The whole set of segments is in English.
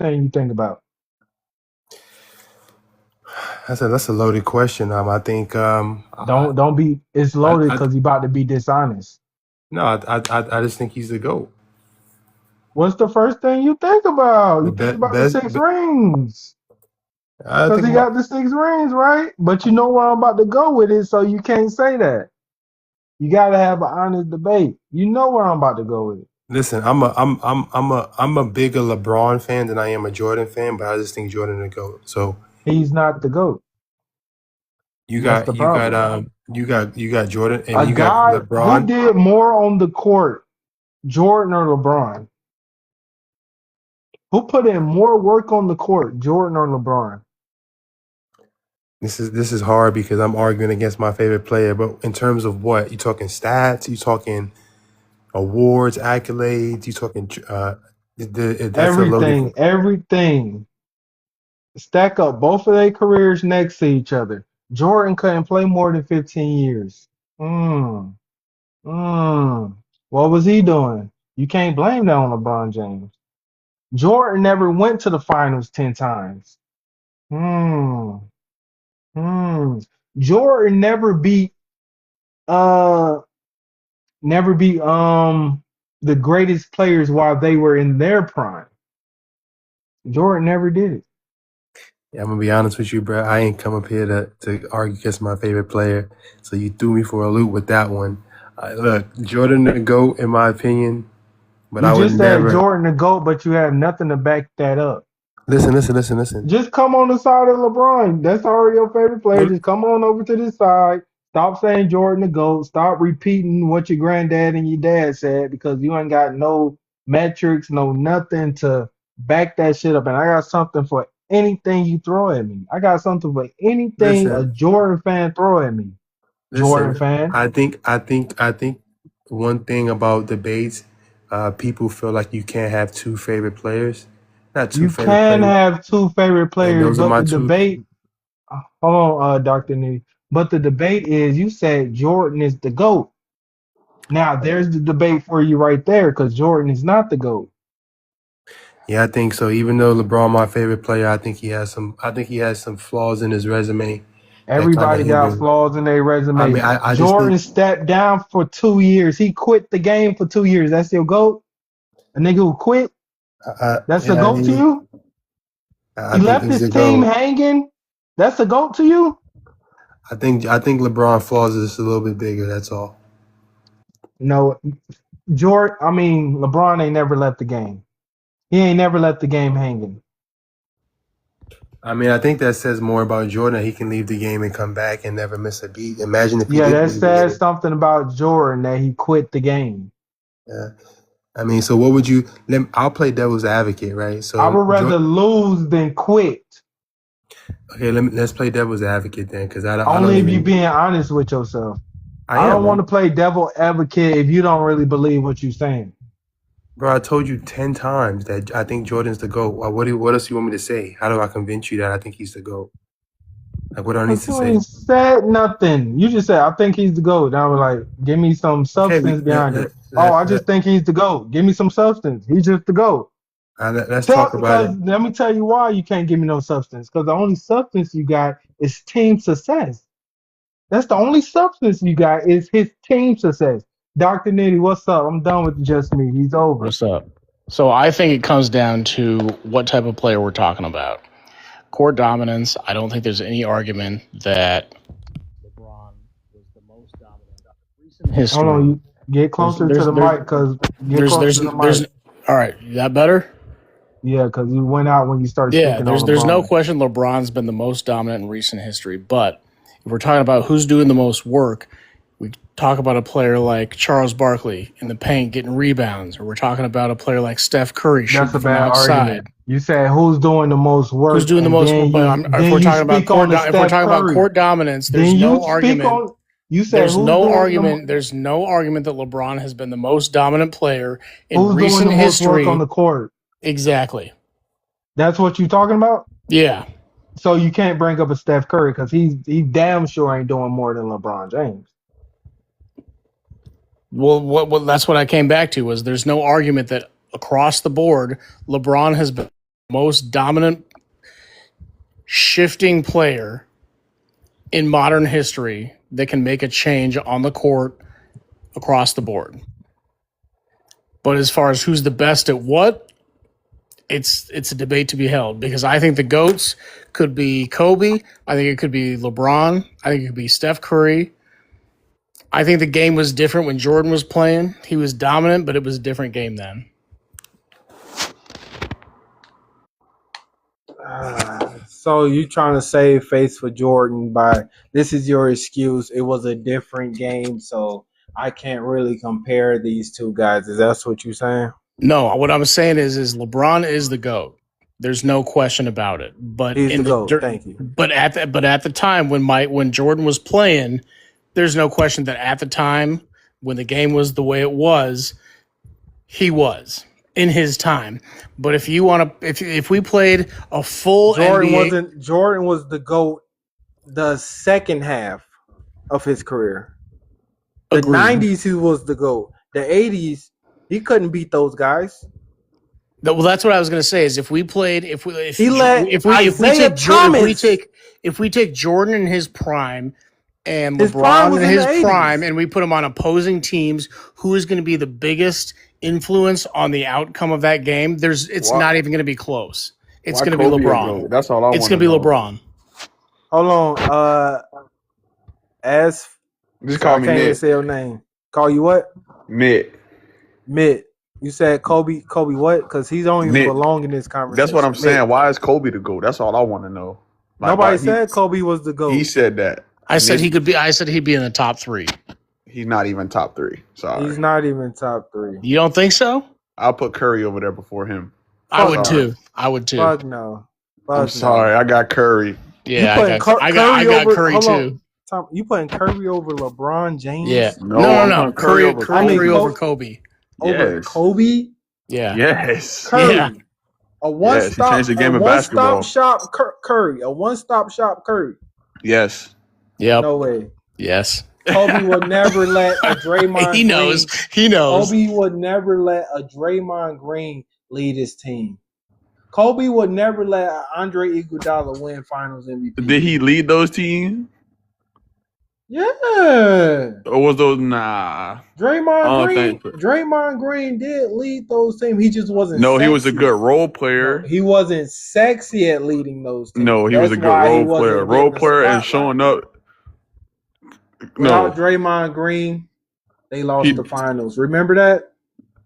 thing you think about? That's a loaded question. I think Don't be. It's loaded I because you about to be dishonest. no, I just think he's the GOAT. What's the first thing you think about? The You think best, about the six rings I because think he about. got the six rings, right? But you know where I'm about to go with it, so you can't say that. You got to have an honest debate. You know where I'm about to go with it. Listen, I'm a bigger LeBron fan than I am a Jordan fan, but I just think Jordan the GOAT. So He's not the GOAT. That's the problem. you got Jordan, and A you got guy who LeBron. did more on the court, Jordan or LeBron? Who put in more work on the court, Jordan or LeBron? This is hard because I'm arguing against my favorite player. But in terms of what you talking stats, you talking awards, accolades, you talking that's a loaded. Everything. Stack up both of their careers next to each other. Jordan couldn't play more than 15 years. Mm, mm. What was he doing? You can't blame that on LeBron James. Jordan never went to the finals 10 times. Hmm. Hmm. Jordan uh never beat the greatest players while they were in their prime. Jordan never did it. Yeah, I'm gonna be honest with you, bro. I ain't come up here to argue against my favorite player, so you threw me for a loop with that one. Look, Jordan the GOAT in my opinion, but You I would just said never Jordan the GOAT, but you have nothing to back that up. listen. Just come on the side of LeBron. That's already your favorite player. Look, Just come on over to this side. Stop saying Jordan the GOAT. Stop repeating what your granddad and your dad said because you ain't got no metrics, no nothing to back that shit up. And I got something for anything you throw at me. I got something for anything a listen, Jordan fan throw at me. Jordan listen. fan. I think one thing about debates, people feel like you can't have two favorite players, not two You favorite can players, have two favorite and players, those are but my the two. debate, hold on, Dr. Nee, but the debate is you said Jordan is the GOAT. Now there's the debate for you right there because Jordan is not the GOAT. Yeah, I think so. Even though LeBron my favorite player, I think he has some. I think he has some flaws in his resume that kind of Everybody got hinder. flaws in their I resume. mean, I just think Jordan stepped down for 2 years. He quit the game for 2 years. That's your GOAT? A nigga who quit? That's the yeah, GOAT to you? I He think left he's his the team GOAT. hanging? That's the GOAT to you? I think LeBron flaws is just a little bit bigger. That's all. No, LeBron ain't never left the game. He ain't never left the game hanging. I mean, I think that says more about Jordan. He can leave the game and come back and never miss a beat. Imagine if he Yeah, didn't that leave the says game. something about Jordan that he quit the game. Yeah. I mean, so what would you? I'll play devil's advocate, right? I So, would rather lose than quit. okay, let's play devil's advocate then, because I don't Only if you even. being honest with yourself. I I don't am. want to play devil advocate if you don't really believe what you're saying. Bro, I told you 10 times that I think Jordan's the GOAT. What else you want me to say? How do I convince you that I think he's the GOAT? Like, what do I need Cause to you say? ain't said nothing. You just said, I think he's the GOAT. Now we're like, give me some Okay, substance behind it. Oh, I just think he's the GOAT. Give me some substance. He's just the GOAT. let's talk about it. Because let me tell you why you can't give me no substance. Because the only substance you got is team success. That's the only substance you got is his team success. Dr. Nitty, what's up? I'm done with just me. He's over. What's up? So I think it comes down to what type of player we're talking about. Court dominance. I don't think there's any argument that LeBron was the most dominant in recent Hold on, history. you get There's closer to there's the there's mic, cause get there's closer there's to the there's mic. all right. Is that better? Yeah, cause you went out when you started Yeah. speaking on There's no LeBron. question LeBron's been the most dominant in recent history. But if we're talking about who's doing the most work, we talk about a player like Charles Barkley in the paint getting rebounds, or we're talking about a player like Steph Curry That's shooting a from bad outside. argument. You said who's doing the most Who's work, doing the and most? But if then we're you talking about speak on the if we're Steph talking about Curry. court dominance, Then you speak on. You said There's who's no doing the argument. There's no argument that LeBron has been the most dominant player in who's doing recent the most work on history. the court. Exactly. That's what you're talking about. Yeah. So you can't bring up a Steph Curry because he damn sure ain't doing more than LeBron James. Well, that's what I came back to was there's no argument that across the board LeBron has been most dominant shifting player in modern history that can make a change on the court across the board. But as far as who's the best at what, it's a debate to be held, because I think the GOATs could be Kobe. I think it could be LeBron. I think it could be Steph Curry. I think the game was different when Jordan was playing. He was dominant, but it was a different game then. So you trying to save face for Jordan by this is your excuse? It was a different game, so I can't really compare these two guys. Is that what you're saying? No, what I'm saying is LeBron is the GOAT. There's no question about it. But He's the GOAT. Thank you. But at the time when Jordan was playing, there's no question that at the time when the game was the way it was, he was in his time. But if you want to, if we played a full Jordan was the GOAT the second half of his career. The Agreed. 90s he was the GOAT. The 80s he couldn't beat those guys. Well, that's what I was going to say. Is if we take Jordan in his prime and LeBron in his prime, and we put them on opposing teams, who is going to be the biggest influence on the outcome of that game? It's not even going to be close. It's going to be LeBron. That's all I want. It's going to be LeBron. Hold on. Just call me Mitt. I can't Mitt. say your name. Call you what? Mitt. You said Kobe what? Because he's only belong in this conversation. That's what I'm saying. Why is Kobe the GOAT? That's all I want to know. Nobody said Kobe was the GOAT. He said that. I said he'd be in the top 3. He's not even top 3. Sorry. He's not even top 3. You don't think so? I'll put Curry over there before him. I would too. Fuck no. I'm sorry. I got Curry. Yeah, I got Curry too. Tom, you putting Curry over LeBron James? Yeah. No. Curry over Kobe. Over Kobe? Yeah. Yes. Curry. Yeah. A one-stop changed the game of basketball. shop Curry. A one-stop shop Curry. Yes. Yep. No way. Yes. Kobe would never let a Draymond He knows. Kobe would never let a Draymond Green lead his team. Kobe would never let Andre Iguodala win Finals MVP. Did he lead those teams? Yeah. Or was those Draymond Green did lead those teams. He just wasn't. No, sexy. he was a good role player. No, he wasn't sexy at leading those teams. No, he was a good role player. Role player and showing up. Without Draymond Green, they lost the finals. Remember that?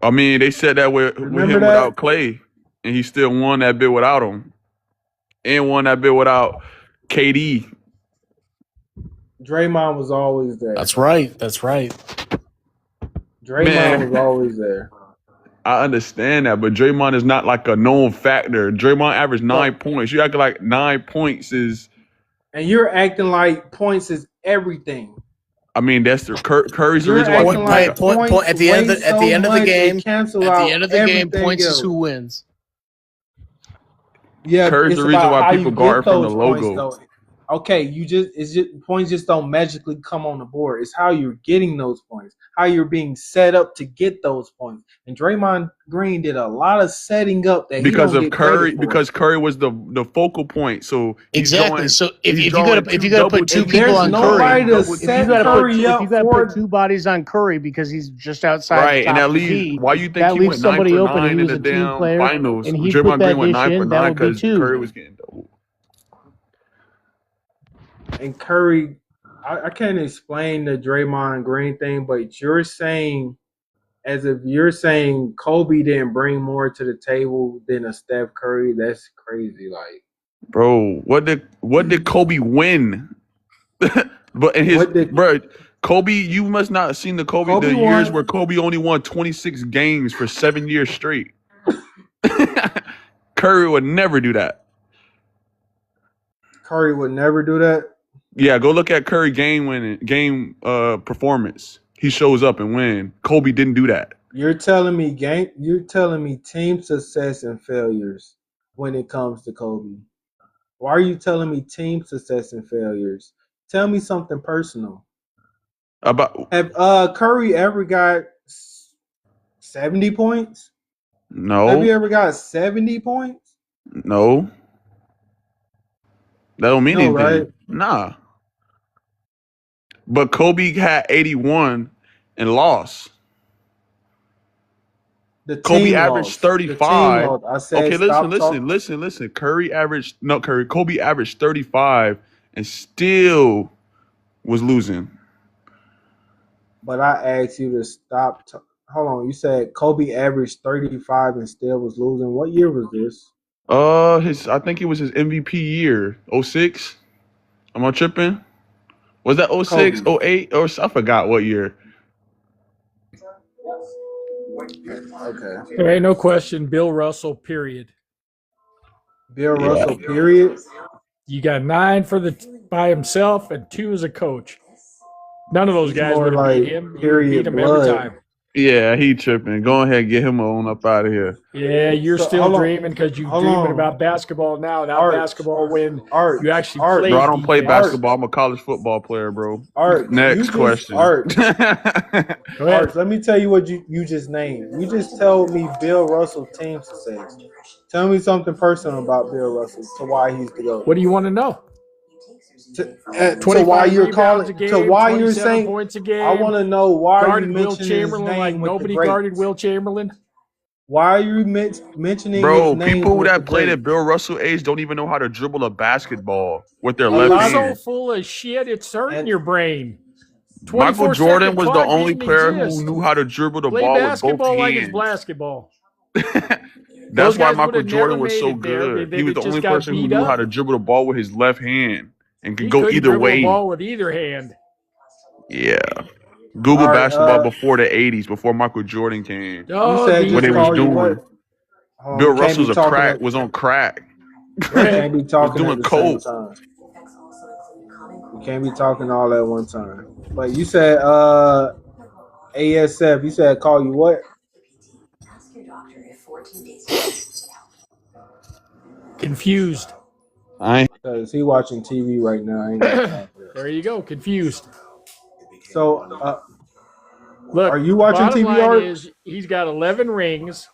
I mean, they said that with him without Clay, and he still won that bit without him, and won that bit without KD. Draymond was always there. That's right. Draymond was always there. I understand that, but Draymond is not like a known factor. Draymond averaged 9 points. You acting like 9 points is... And you're acting like points is everything. I mean, that's the Curry's the reason why. At the end of the game, points is who wins. Yeah, Curry's the reason why people guard from the logo. Points, okay, points just don't magically come on the board. It's how you're getting those points, how you're being set up to get those points. And Draymond Green did a lot of setting up that because Curry was the focal point. So exactly. So if you got to put two people on Curry, if you got to put two bodies on Curry because he's just outside, right? And that leaves why you think he went 9 for 9 in the damn finals? And he Draymond Green went 9 for 9 because Curry was getting double. And Curry, I can't explain the Draymond Green thing, but you're saying, as if you're saying Kobe didn't bring more to the table than a Steph Curry. That's crazy. Like, bro, what did Kobe win? But in his Kobe, you must not have seen the years where Kobe only won 26 games for 7 years straight. Curry would never do that. Curry would never do that. Yeah, go look at Curry game performance. He shows up and win. Kobe didn't do that. You're telling me team success and failures when it comes to Kobe. Why are you telling me team success and failures? Tell me something personal. Have Curry ever got 70 points? No. Have you ever got 70 points? No, that don't mean No, right? anything. Nah. But Kobe had 81 and lost. The Kobe team averaged lost. The team 35. lost. I said Okay, listen, stop listen, talking. listen, listen. Kobe averaged 35 and still was losing. But I asked you to stop. Hold on. You said Kobe averaged 35 and still was losing. What year was this? I think it was his MVP year, 06. Am I tripping? Was that 06, Kobe. 08, or I forgot what year? Okay. There ain't no question. Bill Russell, period. Bill Yeah. Russell, period. You got 9 by himself and 2 as a coach. None of those He's guys more would have beat like him. He would have beat period him every blood. time. Yeah, he tripping. Go ahead, get him on up out of here. Yeah, you're So still hold on. dreaming because you're Hold dreaming on. about basketball now, not Arch. basketball when Arch. you actually Arch. Bro, I played don't play defense. basketball. I'm a college football player, bro. Arch. Next question. Arch. Go ahead. Arch, let me tell you what you just named. You just told me Bill Russell team success. Tell me something personal about Bill Russell to why he's the GOAT. What do you want to know? To why 25 you're rebounds calling a to game, why you're 27 saying points a I game. want to know why are you Guarded Will mentioning his Chamberlain like name with the nobody greats? guarded Will Chamberlain. Why are you mentioning his Bro, name people with the that played greats? at Bill Russell age don't even know how to dribble a basketball with their A left You're lot so hand. full of shit, it's hurting and your brain. Michael 24-second Jordan was the clock only didn't player who exist. knew how to dribble the Play ball with both basketball like it's hands. basketball. That's Those why guys would Michael have never Jordan was made so it there. good. He They'd was have the just only got person who beat knew how up. to dribble the ball with his left hand and could He go couldn't either dribble a way. ball with either hand. Yeah. Google all basketball right, before the 80s, before Michael Jordan came. you Oh, said What just they was DJ. call you what? doing. Hold on, Bill we can't be Russell's talking at was on crack. Go we ahead. can't be Was talking at doing the same coke. time. We can't be talking all at one time. But you said ASF, you said call you what? Confused. I Because he watching TV right now. I ain't got time for that. There you go. Confused. So are Look, you watching bottom TV line art? is he's got 11 rings.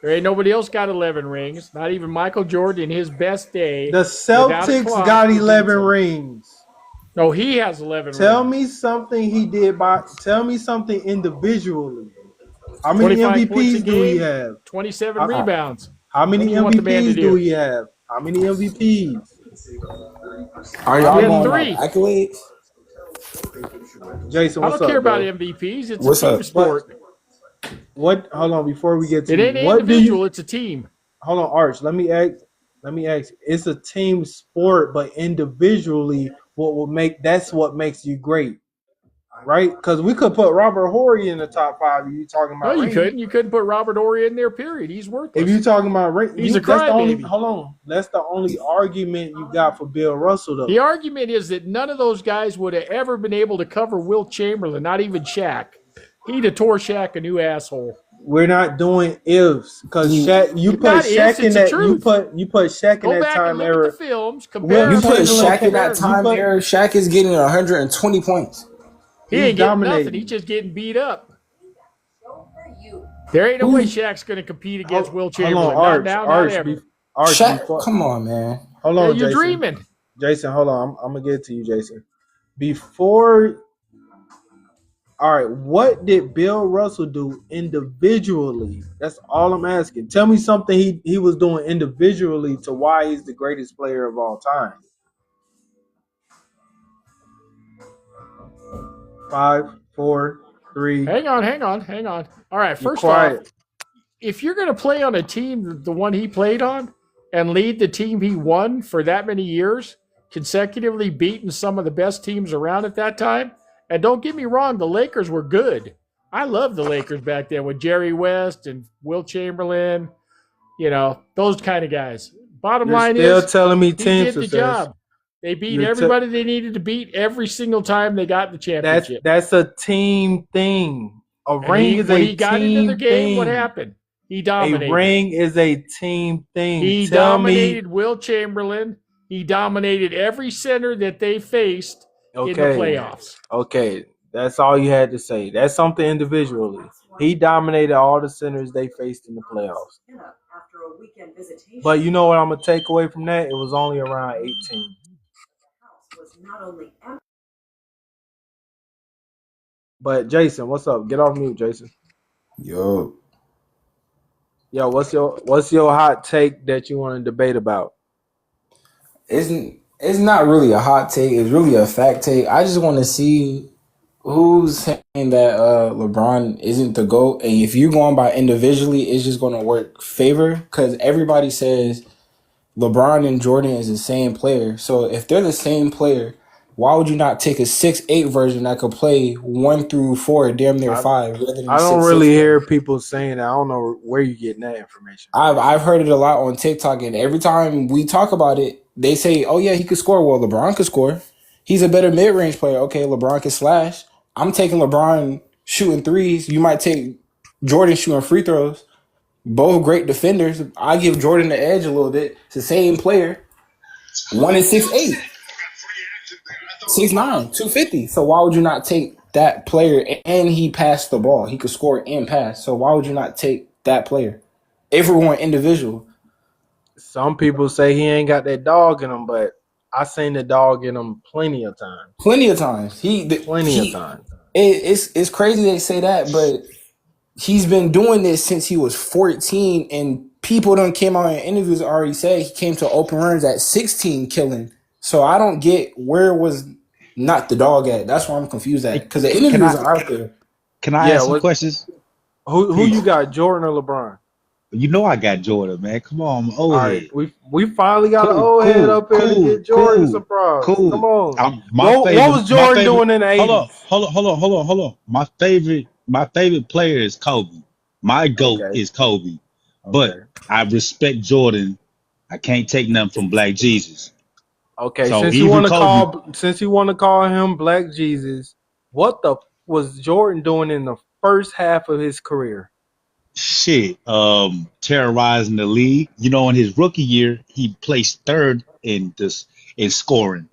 There ain't nobody else got 11 rings. Not even Michael Jordan in his best day The without a Celtics clock got who beats 11 him. rings. No, he has 11 Tell rings. me something he did tell me something individually. How many 25 points a MVPs do he game, have? 27 How, rebounds. how What many do you want the man to MVPs do do? he have? How many MVPs? Are How He y'all had going many? off 3. accolades? Jason, I what's don't care up, about bro? MVPs. It's a What's team up? But sport. what? Hold on, before we get to It you, ain't an what do you? individual. It's a team. Hold on, Arch. Let me ask. Let me ask. It's a team sport, but individually, what will make that's what makes you great, right? Because we could put Robert Horry in the top 5. If you talking No, about you rings? couldn't. You couldn't put Robert Horry in there, period. He's If you worthless. talking about ring, He's a that's the only. crybaby. Hold on, that's the only argument you got for Bill Russell, The though. argument is that none of those guys would have ever been able to cover Will Chamberlain, not even Shaq. He'd have tore Shaq a new asshole. We're not doing ifs because Shaq. You It's put not ifs, Shaq in it's the that. truth. You put Shaq in Go that back and time look at the era. films, compare Will You them put like you Chamberlain. would Shaq in compare that them. You time put. era, Shaq is getting 120 points. He He's ain't getting nothing. dominating. He's just getting beat up. There ain't no way Who? Shaq's going to compete against Hold Will on, Chamberlain. Not Arch. now, not Arch. ever. Arch. Shaq? Before. Come on, man. Hold Yeah, on, you're Jason. dreaming. Jason, hold on. I'm gonna get to you, Jason. Before. All right. What did Bill Russell do individually? That's all I'm asking. Tell me something he was doing individually to why he's the greatest player of all time. 5, 4, 3. Hang on. All right, You first off, quiet. if you're going to play on a team, the one he played on, and lead the team he won for that many years, consecutively beating some of the best teams around at that time, and don't get me wrong, the Lakers were good. I loved the Lakers back then with Jerry West and Will Chamberlain, those kind of guys. Bottom You're line still is, telling me he team did the success. job. They beat You're everybody they needed to beat every single time they got the championship. that's a team thing. A And ring is when a he got into the team game, what thing. happened? He A dominated. ring is a team thing. He Tell me. dominated Will Chamberlain. He dominated every center that they faced in the playoffs. Okay. That's all you had to say. That's something individually. He dominated all the centers they faced in the playoffs. But you know what I'm gonna take away from that? It was only around 18. But Jason, what's up? Get off mute, Jason. Yo, Yo, what's your hot take that you want to debate about? it's not really a hot take. It's really a fact take. I just want to see who's saying that LeBron isn't the GOAT. And if you're going by individually, it's just going to work favor because everybody says LeBron and Jordan is the same player. So if they're the same player, why would you not take a 6'8" version that could play 1 through 4, damn near I 5, rather than I the don't 6'6"? really hear people saying that. I don't know where you getting that information from. I've heard it a lot on TikTok, and every time we talk about it, they say, "Oh yeah, he could score." Well, LeBron could score. He's a better mid range player. Okay, LeBron can slash. I'm taking LeBron shooting threes. You might take Jordan shooting free throws. Both great defenders. I give Jordan the edge a little bit. It's the same player. One is 6'8", 6'9", 250. So why would you not take that player? And he passed the ball. He could score and pass. So why would you not take that player? If we're going individual. Some people say he ain't got that dog in him, but I seen the dog in him plenty of times. Plenty of times. Plenty of times. It's crazy they say that, but he's been doing this since he was 14, and people done came out in interviews and already said he came to open runs at 16 killing. So I don't get where was not the dog at. That's why I'm confused at, because the interviews are out there. Can I ask some questions? Who you got, Jordan or LeBron? You know I got Jordan, man. Come on, I'm an old head. We finally got an old head up here to get Jordan some props. Cool. Come on. What was Jordan doing in the 80s? Hold on. My favorite player is Kobe. My GOAT is Kobe. But I respect Jordan. I can't take nothing from Black Jesus. Okay, so since you want to call him Black Jesus, what was Jordan doing in the first half of his career? Shit, terrorizing the league. You know, in his rookie year, he placed third in scoring.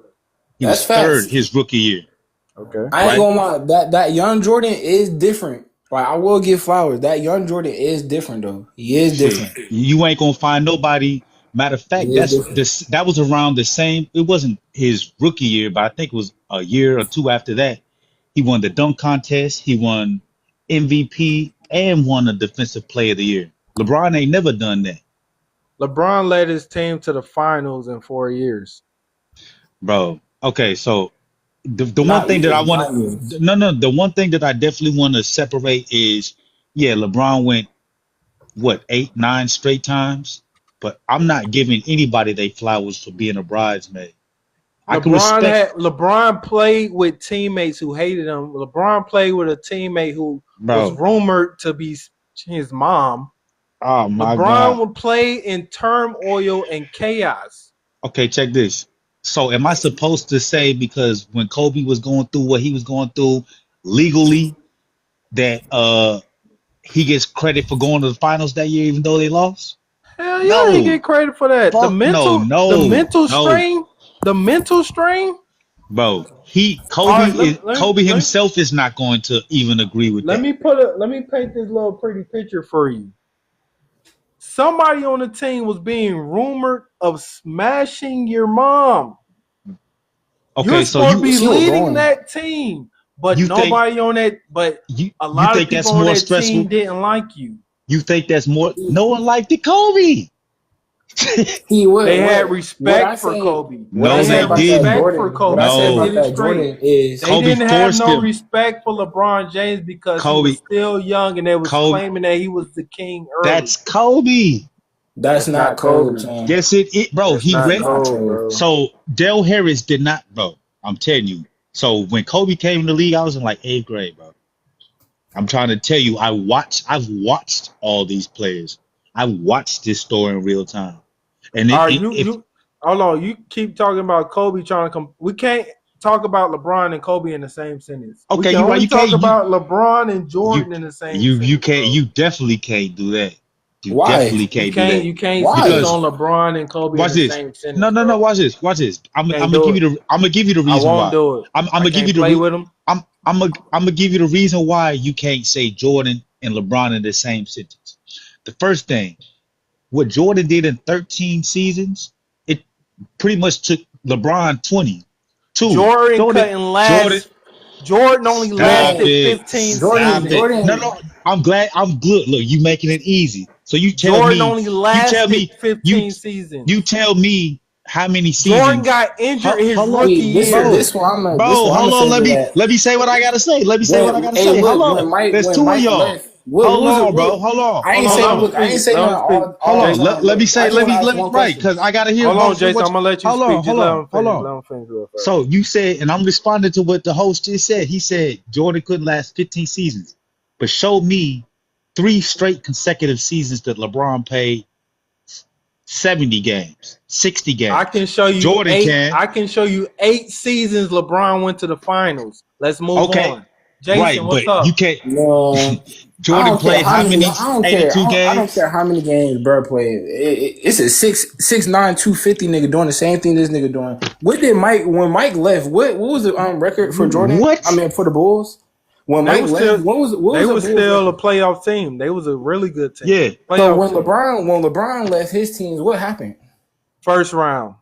He That's was third fast. his rookie year. Okay, I ain't gonna lie. That young Jordan is different. Like, I will give flowers. That young Jordan is different though. He is different. You ain't gonna find nobody. Matter of fact, that was around the same. It wasn't his rookie year, but I think it was a year or two after that. He won the dunk contest. He won MVP and won a Defensive Player of the Year. LeBron ain't never done that. LeBron led his team to the finals in 4 years. Bro, okay, so the one thing that I want to the one thing that I definitely want to separate is, yeah, LeBron went 8, 9 straight times, but I'm not giving anybody their flowers for being a bridesmaid. LeBron played with teammates who hated him. LeBron played with a teammate who was rumored to be his mom. Oh my LeBron God. would play in turmoil and chaos. Okay, check this. So am I supposed to say, because when Kobe was going through what he was going through legally, that he gets credit for going to the finals that year even though they lost? Hell yeah, he get credit for that. The mental strain. Bro, Kobe himself is not going to even agree with that. Let me paint this little pretty picture for you. Somebody on the team was being rumored of smashing your mom. Okay, you're supposed to be leading that team, but nobody on that. But a lot of people on that team didn't like you. You think that's more? No one liked it, Kobe. They had respect for Kobe. No, they didn't. For Kobe. They didn't have no respect for LeBron James because he was still young and they was claiming that he was the king early. That's Kobe. That's not Kobe. Yes, bro. So Del Harris did not, bro. I'm telling you. So when Kobe came in the league, I was in like 8th grade, bro. I'm trying to tell you, I've watched all these players. I watched this story in real time. And hold on, you keep talking about Kobe trying to come. We can't talk about LeBron and Kobe in the same sentence. Okay, you're right. You can't talk about LeBron and Jordan in the same sentence. You can't. You definitely can't do that. Why? Definitely can't do that. You can't speak on LeBron and Kobe in the same sentence. No. Watch this. I'm gonna give you the reason why. I won't do it. I'm gonna give you the reason. I'm gonna give you the reason why you can't say Jordan and LeBron in the same sentence. The first thing, what Jordan did in 13 seasons, it pretty much took LeBron 22. Jordan Jordan, couldn't Jordan, last. Jordan only stop Man, lasted it. 15 Jordan, Stop seasons. it. No, Jordan, no. I'm glad. I'm good. Look, you making it easy. So Jordan only you tell lasted me, you 15 you seasons. tell me how many Jordan seasons. got injured his Hold up, rookie see year. this bro. one I'm Hold gonna on. say Let me that let me say what I gotta say. Let me say what I gotta say. Hold look on. There's when two of Mike y'all. left, Hold what was it? on, bro. What, Hold on. I Hold ain't on. say Let Hold him on. look, I ain't speak. say Let him nothing speak. Hold all the on. Jason, time. Let me Look, I say. just want to ask Let me one right question. because I gotta hear Hold on, most of Jason. what. I'm gonna let you Hold speak. on. Just Hold let on. him Hold finish. on. Let him finish real fast. So you said, and I'm responding to what the host just said. He said Jordan couldn't last 15 seasons, but show me 3 straight consecutive seasons that LeBron played 70 games, 60 I can games. show you Jordan eight. can. I can show you 8 seasons LeBron went to the finals. Let's move Okay, on. Jason, right, what's but you up? can't. Man, I Jordan don't care played how how many. many? 82 I don't games. care how many games bro played. It's a 6'9", 250 nigga doing the same thing this nigga doing. What did Mike when Mike left? What was the record for Jordan? I What? mean for the Bulls when They Mike was left. still What they was the was Bulls still a record? playoff team. They was a really good team. Yeah. So Playoff team. When LeBron left his teams, what happened? First round.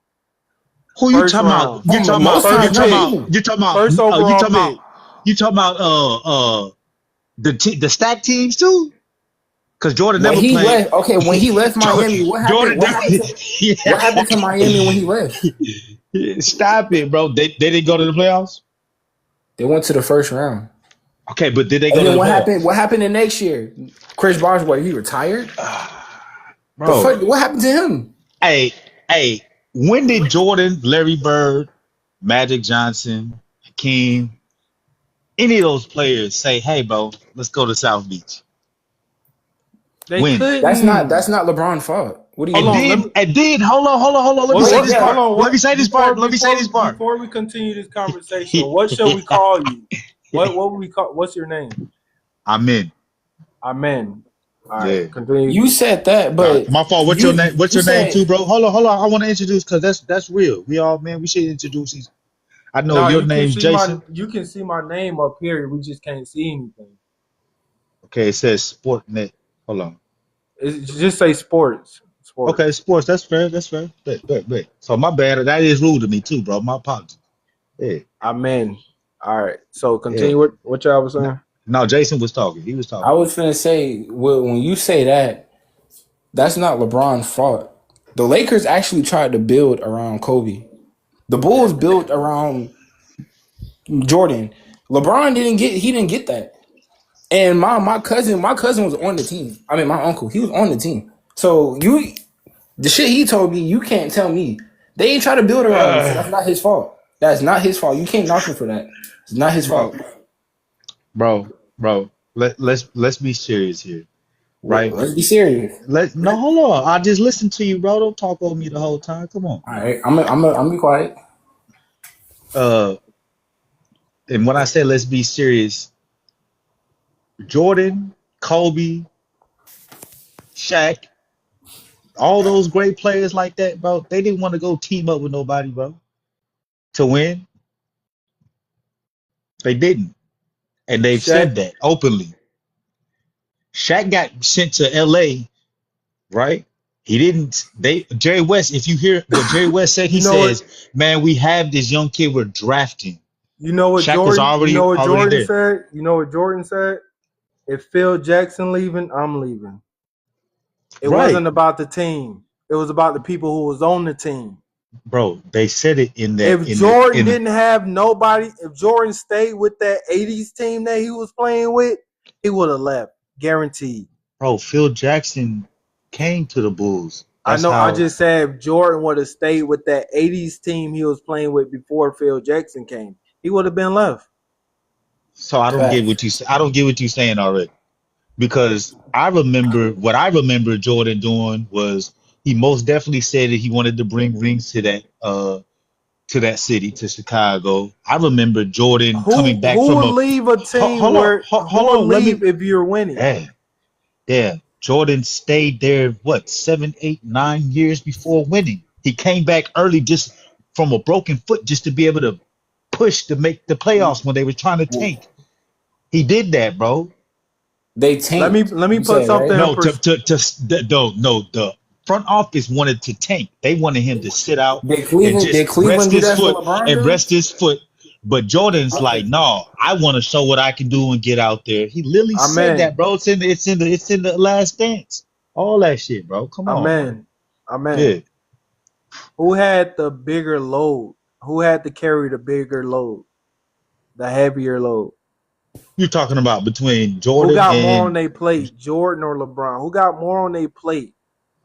Who you First talking about? round. You talking about? Most You First times talking not pick. about? even. You talking about? First You overall talking about? pick. You talking about? The stack teams too? Because Jordan When never he played. left, okay, when he left Miami, what happened? Jordan, What yeah. happened to Miami when he left? Stop it, bro. They didn't go to the playoffs. They went to the first round. Okay, but did they And go to then the what happened? playoffs? What happened the next year? Chris Bosh, what, he retired? The Bro, fuck? What happened to him? hey, hey, when did Jordan, Larry Bird, Magic Johnson, Hakeem, any of those players say, "Hey, bro, let's go to South Beach"? They When? couldn't. That's not LeBron's fault. What do you Hold And on. mean? Let then, me. and then, hold on. Let me What? say What? What? this Yeah. Hold part. on. Let me What? say this part. Let me say this part. Before we continue this conversation, what shall we call you? What would we call? What's your name? I'm in. Amen. All right. Yeah. Continue. You said that, but My fault. What's your name? What's you your name said too, bro? Hold on. I want to introduce because that's real. We all man. We should introduce these. I know No, your you can name's see my Jason. name up here. We just can't see anything. Okay, it says Sportnet. Hold on. Just say sports. Okay, Sports. sports. That's fair. That's fair. Bet. So my bad. That is rude to me too, bro. My apologies. Yeah, Amen. All right. So yeah. continue what y'all was No, saying. no, Jason was talking. He was I talking. was finna say, well, when you say that, that's not LeBron's fault. The Lakers actually tried to build around Kobe. The Bulls built around Jordan. LeBron didn't get that. And my cousin was on the team. I mean, my uncle, he was on the team. So the shit he told me, you can't tell me. They ain't try to build around him, so that's not his fault. That's not his fault. You can't knock him for that. It's not his Bro, fault. bro. Let's be serious here, right? Let's be serious. Let no hold on. I just listen to you, bro. Don't talk over me the whole time. Come on. All right, I'm be quiet. Uh, and when I say let's be serious, Jordan, Kobe, Shaq, all those great players like that, bro. They didn't want to go team up with nobody, bro, to win. They didn't, and they've Shaq. said that openly. Shaq got sent to L.A., right? He didn't. They Jerry West. If you hear what Jerry West said, You he know what? says, "Man, we have this young kid we're drafting." You know what Shaq was Jordan? You know what already Jordan there, said? You know what Jordan said? If Phil Jackson leaving, I'm leaving. It right, wasn't about the team. It was about the people who was on the team. bro? They said it If Jordan in the didn't have nobody, if Jordan stayed with that 80s team that he was playing with, he would have left. Guaranteed. bro. Phil Jackson came to the Bulls. I That's know I how. just said if Jordan would have stayed with that 80s team he was playing with before Phil Jackson came, he would have been left. So I don't get Facts. what you. I don't get what you're saying already. Because I remember what I remember Jordan doing was he most definitely said that he wanted to bring rings to that city, to Chicago. I remember Jordan coming back Who from would a leave a team where who hold would on, let me leave if you're winning? yeah, yeah. Jordan stayed there what 7, 8, 9 years before winning. He came back early just from a broken foot just to be able to push to make the playoffs when they were trying to tank. He did that, bro. They Let me tanked. let me You put said something right. in No, no, the front office wanted to tank. They wanted him to sit out Did and just rest Cleveland do his that for foot LeBron and though? rest his foot. But Jordan's like, no, I want to show what I can do and get out there. He literally said that, Amen. bro. It's in the Last Dance. All that shit, bro. Come on, bro. Amen. Amen. Yeah. Who had the bigger load? Who had to carry the bigger load? The heavier load? You're talking about between Who Jordan got more on and their plate, Jordan or LeBron? Who got more on their plate?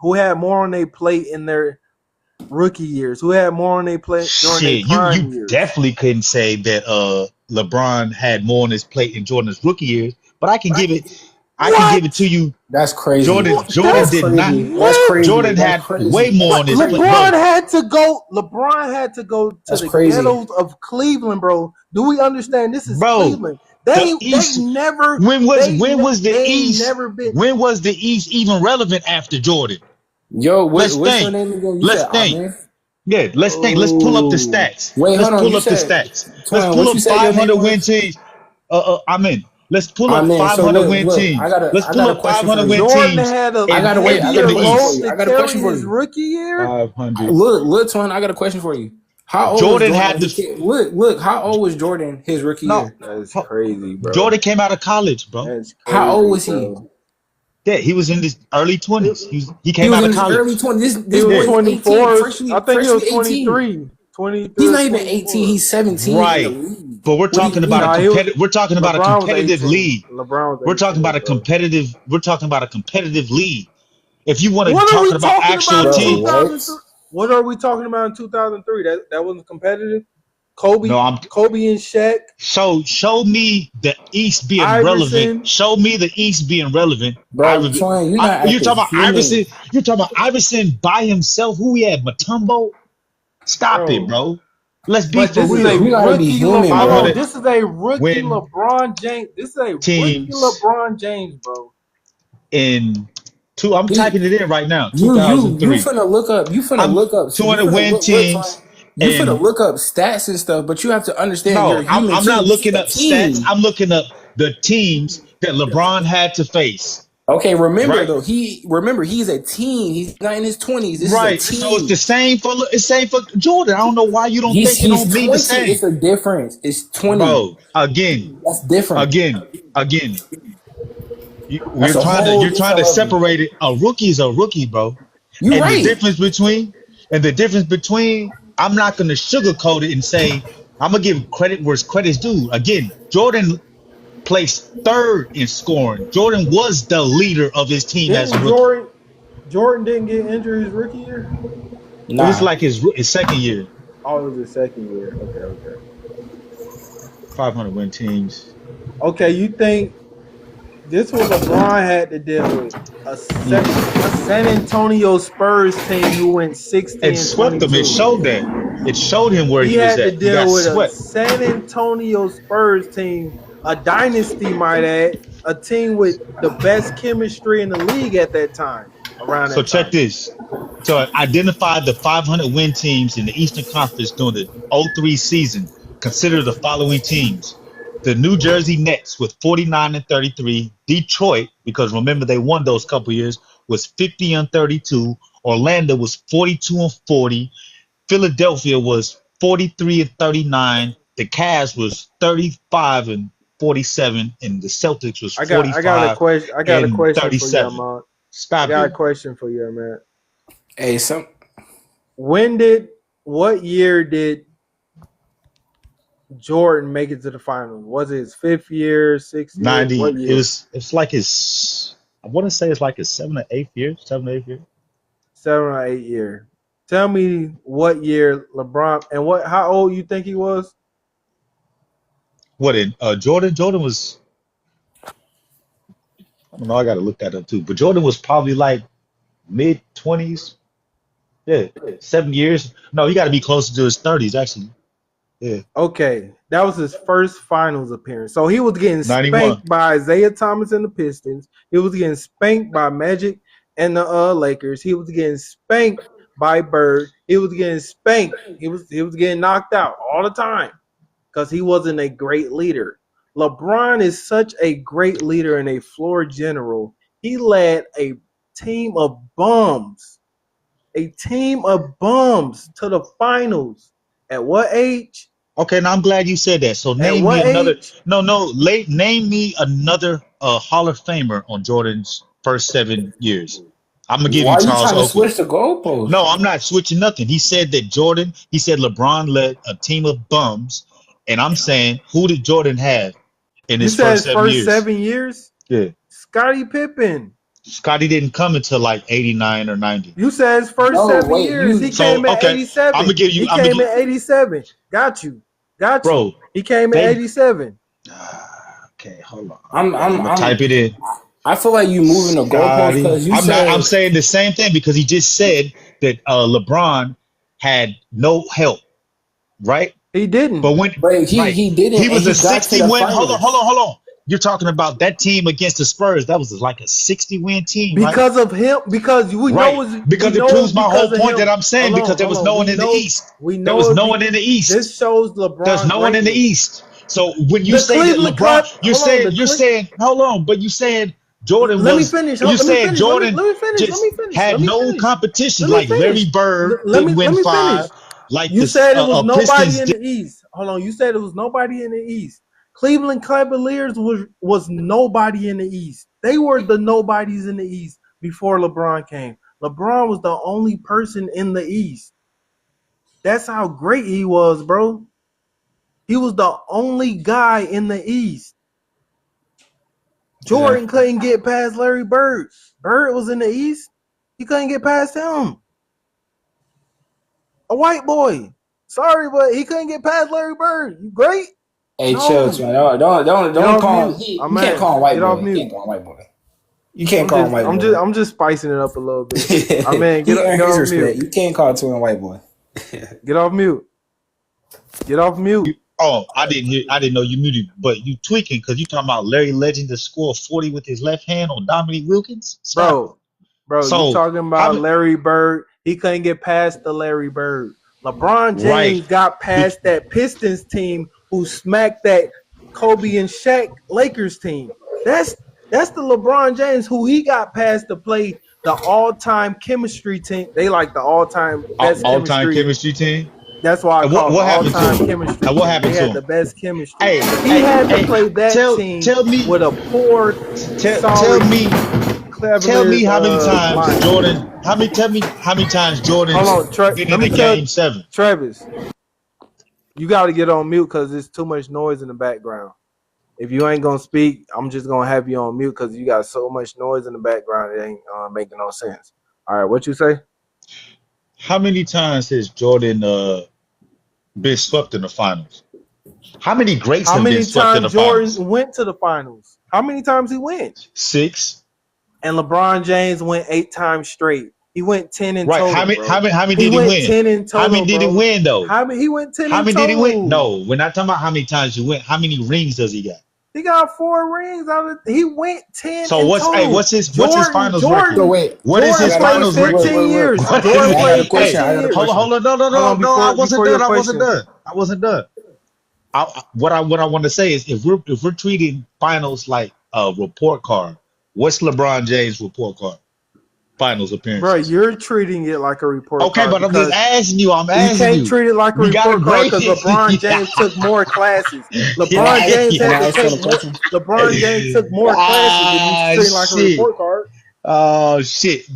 Who had more on their plate in their rookie years? Who had more on their plate during their shit. You prime years? definitely couldn't say that LeBron had more on his plate in Jordan's rookie years, but I can give it to What? you. That's crazy. Jordan That's That's did not. crazy. That's what? crazy. Jordan That's had way crazy. more That's on What? his plate, crazy. LeBron bro. had to go. LeBron had to go to That's the crazy. ghettos of Cleveland, bro. Do we understand? This is Bro, Cleveland. the They East. never When was the they ain't East? never been. When was the East even relevant after Jordan? Yo, Let's what's your think. name again? You Let's said think. Amen. Yeah, let's think. Let's pull up the Oh, stats. Wait, Let's hold on. pull You up the said stats. Let's Twin. pull What you up said your name 500 win was? teams. I'm in. Let's pull up Amen. So 500 look, win look. teams. Let's I pull got a up question 500 for win you. Jordan teams had a I in gotta wait. I in got heavier a the question for load East. you. to I got a question carry for his you. rookie year. 500. Look, Twin. I got a question for you. How old was Jordan Jordan had when he the came? Look. How old was Jordan his rookie no. year? That's crazy, bro. Jordan came out of college, bro. That's How old crazy, was he? bro. Yeah, he was in his early He, 20s. He He came was out in of his early college. 20s. he This was boy Yeah. is 18, 24. I think he was freshly 18. 23. 23 He's or not even 18. 24. He's 17 in the Right. league. But we're What do you talking about a mean? Nah, competitive we're talking about a LeBron was competitive 18. league. LeBron was We're talking about 18, a bro. competitive we're talking about a competitive league. If you want to What are talking we about talking actual about in Bro, team, what? 2003? What are we talking about in 2003? That wasn't competitive. no, I'm Kobe and Shaq, show me the East being relevant. Iverson. Show me the East being relevant. Bro, Twine, you're not You're acting talking about human. Iverson. You're talking about Iverson by himself. Who he had? Matumbo. Stop it, Bro. bro. Let's be But for this is a You real. gotta be rookie human, LeBron. bro. 500 This is a rookie win LeBron James. This is a rookie teams LeBron James, bro. in two. I'm He, typing it in right now. you 2003. finna look up. You finna I'm look up. You 200 finna win look, Twine. teams You finna and look up stats and stuff. But you have to understand, you're no, a I'm, human I'm too. not This is looking a up stats. team. I'm looking up the teams that LeBron had to face. Okay, remember Right, though. He's a teen. He's not in his 20s. This is a right. So it's the team. same for Jordan. I don't know why you don't think it He's don't mean the 20. same, It's a difference. It's 20. bro. Again, That's different. again, again. That's a whole You're trying different to level. separate it. A rookie is a rookie, bro. You And the right. difference between I'm not going to sugarcoat it and say I'm gonna give credit where credit's due. Again, Jordan placed third in scoring. Jordan was the leader of his team as a Didn't rookie. Jordan didn't get injured his rookie year? It was Nah. like his second year. Oh, it was his second year. Okay, okay. 500 win teams. Okay, you think this what LeBron had to deal with? A San Antonio Spurs team who went 60 And and swept them. It 22. showed that. It showed him where He he was had to at. He got deal with a swept. San Antonio Spurs team, a dynasty, might add, a team with the best chemistry in the league at that time, around So that check time. this. So identify the 500 win teams in the Eastern Conference during the '03 season. Consider the following teams. The New Jersey Nets with 49 and 33. Detroit, because remember they won those couple years, was 50 and 32. Orlando was 42 and 40. Philadelphia was 43 and 39. The Cavs was 35 and 47. And the Celtics was I got a 45 question. I got a and question for you, 37. Ahmad. I Stop got a it. question for you, man. Hey, What year did Jordan make it to the finals? Was it his fifth year, sixth year? 90. What year? It's like his, I want to say it's like his 7 or 8 year. 7 or 8 year. Tell me what year LeBron and how old you think he was? What in Jordan? Jordan was, I don't know, I got to look that up too. But Jordan was probably like mid 20s. Yeah, 7 years. No, he got to be closer to his 30s actually. Yeah, Okay, that was his first finals appearance. So he was getting 91. spanked by Isaiah Thomas and the Pistons. He was getting spanked by Magic and the Lakers. He was getting spanked by Bird. He was getting spanked. He was getting knocked out all the time because he wasn't a great leader. LeBron is such a great leader and a floor general. He led a team of bums a team of bums to the finals. At what age? Okay, now I'm glad you said that. So At name me what another. age? No, no. Name me another Hall of Famer on Jordan's first 7 years. I'm gonna give Why you are you Charles trying to Oakley. switch the goalpost? No, I'm not switching nothing. He said that Jordan. He said LeBron led a team of bums, and I'm saying who did Jordan have in You his said first his seven first years? 7 years? Yeah, Scottie Pippen. Scotty didn't come until like 89 or 90. You said his first No, 7 years. He wait, So came in okay, I'm gonna 87. give you. He I'm gonna came give, in 87. Got you. Got you. bro. He came in They 87. okay. Hold on. I'm I'm gonna type I'm it in. I feel like you moving the goalpost Scotty. because you I'm not. I'm said saying the same thing because he just said that LeBron had no help, right? He But didn't. when but right, he didn't he and was a he got to 60 the win. Hold on, hold finals. on, hold on. You're talking about that team against the Spurs. That was like a 60-win team, right? Because of him, because Right. we Because it know proves it's my because whole of point him. that I'm saying because there Hold was on. no one in the East. We There know was it. no one in the This East. shows There's LeBron no one in the greatness. East. So when you The say that Cleveland Club. LeBron, Hold on. you're saying, hold on, but you saying Jordan Let me was, finish. you Let me saying finish. Let me Jordan finish. Let just me finish. Let had me no finish. competition Let me like Larry finish. Bird Let couldn't me win finish. five, like You this said it was nobody Pistons in did. the East. Hold on. You said it was nobody in the East. Cleveland Cavaliers was nobody in the East. They were the nobodies in the East before LeBron came. LeBron was the only person in the East. That's how great he was, bro. He was the only guy in the East. Jordan Exactly. couldn't get past Larry Bird. Bird was in the East. He couldn't get past him. A white boy. Sorry, but he couldn't get past Larry Bird. You great? Hey, chill, No. man. Don't Get off call him. mute. I'm You can't man. call him white Get off boy. You mute. can't call him white boy. You can't call him white boy. I'm just spicing it up a little bit. I'm man. He earned Get his off respect. mute. You can't call Twin white boy. Get off mute. Get off mute, Oh, I didn't hear. I didn't know you muted, but you tweaking because you talking about Larry Legend to score 40 with his left hand on Dominique Wilkins. Stop it. bro. Bro, you So talking how about many? Larry Bird? He couldn't get past the Larry Bird. LeBron Right. James got past that Pistons team who smacked that Kobe and Shaq Lakers team. That's that's the LeBron James who he got past to play the all-time chemistry team. They like the all-time best All time chemistry. chemistry team. That's why I And call it the what happened to all-time him? chemistry And what team. They happened to had him? the best chemistry. Hey, He had to hey, play that team tell me, with a poor, tell sorry me, tell me Cavaliers how many times line. Jordan, tell me how many times Hold Jordan's on, been let in me a tell game seven. Travis, you got to get on mute because there's too much noise in the background. If you ain't gonna speak, I'm just gonna have you on mute because you got so much noise in the background. It ain't making no sense. All right, what you say? How many times has Jordan been swept in the finals? How many greats How have been many swept in the times finals? Jordan went to the finals? How many times he went? Six. And LeBron James went 8 times straight. He went 10 in Right. total, bro. How many He did he went win? 10 in How many total, did he bro. win though? He went 10 How in many did he win? total. No, we're not talking about how many times you win. How many rings does he got? He got 4 rings out of. He went 10 So in total. what's his finals record? So wait, What is I Jordan his got a played finals question. record? 15 years. What is Jordan I it? got a played question. I 15 got a years. question. Hold on, no, no, Hold no, on, no. I wasn't before done. your I wasn't question. done. I wasn't done. What I want to say is if we're treating finals like a report card, what's LeBron James' report card? Finals Bro, appearances. you're treating it like a report Okay, card but I'm just because asking you. I'm you asking can't you. treat it like a We got a report card great. because LeBron James took more classes. Yeah, LeBron James Can had I to ask you take a more. question? LeBron James took more classes than you Ah, treat like a shit. report card. Oh shit,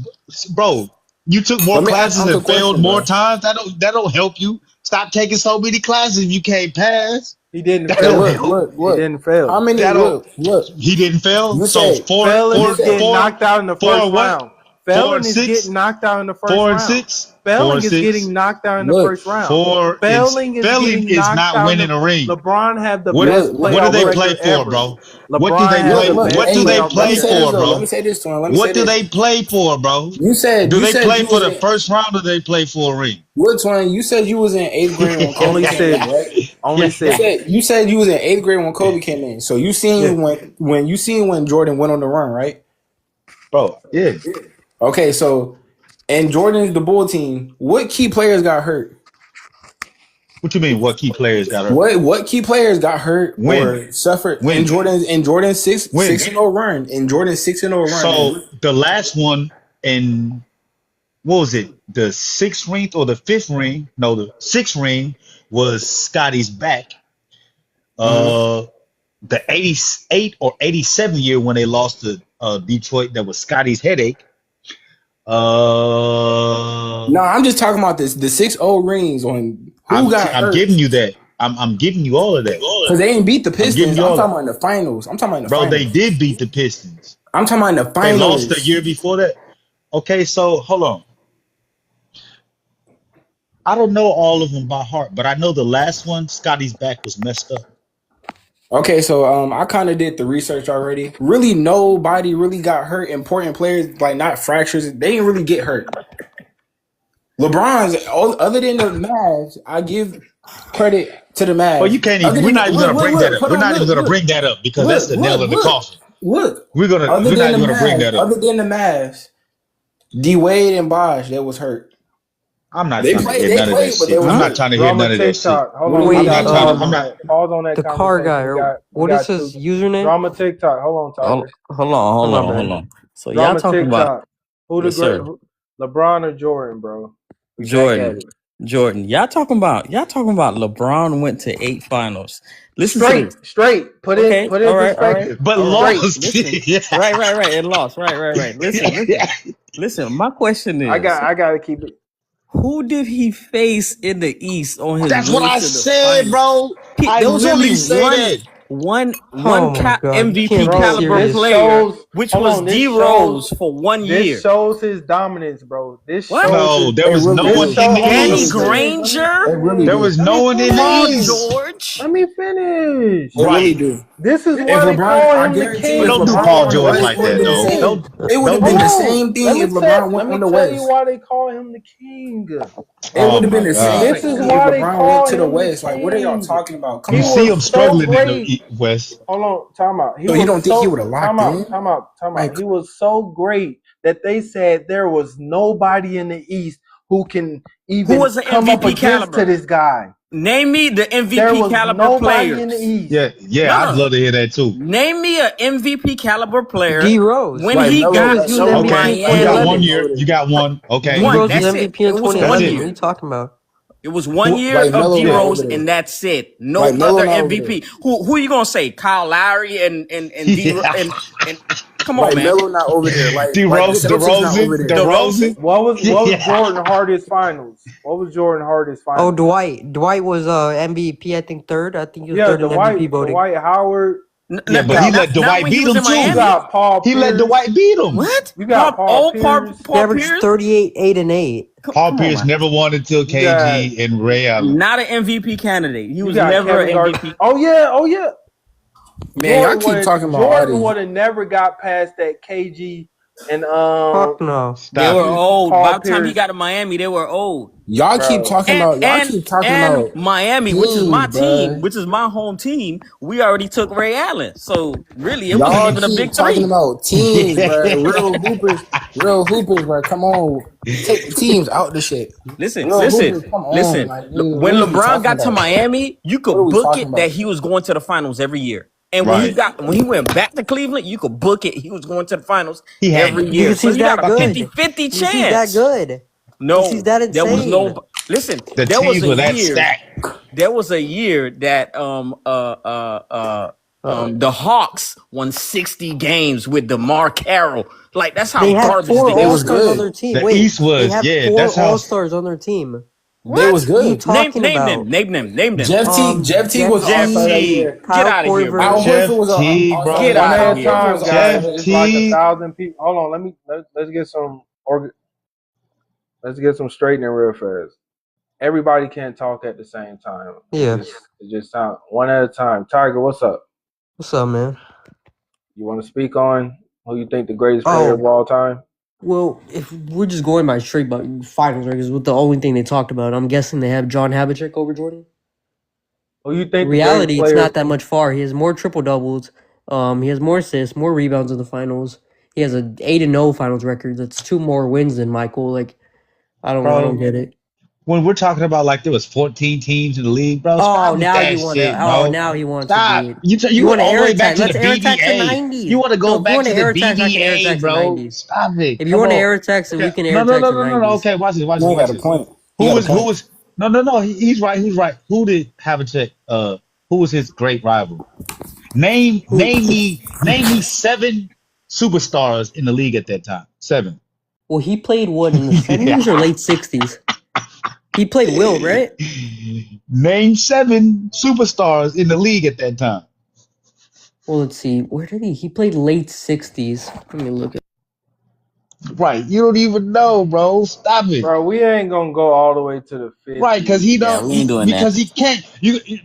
bro! You took more Let me ask classes Uncle and a failed question, more bro. times. That don't help you. Stop taking so many classes if you can't pass. He didn't That Okay, don't fail. help. He look. didn't How fail. many? That don't. Look. He didn't fail. You So said, Failing you is said, getting knocked out in the first four, what? round. Four Failing and is getting six. knocked out in the first Four and round. six. Four and Failing is six. getting knocked out in the look, first round. Four and Failing is failing getting is knocked not out in winning the. a ring. LeBron have the What best look, what do playoff they look, play record for, ever. bro? What do LeBron they have look, the play? look. best What do Hey, they playoff let me play record say this for, ever. though. Let bro? me say this to him. Let me say What do this. they play for, bro? Do You they said play you for was the in. first round or they play for a ring? Look, Twin, you said you was in eighth grade when Kobe Only came in, right? six. Only six. You said you was in eighth grade when Kobe came in. So you Yeah. seen when Jordan went on the run, right? Bro, yeah. Okay, so and Jordan's the bull team. What key players got hurt? What you mean? What key players got hurt? What key players got hurt When? or suffered in When? Jordan's six When? six and 0 run? In Jordan's 6-0 run. So the last one in what was it? The sixth ring or the fifth ring? No, the sixth ring was Scotty's back. The 88 or 87 year when they lost to Detroit, that was Scotty's headache. No, I'm just talking about this. The 6-0 rings on who got I'm hurt. giving you that. I'm giving you all of that. Because they ain't beat the Pistons. I'm talking that. about in the finals. Bro, they did beat the Pistons. I'm talking about in the They finals. lost the year before that. Okay, so hold on. I don't know all of them by heart, but I know the last one, Scotty's back was messed up. Okay, so I kind of did the research already. Really, nobody really got hurt. Important players, like not fractures, they didn't really get hurt. LeBron's, other than the Mavs, I give credit to the Mavs. Well, you can't even. We're not even gonna bring that up. We're not even gonna bring that up because that's the nail in the coffin. We're not even gonna bring that up. Other than the Mavs, D Wade and Bosh, that was hurt. I'm not trying to hear none of that shit. I'm not trying to hear none of that shit. Hold on, Wait, I'm not. pause on that. The car guy. What is his username? Drama TikTok. Hold on, Tyler. Hold on. So Drama y'all talking TikTok. about Who the yes, great? sir. LeBron or Jordan, bro? Jordan. Y'all talking about LeBron went to 8 finals. Listen Straight. Put it in perspective. But lost. Listen. Right. It lost. Right. Listen. My question is, I gotta keep it. who did he face in the East on his? That's what I said, bro. There was only one MVP caliber player, which was D Rose for 1 year. This shows his dominance, bro. No, there was no one in the Danny East. Granger. There was no one in the East. George. Let me finish. Right. This is why they call him the king. Don't do Paul George like that, though. It would have been the same thing if LeBron went on the West. Let me tell you why they call him the king. It would have been the same. This is why they LeBron call went to the him West. the Like, what are y'all king. talking about? You see him struggling in the West. Hold on, time out. So you don't think he would have locked in? Time out. He was so great that they said there was nobody in the East who can even come up against to this guy. Name me the MVP there was caliber nobody players. In the East. Yeah, I'd love to hear that too. Name me an MVP caliber player. D Rose. When he got to Miami. You got 1 year. You got one. Okay. D Rose was That's MVP in 2011. What are you talking about? It was 1 year of D Rose, and that's it. No other MVP. Who are you gonna say? Kyle Lowry and D and come on, man. Melo not over there. Like DeRozan. What was Jordan hardest finals? What was Jordan hardest finals? Oh, Dwight. Dwight was MVP. I think third. I think he was third in MVP voting. Dwight Howard. Yeah, but he let Dwight beat him too. You got Paul Pierce. He let Dwight beat him. What? You got Paul Pierce. He averaged 38, 8, and 8. Paul Pierce never won until KG and Ray Allen. Not an MVP candidate. He was never an MVP. Oh yeah. Man, y'all keep talking about Jordan would have never got past that KG and Fuck no. They were old. By the time he got to Miami, they were old. Y'all keep talking about Miami, which is my team, which is my home team. We already took Ray Allen, so really, it wasn't even a big talking about teams, bro. Real hoopers, bro. Come on, take the teams out the shit. Listen. Like, when LeBron got to Miami, you could book it that he was going to the finals every year. And when he went back to Cleveland, you could book it. He was going to the finals every year. So he got a 50-50 chance. He's that good. No, that insane. There was no. Listen, there was a year. There was a year that the Hawks won 60 games with DeMar Carroll. Like that's how garbage they was good. On their team. The East was that's how All-Stars on their team. They was good. Name them. Jeff T was Jeff T. Get out of here, bro. Jeff T, bro. Get out of here. Jeff T. Like 1,000 people. Hold on, let's get some Let's get some straightening real fast. Everybody can't talk at the same time. Yeah. It just sound one at a time. Tiger, what's up? What's up, man? You want to speak on who you think the greatest player of all time? Well, if we're just going by straight finals records, with the only thing they talked about, I'm guessing they have John Havlicek over Jordan. Who you think? Reality, it's not that much far. He has more triple doubles. He has more assists, more rebounds in the finals. He has an 8-0 finals record. That's 2 more wins than Michael. Like, I don't get it. when we're talking about like there was 14 teams in the league, bro. Oh, Stop with now that you want to. shit, Oh, bro. now he wants to Stop. be. You You went want to all the air way back attack? to the Let's air attack the BBA. You '90s. want to No, go if you back want to to the air attacks, I can air BBA, attacks the bro. '90s. Stop it. If you Come want to on. air attacks, Okay. we can air No, no, attacks no, the no, no, no. '90s. Okay, watch this, watch He this, ain't watch got a this. point. He Who got a was who point. was no, no, no. He's right. Who's right? Who did Havlicek who was his great rival? Who? Name me 7 superstars in the league at that time. 7. Well, he played what in the '70s or late '60s? He played Will, right? Name 7 superstars in the league at that time. Well, let's see. Where did he? He played late '60s. Let me look at. Right. You don't even know, bro. Stop it. Bro, we ain't gonna go all the way to the Right, because 50s. he Yeah, don't we ain't doing that. because he can't.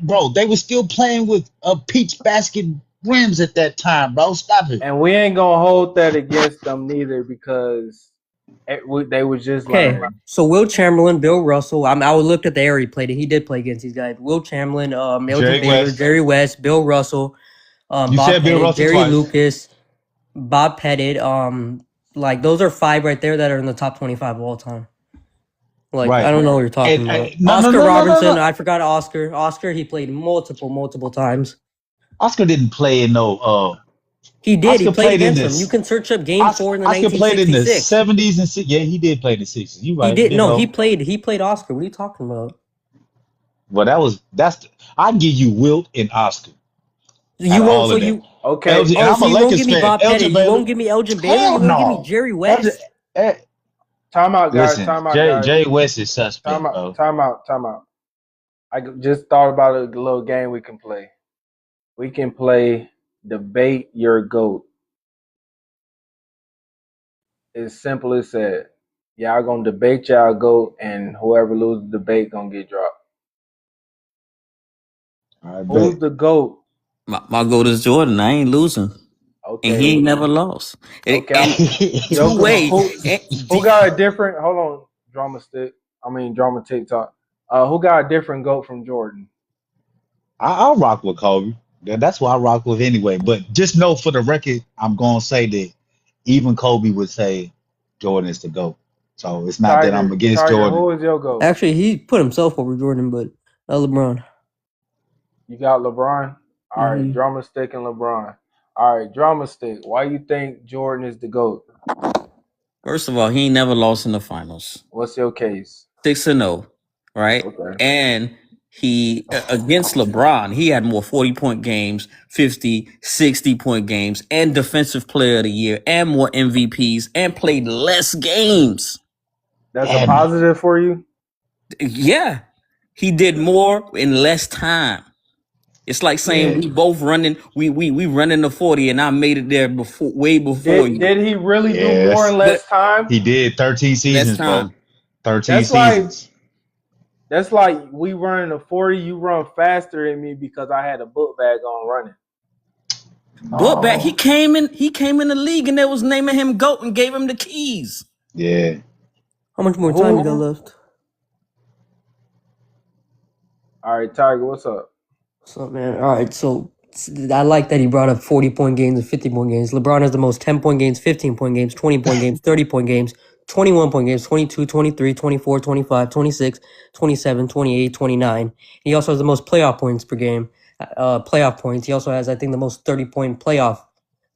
Bro, they were still playing with peach basket rims at that time, bro. Stop it. And we ain't gonna hold that against them neither because they was just Okay, learning. so Will Chamberlain, Bill Russell. I looked at the area he played in. He did play against these guys. Will Chamberlain, Elgin Jerry Baylor, West. Jerry West, Bill Russell, You Bob said Bill Pettit, Russell Jerry twice. Lucas, Bob Pettit. Like those are 5 right there that are in the top 25 of all time. Like I Right. don't know what you're talking And about. no, no, Oscar no, no, no, Robertson. no. I forgot Oscar. Oscar. He played multiple times. Oscar didn't play in no. He did. He Oscar played played in against them. You this. can search up Game 4 in the Oscar played in the 1966. 70s and yeah, he did play in the 60s. You He right. did. You No, he know. played. He played Oscar. What are you talking about? Well, I'd give you Wilt and Oscar out You of won't. all So of that. you. Okay, Elgin, and Oh, I'm so a you won't Lakers give me fan. Bob Pettit. Elgin You Baylor. won't give me Elgin Baylor. You Hell won't give me no. Jerry Elgin, West. eh, time out, guys. listen, Time out, guys. Jay West is Time suspect, out. bro. Time out. Time out. Just thought about a little game we can play. We can play debate your GOAT. It's simple as that. Y'all gonna debate y'all GOAT, and whoever loses the debate gonna get dropped. I Who's bet. the GOAT? My goal is Jordan. I ain't losing, and Okay, he ain't never lost. okay. And Yo, two-way. who got a different? Hold on, drama TikTok. Who got a different GOAT from Jordan? I'll rock with Kobe. That's what I rock with anyway. But just know for the record, I'm gonna say that even Kobe would say Jordan is the GOAT. So it's not that I'm against Tiger, Jordan. who is your GOAT? Actually, he put himself over Jordan, but LeBron. You got LeBron. All right, Hmm. drama stick and LeBron. All right, drama stick. Why you think Jordan is the GOAT? First of all, he ain't never lost in the finals. What's your case? 6-0, right? Okay. And he against LeBron, he had more 40-point games, 50, 60-point games, and defensive player of the year, and more MVPs, and played less games. That's a positive for you? Yeah. He did more in less time. It's like saying we both running, we running the 40, and I made it there way before you. Did he really do more in less time? He did 13 seasons, bro. 13 seasons. That's like we running a 40, you run faster than me because I had a book bag on running. Book bag, he came in the league and they was naming him GOAT and gave him the keys. Yeah. How much more time you got left? All right, Tiger, what's up? What's up, man? All right, so I like that he brought up 40-point games and 50-point games. LeBron has the most 10-point games, 15-point games, 20-point games, 30-point games, 21-point games, 22, 23, 24, 25, 26, 27, 28, 29. He also has the most playoff points per game, playoff points. He also has, I think, the most 30-point playoff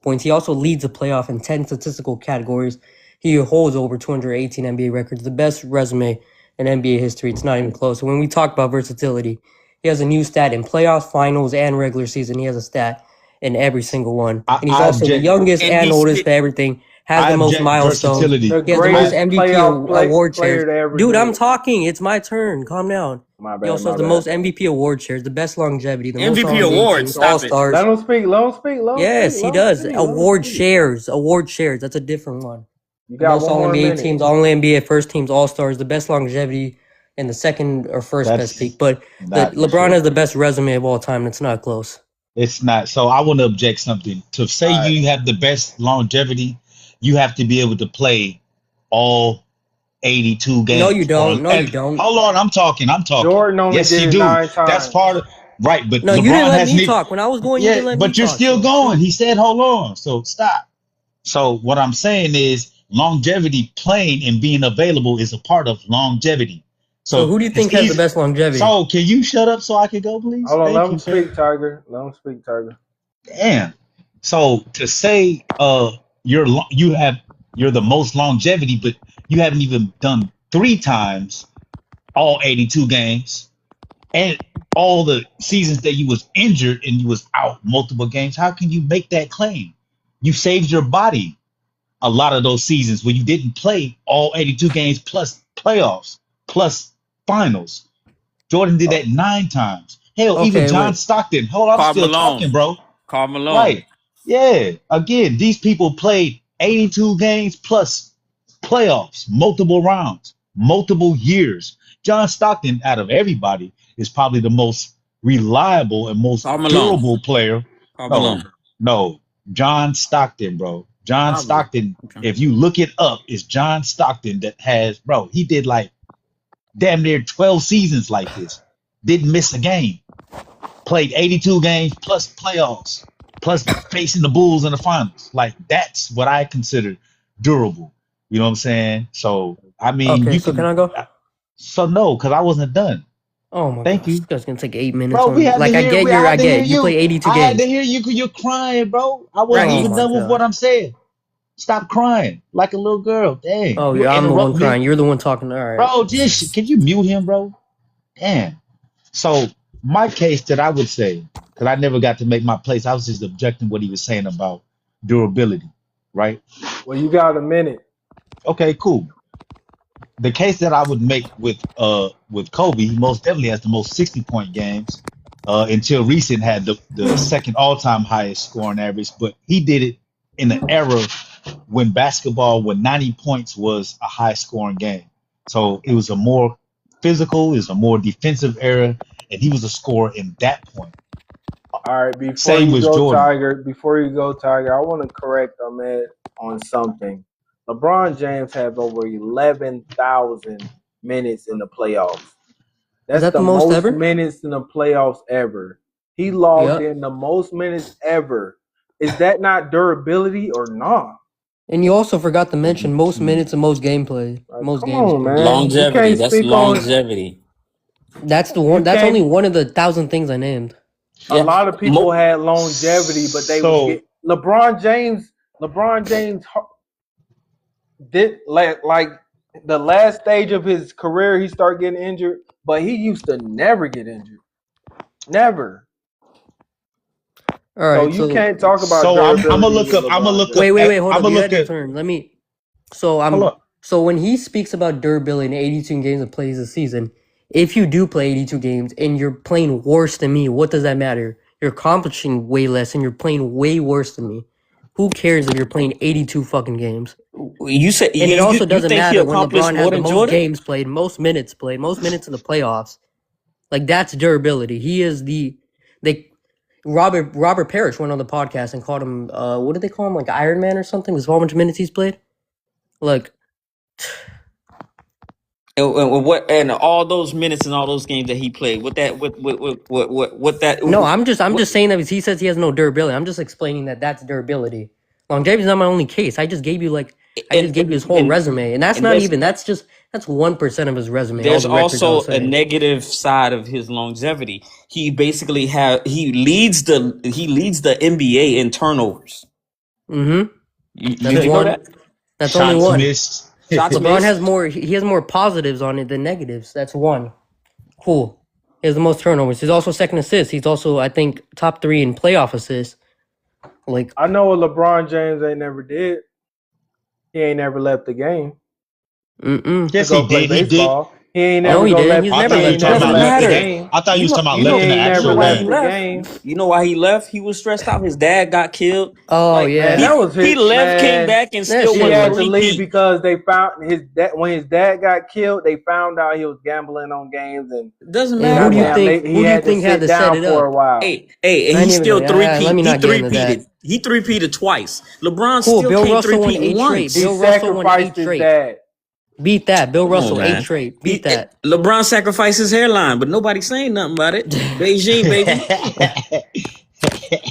points. He also leads the playoff in 10 statistical categories. He holds over 218 NBA records, the best resume in NBA history. It's not even close. So when we talk about versatility, he has a new stat in playoffs, finals, and regular season. He has a stat in every single one. And he's also the youngest and oldest to everything. Has the most milestones. He has the most MVP award shares. Dude, I'm talking. It's my turn. Calm down. He also has the most MVP award shares, the best longevity, the most MVP awards, All Stars. Let him speak. Yes, he does. Award shares. That's a different one. You got most All NBA teams, All NBA first teams, All Stars, the best longevity, and the second or first best peak. But LeBron has the best resume of all time. It's not close. It's not. So I want to object something. To say you have the best longevity, you have to be able to play all 82 games. No, you don't. You don't. Hold on, I'm talking. Jordan only yes, did you it do. 9 times. That's part of right. But no, LeBron you didn't let has me talk. When I was going, you didn't let me talk. But you're still going. He said, hold on. So stop. So what I'm saying is longevity playing and being available is a part of longevity. So who do you think has the best longevity? So can you shut up so I can go, please? Hold on, Thank let you, him sir. speak, Tiger. Let him speak, Tiger. Damn. So to say you're the most longevity, but you haven't even done 3 times all 82 games and all the seasons that you was injured and you was out multiple games. How can you make that claim? You saved your body a lot of those seasons where you didn't play all 82 games plus playoffs plus finals. Jordan did that 9 times. Hell, even Okay, John wait. Stockton. Hold on, I'm Karl still Malone. talking, bro. Karl Malone. Right. Yeah. Again, these people played 82 games plus playoffs, multiple rounds, multiple years. John Stockton, out of everybody, is probably the most reliable and most Karl Malone. durable player. Karl No, Malone. no. John Stockton, bro. John Probably. Stockton, Okay. if you look it up, it's John Stockton that has, bro, he did like damn near 12 seasons like this. Didn't miss a game. Played 82 games plus playoffs, plus facing the Bulls in the finals. Like that's what I consider durable. You know what I'm saying? So I mean, Okay, you so can can. I go? So no, because I wasn't done. Oh my Thank gosh, this you, guy's gonna take 8 minutes bro. We on. had to Like, hear. I I had to hear get it. You you. play 82 I had to games. hear you. You're crying, bro. I wasn't Oh even my done with what gosh. I'm saying. Stop crying like a little girl. Dang, Oh you yeah, I'm the one interrupt me, crying. You're the one talking. All right. bro. Just can you mute him, bro? Damn. So my case that I would say, because I never got to make my place, I was just objecting what he was saying about durability, right? Well, you got a minute. Okay, cool. The case that I would make with Kobe, he most definitely has the most 60-point games. Until recent had the second all-time highest scoring average, but he did it in an era when basketball, when 90 points was a high scoring game. So it was a more physical, it was a more defensive era, and he was a scorer in that point. All right, before Same you was go, Jordan. Tiger. Before you go, Tiger, I want to correct Ahmed on something. LeBron James has over 11,000 minutes in the playoffs. Is That's that the the most most ever? minutes in the playoffs ever. He logged Yeah. in the most minutes ever. Is that not durability or not? And you also forgot to mention most Hmm. minutes and most gameplay, Like, most come games on, played. man. You Longevity. can't That's speak on. longevity. That's the You one. That's only can't. one of the 1,000 things I named. A Yeah. lot of people had longevity, but they was So get LeBron James. LeBron James did like the last stage of his career, he started getting injured, but he used to never get injured. Never. All So right. you So can't talk about so I'm gonna durability look with up I'm gonna LeBron look James. up wait. at Hold I'm up. gonna You look had your at turn. Let me. hold up. So when he speaks about durability in 82 games and plays a season, if you do play 82 games and you're playing worse than me, what does that matter? You're accomplishing way less and you're playing way worse than me. Who cares if you're playing 82 fucking games? You said And it also you doesn't think he matter when accomplished LeBron has more the than most Jordan? games played, most minutes in the playoffs. Like that's durability. He is they Robert Parrish went on the podcast and called him what did they call him, like Iron Man or something? With how much minutes he's played? Like And what and all those minutes and all those games that he played. What that no, I'm what just saying that he says he has no durability. I'm just explaining that that's durability. Longevity is not my only case. I just gave you his whole and resume, and that's and not there's even that's 1% of his resume. All there's the records I also was a saying. negative side of his longevity. He basically he leads the NBA in turnovers. Mm-hmm. You That's didn't know one. that? That's only Shots one. missed. Shots LeBron has missed. more. He has more positives on it than negatives. That's one. Cool. He has the most turnovers. He's also second assist. He's also, I think, top 3 in playoff assists. Like, I know what LeBron James ain't never did. He ain't never left the game to Yes, go he play did. He did. baseball. He ain't no, never he go didn't. He's left. I He never thought you were ain't left. talking That's never about Doesn't left the left. matter. game. I thought you was talking about He left in ain't the never You know actual why left he game. the left. game. You know why he left? He was stressed out. His dad got killed. oh Like Man, yeah, that was he his left, came man. back, and that still He shit won the had to was. leave repeat. because they found his dad when his dad got killed. They found out he was gambling on games, and Doesn't And matter goddamn, why. he who do you had to think had sit to set down it for a up? while. Hey, and I he ain't still even. Let three-peat. me He not get into three-peated. that. He three-peated twice. LeBron Cool. still Bill can't Russell won three-peat 8 straight. He once. Bill Russell won eight sacrificed his straight. dad. Beat that. Bill Come on, Russell eight man. straight. Beat that. LeBron sacrificed his hairline, but nobody's saying nothing about it. Beijing, baby.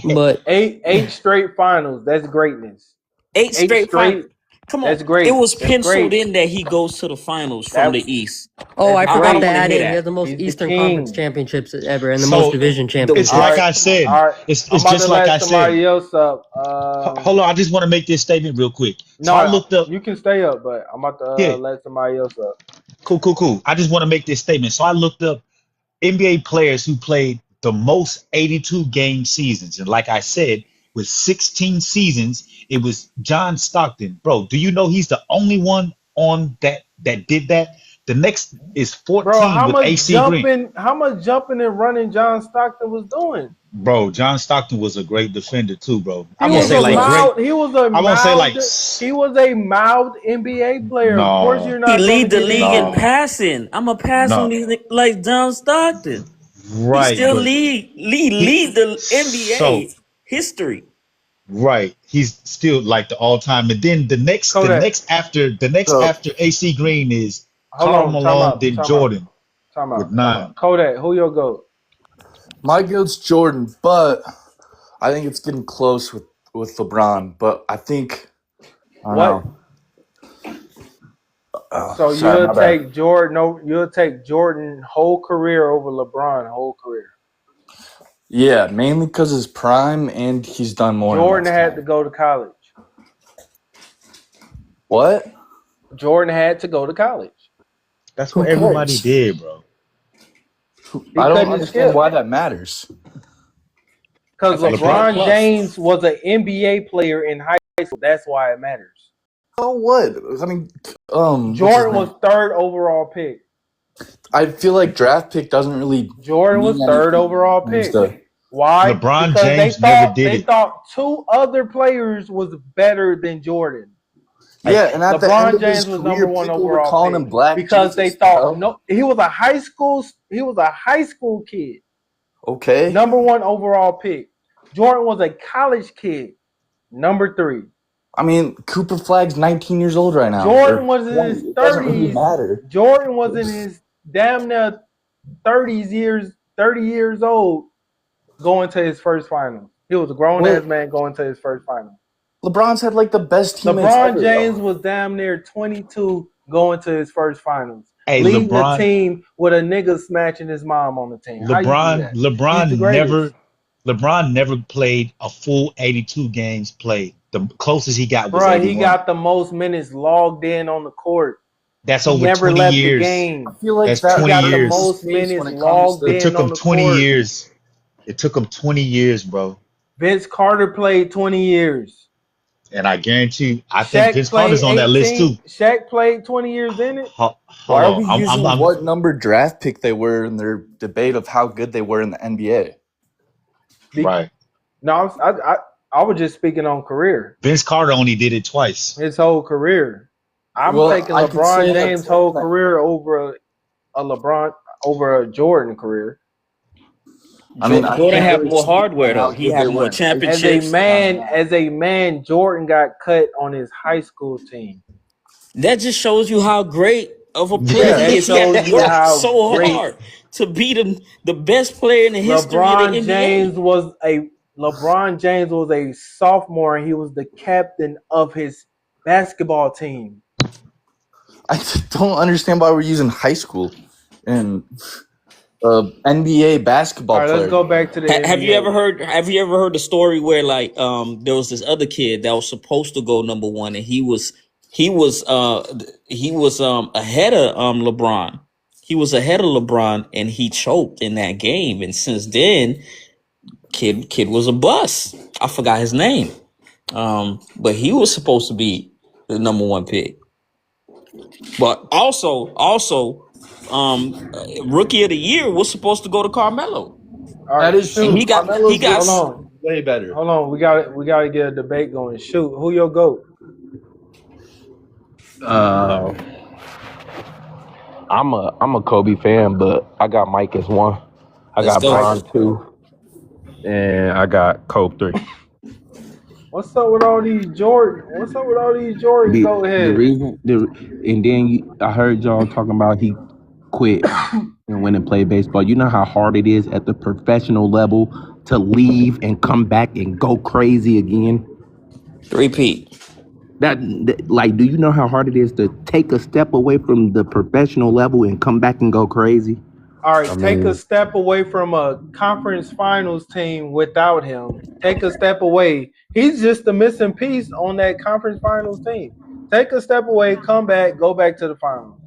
But Eight straight finals. That's greatness. Eight Eight straight straight. finals. Come on. That's great. It was That's penciled great. in that he goes to the finals from That the East. Oh, that's I I forgot don't to great. want to add hear in. He that. has the most He's the Eastern Conference king. championships ever and the most So division it's All like championships. right, I said. all right. It's I'm about just to like I let said. somebody else up. Hold on, I just want to make this statement real quick. So I No, looked up. you can stay up, but I'm about to Yeah, let somebody else up. cool. I just want to make this statement. So I looked up NBA players who played the most 82 game seasons. And like I said, with 16 seasons, it was John Stockton. Bro, do you know he's the only one on that did that? The next is Bro, 14 with AC Green. how much jumping and running John Stockton was doing? Bro, John Stockton was a great defender too, bro. He I'm gonna was Yeah, say he a like was. great. mild. He was a I'm gonna say like mild. He was a mild NBA player. Of course, no, you're He not going to lead the get league in injured. no, passing. I'm a pass on no. these like John Stockton. He Right, still but he lead the so NBA history. right. He's still like the all time. And then the Kodak. next So after AC Green is Hold Karl on. Malone, then Jordan with Time out. 9. Kodak, who your goat? my goat's Jordan, but I think it's getting close with LeBron. But I don't What? know. So Sorry, you'll my bad. take Jordan? No, you'll take Jordan whole career over LeBron whole career. Yeah, mainly because his prime and he's done more in Jordan less had to time. go to college. What? Jordan had to go to college. That's Who what everybody cares? did, bro. He I don't couldn't understand skip why that matters. because That's like A LeBron plus. James was an NBA player in high school. That's why it matters. Oh, what? I mean, what's his Jordan was name? third overall pick. I feel like draft pick doesn't really Jordan was mean third anything overall when it comes pick. to. Why? LeBron Because James never did they it. thought two other players was better than Jordan. Like Yeah, and at the end LeBron of his James was number career, one people were overall calling pick him Black because they Jesus. thought Hell, no, he was a high school kid, okay. number one overall pick. Jordan was a college kid, number 3. I mean, Cooper Flag's 19 years old right now, Jordan or was in 20. his It doesn't really 30s. matter. Jordan was in his damn near 30 years old going to his first final. He was a grown ass Well, man going to his first final. LeBron's had like the best teammates LeBron ever, James though. was damn near 22 going to his first finals, hey, leading a team with a nigga smashing his mom on the team. How you do LeBron that? He's the LeBron greatest. never LeBron never played a full 82 games played. The closest he got was Bruh, he 81. got the most minutes logged in on the court. That's He over never 20 left the years. I game. feel like That's He that 20 got the might be the years. most case when minutes it comes logged It to. in took on him the 20 court. years. It took him 20 years, bro. Vince Carter played 20 years. And I guarantee you, I think Shaq Vince Carter's played on that list too. 18. Shaq played 20 years in it. Why Hold are on. we using what number draft pick they were in their debate of how good they were in the NBA? Right. No, I was just speaking on career. Vince Carter only did it twice. His whole career. I'm Well, taking I could LeBron say James' that. whole career over a LeBron over a Jordan career. I mean, I Jordan can't have really more speak on hardware though. how He good they have were more in high As school. a championships. man, Jordan got cut on his high school team. That just shows you how great of a player Yeah, he That is. He had shows to you work how so great hard to be the best player in the history of the LeBron NBA. James was. LeBron James was a sophomore and he was the captain of his basketball team. I don't understand why we're using high school and NBA All basketball right, let's player. go back to the Have you ever NBA. heard? Have you ever heard the story where like there was this other kid that was supposed to go number one and he was ahead of LeBron. He was ahead of LeBron and he choked in that game. And since then, kid was a bust. I forgot his name. But he was supposed to be the number one pick. But also, rookie of the year was supposed to go to Carmelo. All That right, is shoot. true. He Carmelo's got Hold looks on. way better. Hold on. We got to get a debate going. Shoot. Who your GOAT? Uh, I'm a Kobe fan, but I got Mike as 1. I let's got go. Bron 2, and I got Kobe 3. What's up with all these Jordan? What's up with all these Jordan The go the ahead? reason and then I heard y'all talking about he quit and went and played baseball. You know how hard it is at the professional level to leave and come back and go crazy again. Repeat. Like, do you know how hard it is to take a step away from the professional level and come back and go crazy? All I right, take a mean, step away from a conference finals team without him. Take a step away. He's just the missing piece on that conference finals team. Take a step away, come back, go back to the finals.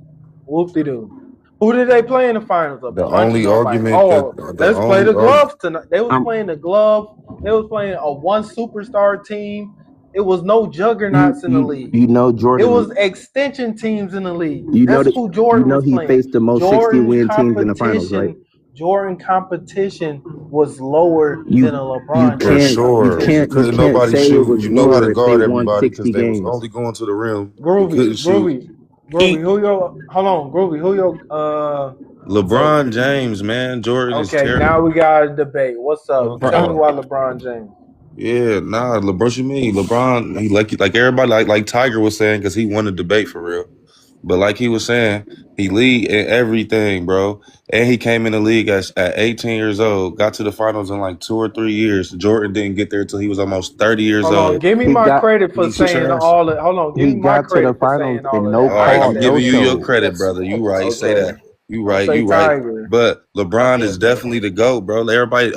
Whoop de doo. Who did they play in the finals? A The bunch of only nobody. argument that Oh, the let's play only the arg gloves tonight. They was I'm playing the glove. They was playing a one superstar team. It was no you juggernauts in the you league. you know It was Jordan. extension teams in the league. You know That's that who Jordan was he playing. faced the most 60 Jordan win teams in the finals, right? competition. Jordan competition was lower than a You LeBron for James sure. competition. you Couldn't can't nobody say it shoot. was You know how to lower if they guard won everybody because 60 they was games. only going to the rim and couldn't Groovy, shoot. Groovy. Who your? Hold on, Groovy. Who your? So LeBron James, man, Jordan is okay, terrible. now we got a debate. What's up? Tell me Bro, why LeBron James. Yeah, nah, LeBron. What you mean? LeBron, he like everybody, like Tiger was saying, because he won the debate for real. But like he was saying, he lead in everything, bro. And he came in the league at 18 years old, got to the finals in like 2 or 3 years. Jordan didn't get there until he was almost 30 years Hold on, old. give me He my got credit for He saying trash. all that. Hold on, give he me my got to the credit for finals saying all in of no that. All I right, got call, I'm that. no giving you your show. credit, brother. You right. Say Okay, that. You I'm gonna right. say You right. Tiger. But I LeBron is can't say. definitely the GOAT, bro. Everybody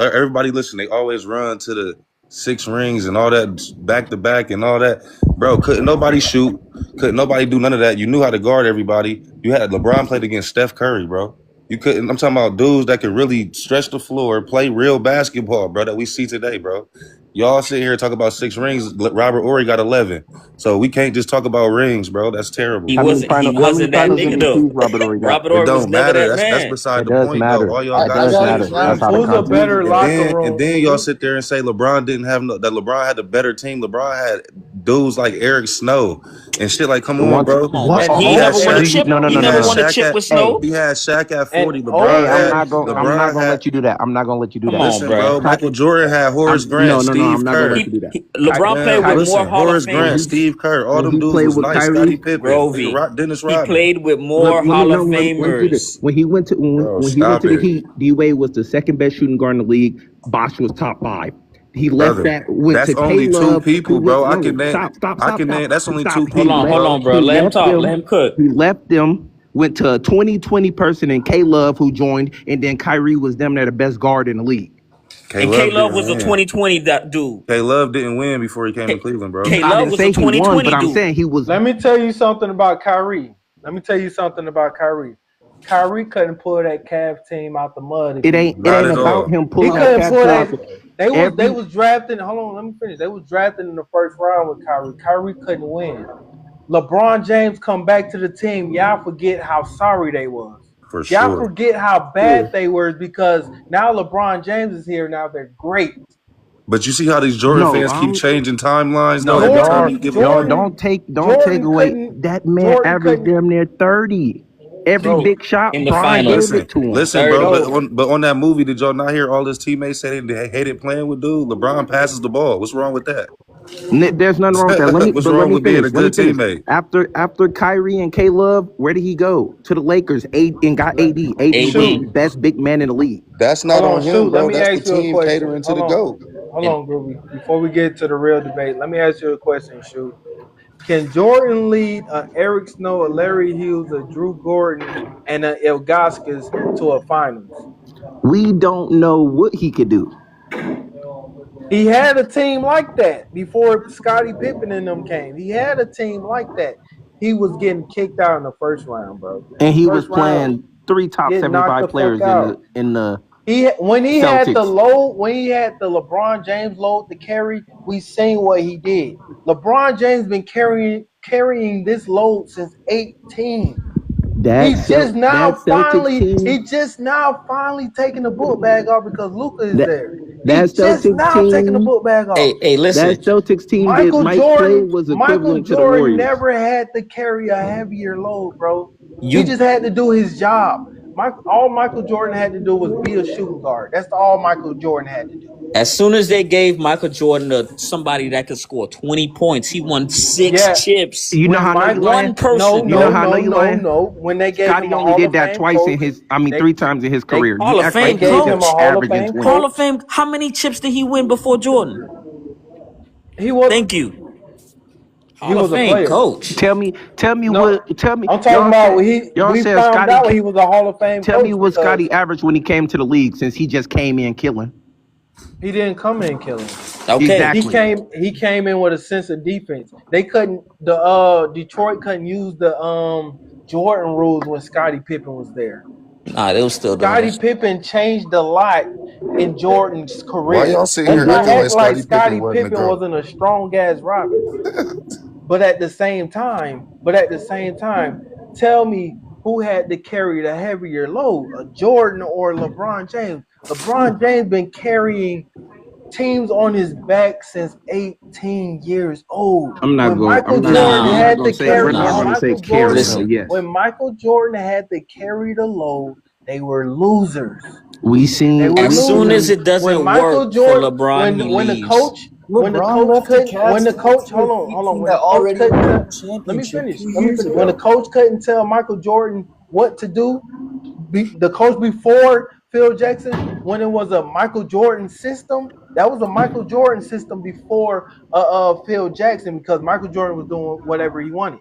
listen. They always run to the 6 rings and all that back to back and all that. Bro, couldn't nobody shoot. Couldn't nobody do none of that. You knew how to guard everybody. You had LeBron played against Steph Curry, bro. You couldn't. I'm talking about dudes that could really stretch the floor, play real basketball, bro. That we see today, bro. Y'all sit here and talk about 6 rings. Robert Ory got 11. So we can't just talk about rings, bro. That's terrible. He How many wasn't that finals nigga though. MVPs Robert Ory got? Robert It Ory was don't never matter. that That's man. beside It the does point, though. matter. All y'all It I got does is got you. matter. 6 That's Now, out of rings. who's a context. better And locker then and room? then y'all sit there and say LeBron didn't have that LeBron had a better team. LeBron had dudes like Eric Snow and shit. Like, come on, Once bro. Come on, what? man. And He He ain't had never won a Do Shaq. you? chip. No, no, He no, no, never He had no. won a Shaq chip at with Hey, Snow. he had Shaq at and 40. LeBron hey, had I'm not LeBron gonna had. let you do that. I'm not gonna let you do Come that. on, Listen, bruh. bro. Michael Jordan had Horace Grant, No, no, no. I'm Steve not gonna let Kerr. you do that. LeBron played Man, with Ky- more listen, Hall of Horace when Grant, he Famers. Steve Kerr, all when them he dudes played was with nice. Scottie Kyrie. Pippen, Grovey. Dennis He Rodman. played with more Let me Hall of know. Let me do this. Famers. Bro, When he went stop to the it, Heat, D Wade was the second best shooting guard in the league. Bosh was top five. He left brother. that, went That's to K only two Love, who people, went bro. no stop, I stop, can stop, name. That's only stop. two people, Hold bro. on, bro. He Let him left talk. Let them. him cook. He left them. Went to a 2020 person in K Love who joined, and then Kyrie was them there the best guard in the league. K And K Love Love didn't was a win. 2020 dude. K Love didn't win before he came to K Cleveland, bro. I Love didn't was a say he won, but 2020 I'm dude. saying he was. let me tell you something about Kyrie. Let me tell you something about Kyrie. Kyrie couldn't pull that Cavs team out the mud if It he ain't. wanted It Not ain't at to. about all. him He pulling that couldn't cat pull out. that. They Every was drafting. Hold on, let me finish. They was drafting in the first round with Kyrie. Kyrie couldn't win. LeBron James come back to the team. Y'all forget how sorry they was. For Y'all sure. forget how bad they were because now LeBron James is here. Now they're great. But you see how these Jordan no, fans keep changing timelines though no, every time you Jordan, give a y'all point? Jordan, don't take Jordan away couldn't. that man Jordan averaged couldn't, damn near 30. Every bro. big shot, In the Brian gave finals. it Listen, to him. listen, bro. 30. No, But on that movie, did y'all not hear all his teammates say they hated playing with dude? LeBron passes the ball. What's wrong with that? There's nothing wrong with that. What's Let wrong me with being finish. a good teammate? After Kyrie and K Love, where did he go? To the Lakers. And got AD. AD was the shoot. AD. best big man in the league. That's Hold not on, on him, shoot. Let bro. me That's the ask you a team question. catering to the GOAT. Hold And on, Groovy. Before we get to the real debate, let me ask you a question, shoot. Can Jordan lead Eric Snow, a Larry Hughes, a Drew Gordon, and a Ilgauskas to a finals? We don't know what he could do. He had a team like that before Scottie Pippen and them came. He had a team like that. He was getting kicked out in the first round, bro. And he was First round, playing three top getting knocked 75 the fuck players in out. the He when he had the Celtics. load, when he had the LeBron James load to carry, we seen what he did. LeBron James been carrying this load since 18. That that Celtics team, He just now finally taking the book bag off because Luka is that there. that He just Celtics now taking the team, book bag off. hey, listen. that Celtics team that Mike played was Michael equivalent to the Jordan Warriors. never had to carry a heavier load, bro. He You just had to do his job. All Michael Jordan had to do was be a shooting guard. That's all Michael Jordan had to do. as soon as they gave Michael Jordan somebody that could score 20 points, he won 6 Yeah, chips. You know when how I know you Mike, One lying? no, person. You know no, how I know no, you no, lying? no. When they gave him Scotty a only Hall of did that Fame twice in coach, his, they 3 times in his they career. You Hall of act they like Fame he gave was him a coach. Hall of averaging Fame 20. Hall of coach. Fame. How many chips did he win before Jordan? He was Thank you. He Hall of was a Fame player. coach. Tell me No, what. Tell me. I'm talking about Y'all we said found Scotty. out he was a Hall of Fame Tell me coach what because Scotty averaged when he came to the league, since he just came in killing. he didn't come in killing. Okay. He Exactly. came in with a sense of defense. They couldn't Detroit couldn't use the Jordan rules when Scottie Pippen was there. Nah, they was still doing Scottie it. Pippen changed a lot in Jordan's Why career. y'all sitting Let's here not acting act like like Scottie Pippen Scottie wasn't the Pippen GOAT? wasn't a strong ass Robin. But at the same time, tell me who had to carry the heavier load, a Jordan or LeBron James? LeBron James been carrying teams on his back since 18 years old. I'm not When going. Michael Jordan I'm not Nah, had going to to say. We're carry not when going nah. to say Michael carry, Jordan but Listen, yes, when Michael Jordan had to carry the load, they were losers. we They seen. were as We soon as losers. seen. it When doesn't Michael work for Jordan LeBron, he when the leaves. coach LeBron left the when Cavs the to go coach to a hold on, Heat team when the that coach already couldn't won tell a let me championship finish. 2 years When the ago. coach couldn't tell Michael Jordan what to do, the coach before Phil Jackson, when it was a Michael Jordan system, that was a Michael Jordan system before Phil Jackson, because Michael Jordan was doing whatever he wanted.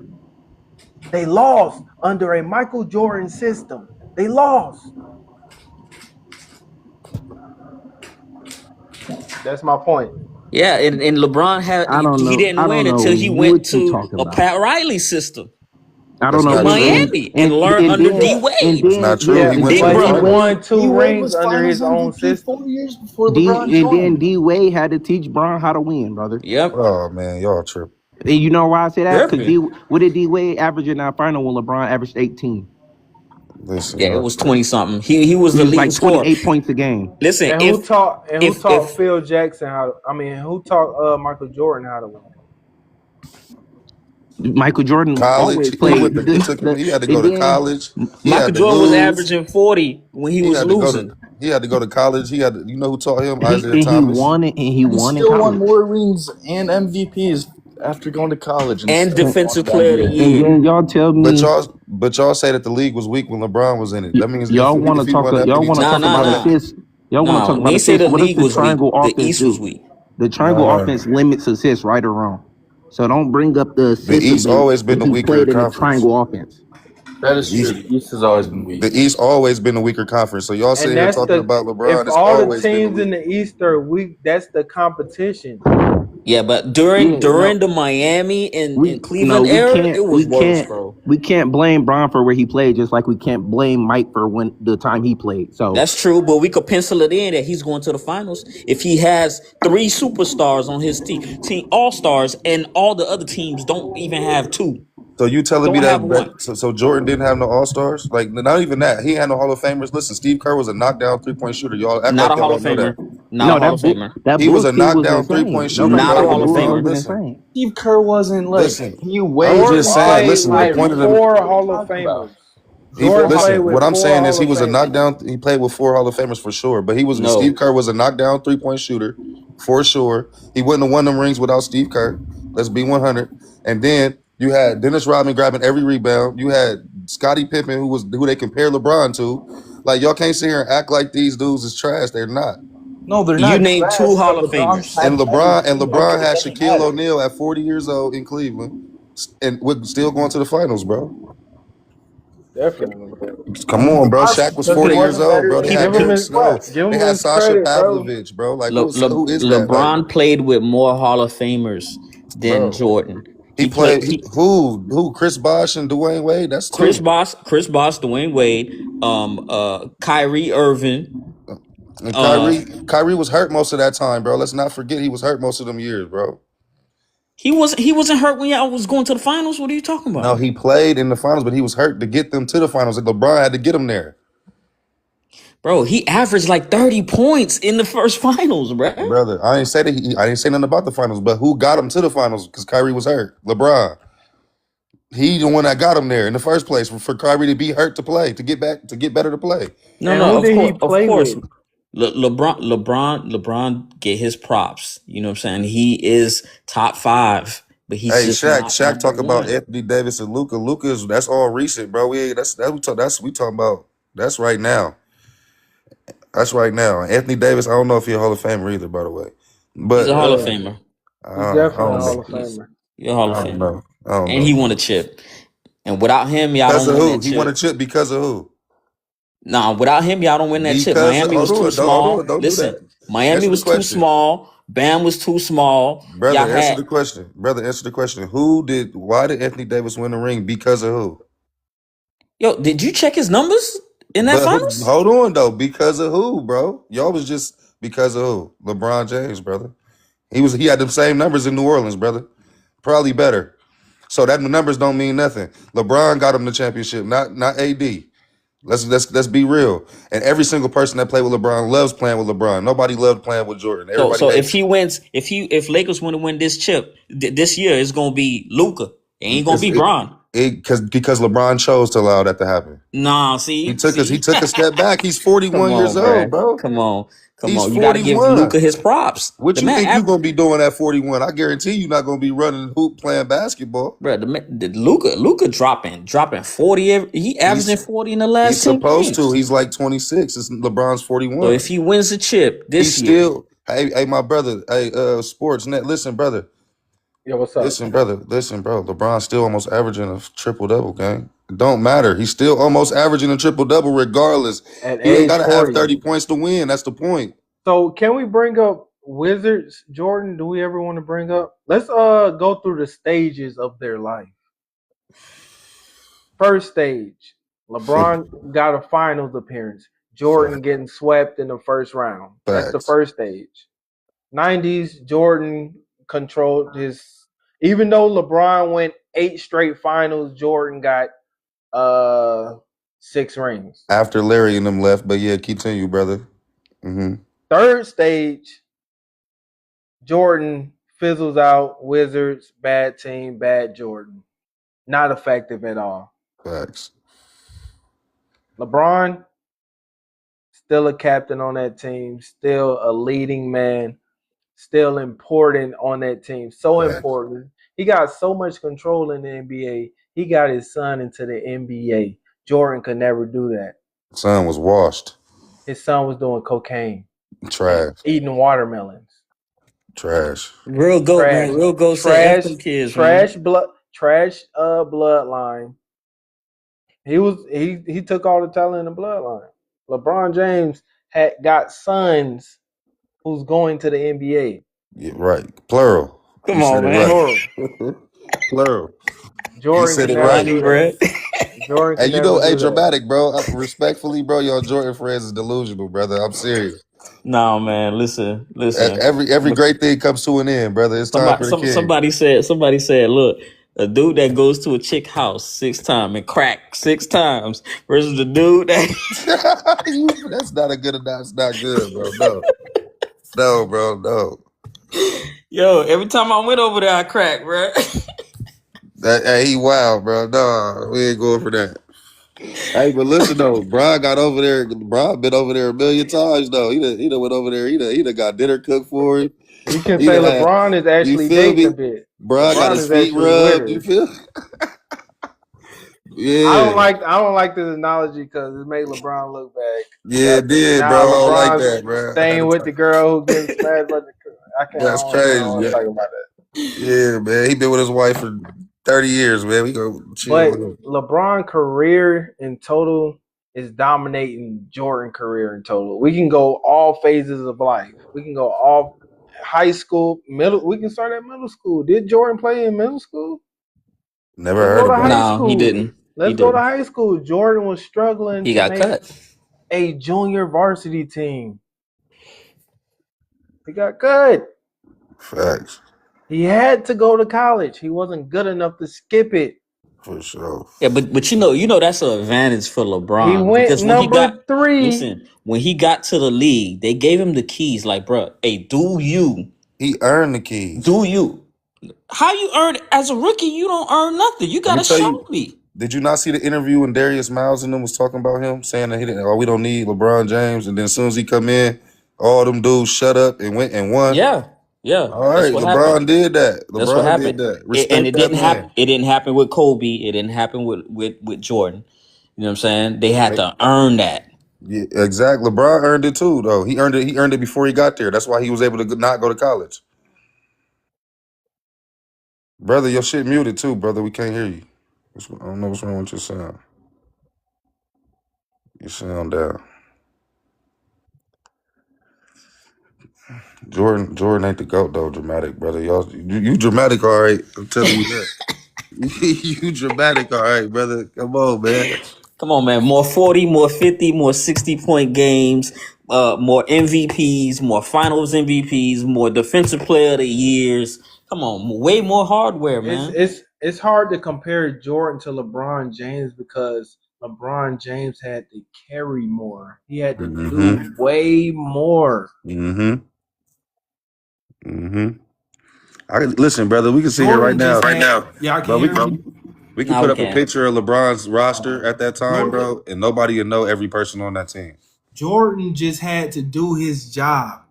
They lost under a Michael Jordan system. They lost. That's my point. Yeah, and LeBron I don't he know. didn't I don't win know until he went what you to talking a about. Pat Riley system I don't That's know in not what. true. Miami and learn And under then D Yeah, Wade. It's not true. Yeah, He and went to then the but he D finals. won Wade. D two Wade rings was under Finals his own MVP system. 4 years before LeBron And then joined. D Wade had to teach Bron how to win, brother. Yep. Oh man, y'all tripping. And you know why I say that? Because Tripping. what did D Wade average in that final when LeBron averaged 18? Listen, Yeah, it y'all was tripping. 20 something. He was He the was leading like scorer. 28 points a game. Listen, And who taught if Phil Jackson how to, I mean, who taught Michael Jordan how to win? Michael Jordan College. always He played went to. He took him. He had to go and to then college. He Michael had to Jordan was lose. averaging 40 when he He was had to go to. losing. He had to go to college. He had. To, you know who taught him? he Isaiah and he Thomas. won it and he He won in still won college. more rings and MVPs after going to college and And still won defensive the player of the NBA. And year. then y'all tell But me y'all say that the league was weak when LeBron was in it. That means if y'all want if to he talk won that y'all many want to Nah, talk nah, about nah. championships, assists. Y'all want to Nah, talk we about ain't say assists. the What does league the was weak. triangle The offense East was do? weak. The triangle uh, offense limits assists, right or wrong. So don't bring up the the assist East debate always been if the he weaker played in the conference. triangle offense. That The is true. East, The East has always been the weak. East always been the weaker conference. So y'all sit And here that's talking the about LeBron. if It's all the always been the teams in weak. the East are weak, that's the competition. Yeah, but during Yeah, no, the Miami and we no, Cleveland era, it was we worse, can't, bro. we can't blame Bron for where he played, just like we can't blame Mike for when the time he played. So That's true, but we could pencil it in that he's going to the finals if he has three superstars on his team all stars, and all the other teams don't even have two, So you telling me don't have that one. so Jordan didn't have no All Stars? Like not even that. He had no Hall of Famers. Listen, Steve Kerr was a knockdown 3-point shooter. Y'all act Not like a y'all Hall of don't know that. Famer. Not a no, Hall of Famer. that He was Bulls a team was knockdown 3-point insane. shooter, Nobody Not a bro. said the Hall of Bulls LeBron, Famer. wasn't listen, insane. Steve Kerr wasn't like listen. he I'm waged just Jordan saying. played Listen, offensive the with point of revenge. the four What are you Hall of talking about? Famers. he Jordan played listen. with What I'm four saying is Hall he of was a Famers. knockdown. He played with 4 Hall of Famers for sure. But he was Steve No. Kerr was a knockdown 3-point shooter for sure. He wouldn't have won them rings without Steve Kerr. Let's be 100. And then you had Dennis Rodman grabbing every rebound. You had Scottie Pippen, who they compare LeBron to. Like y'all can't sit here and act like these dudes is trash. They're not. No, they're You not named two trash, but Hall of LeBron's Famers. And had better LeBron okay, had doesn't Shaquille matter. O'Neal at 40 years old in Cleveland, and we're still going to the finals, bro. Definitely. Come on, bro. LeBron Shaq was because he 40 years wasn't old, better bro. They than Give had him Derek his David Snow. West. They had his Sasha credit, bro. Pavlovich, bro. Like who is that? Like, LeBron played with more Hall of Famers than bro. Jordan. He He played played who? Chris Bosh and Dwayne Wade. That's two. Chris Bosh, Dwayne Wade, Kyrie Irving. And Uh, Kyrie was hurt most of that time, bro. Let's not forget he was hurt most of them years, bro. he wasn't hurt when y'all was going to the finals. What are you talking No, about, he played in the finals, but he was hurt to get them to the finals. Like LeBron had to get him there. bro? He averaged like 30 points in the first finals, bro. Brother, I didn't say nothing about the finals, but who got him to the finals? Because Kyrie was hurt. LeBron. He the one that got him there in the first place for Kyrie to be hurt to play, to get better to play. No, And no, who did he of play course. with? LeBron get his props. You know what I'm saying? He is top five, but he's Hey, just Shaq, not Shaq number talk about one. Anthony Davis and Luka. Luka's that's all recent, bro. We ain't that's we talking about that's right now. That's right now. Anthony Davis, I don't know if he's a Hall of Famer either, by the way. He's But a Hall of Yeah, Famer. he's I definitely a don't know. Hall of Famer. You're a Hall of I don't Famer. know. I don't And know. he won a chip. And without him, y'all Because don't of win who? that He won a chip. chip because of who? Nah, without him, y'all don't win that chip. Because Miami hold was too on, don't hold on, small. don't do Listen, that. Miami Answer the was too question. small. Bam was too small. Y'all Brother, answer had the question. Brother, answer the question. Why did Anthony Davis win the ring? Because of who? yo. Did you check his numbers in that But finals? hold on though. Because of who, bro? Y'all was just because of who? LeBron James, brother. He had the same numbers in New Orleans, brother. Probably better. So that numbers don't mean nothing. LeBron got him the championship, not AD. Let's be real. And every single person that played with LeBron loves playing with LeBron. Nobody loved playing with Jordan. Everybody So if hates he wins, if Lakers want to win this chip this year, it's gonna be Luca. It ain't gonna be Bron. because LeBron chose to allow that to happen. Nah, He see. took a step back. He's Come 41 years on, old, bruh. bro. Come He's on. You got to give Luca 41. his props. What The you man, think you gonna be doing at 41? I guarantee you not gonna be running hoop playing basketball. the Luca dropping 40. He averaging He's 40 in the he's last 10 supposed to. games. He's like 26. It's LeBron's So 41. if he wins the chip He's this year, still hey my brother, hey sports net. Listen, brother. Yo, what's up? Listen, brother. Listen, bro. LeBron's still almost averaging a triple double game. It don't matter. He's still almost averaging a triple double regardless. At He ain't age gotta have 40. 30 points to win. That's the point. So can we bring up Wizards, Jordan? Do we ever want to bring up? Let's go through the stages of their life. First stage, LeBron got a finals appearance. Jordan getting swept in the first round. That's the Facts. first stage. 90s, Jordan controlled his. Even though LeBron went 8 straight finals, Jordan got 6 rings. After Larry and them left, but yeah, continue, brother. Mm-hmm. Third stage, Jordan fizzles out. Wizards, bad team, bad Jordan. Not effective at all. Facts. LeBron, still a captain on that team, still a leading man, still important on that team. So Facts. important. He got so much control in the NBA. He got his son into the NBA. Jordan could never do that. Son was washed. His son was doing cocaine and Trash. eating watermelons. Trash. real goat, Trash, man. Real goat say F trash, them kids, man. trash blood, trash bloodline. He took all the talent in the bloodline. LeBron James had got sons who's going to the NBA. Yeah, right. Plural. You Come said on, it man. Plural. right. Plural. You Jordan said could it never right. Ronnie, do that. bro. Jordan Hey, could never hey, do that. dramatic, bro. Respectfully, bro, your Jordan friends is delusional, brother. I'm serious. Nah, man. Listen. Every great thing comes to an end, brother. It's time for the king. Somebody said, look, a dude that goes to a chick house 6 times and crack 6 times versus the dude that That's not a good. That's not good, bro. No, no, bro. No. yo, every time I went over there, I cracked, bro. Hey, he wild, bro. No, we ain't going for that. Hey, but listen though, Brian got over there. Brian been over there a million times though. He done went over there. He done got dinner cooked for him. You can He say done had. LeBron is You actually feel dating a me? bit. Brian got LeBron his is feet actually with rubbed. You her. feel? I don't Yeah, like I don't like this analogy because it made LeBron look bad. yeah, it did, bro. Now I don't like LeBron's that, bro. staying with the girl who getting smashed by the. I can't. That's I don't crazy. want to Yeah, talk about that. yeah, man. He been with his wife for 30 years, man. We go chill But with him. LeBron career in total is dominating Jordan career in total. We can go all phases of life. We can go all high school, middle. We can start at middle school. Did Jordan play in middle school? Never Let's heard go to about high it. No, he school. didn't. He Let's go to didn't. high school. Jordan was struggling He to got make cut. a junior varsity team. He got cut. Facts He had to go to college. He wasn't good enough to skip it. for sure. Yeah, but you know that's an advantage for He LeBron went because number 3. when he got to the league, they gave him the keys. Like, bro, hey, He earned the keys. do you? How you earn as a rookie? You don't earn nothing. You Let me gotta tell show you. me. Did you not see the interview when Darius Miles and them was talking about him, saying that he didn't? Oh, we don't need LeBron James. And then as soon as he come in, all them dudes shut up and went and won. Yeah, yeah. All That's right, what happened. LeBron did that. That's what LeBron did happened. that. And Respect it that didn't happen. man. It didn't happen with Kobe. It didn't happen with Jordan. You know what I'm saying? They had Make- to earn that. Yeah, exactly. LeBron earned it too, though. He earned it. He earned it before he got there. That's why he was able to not go to college. Brother, your shit muted too, brother. We can't hear you. I don't know what's wrong with your sound. Your sound down. Jordan ain't the GOAT though, dramatic, brother. You dramatic, all right. I'm telling you that. You dramatic, all right, brother. Come on, man. Come on, man. More 40, more 50, more 60-point games, more MVPs, more finals MVPs, more defensive player of the years. Come on, way more hardware, It's man. it's it's hard to compare Jordan to LeBron James because LeBron James had to carry more. He had to Mm-hmm. do way more. Mm-hmm. Mm-hmm. Listen, brother. We can sit here right Jordan now, just had y'all can bro. hear me. We can Now put we up a can. picture of LeBron's roster at that time, Jordan bro, and nobody will know every person on that team. Jordan just had to do his job.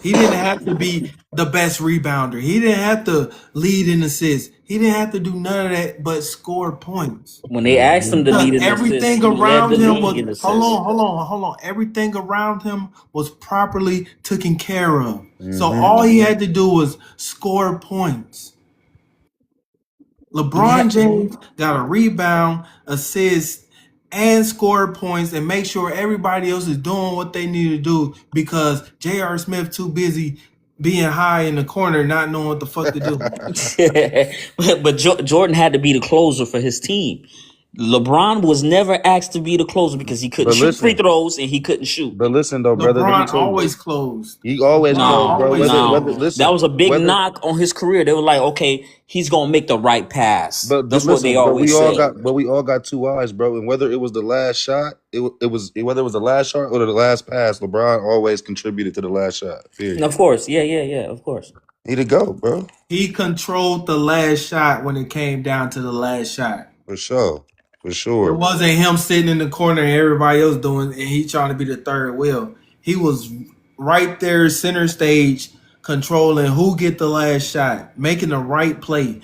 He didn't have to be the best rebounder. He didn't have to lead in assists. He didn't have to do none of that but score points. When they asked Mm-hmm. him to Because lead in assists, everything he led around the him league was in assists. hold on. Everything around him was properly taken care of. So Mm-hmm. all he had to do was score points. He LeBron had James got a rebound, assist, and score points and make sure everybody else is doing what they need to do because J.R. Smith too busy being high in the corner, not knowing what the fuck to do. but Jordan had to be the closer for his team. LeBron was never asked to be the closer because he couldn't But shoot free listen, throws and he couldn't shoot. though, brother. Let me LeBron tell you, always closed. he always LeBron closed, No, bro. always no. closed. That was a big Whether knock on his career. They were like, okay, he's gonna make the right pass. But That's what they listen, always said. we all got two eyes, bro. And whether it was the last shot, whether it was the last shot or the last pass, LeBron always contributed to the last shot. Period. Of course, yeah, of course. He to go, bro, He controlled the last shot when it came down to the last shot. for sure, for It sure. wasn't him sitting in the corner and everybody else doing, and he trying to be the third wheel. He was right there, center stage, controlling who get the last shot, making the right play.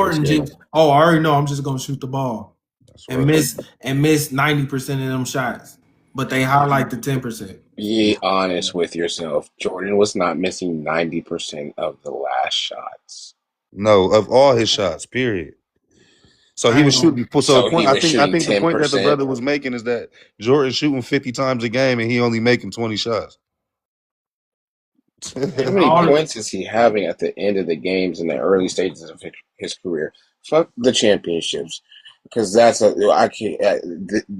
Yes, Jordan sir. just, oh, I already know, I'm just gonna shoot the ball That's and right. miss 90% of them shots, but they highlight the 10%. Be honest with yourself. Jordan was not missing 90% of the last shots. No, of all his shots, period. So he I was ain't gonna. shooting. So the So he point was I shooting think the point that the 10%. brother was making is that Jordan shooting 50 times a game and he only making 20 shots. How many All points is he having at the end of the games in the early stages of his career? Fuck the championships, because that's a I can't.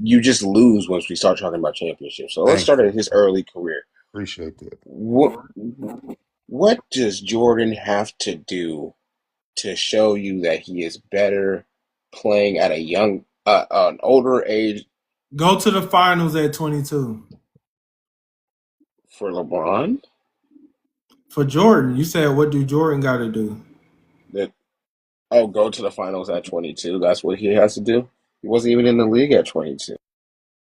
You just lose once we start talking about championships. So let's Thank start you. at his early career. Appreciate that. What does Jordan have to do to show you that he is better playing at an older age go to the finals at 22 for LeBron? for Jordan. You said, what do Jordan got to do? That go to the finals at 22. That's what he has to do. He wasn't even in the league at 22.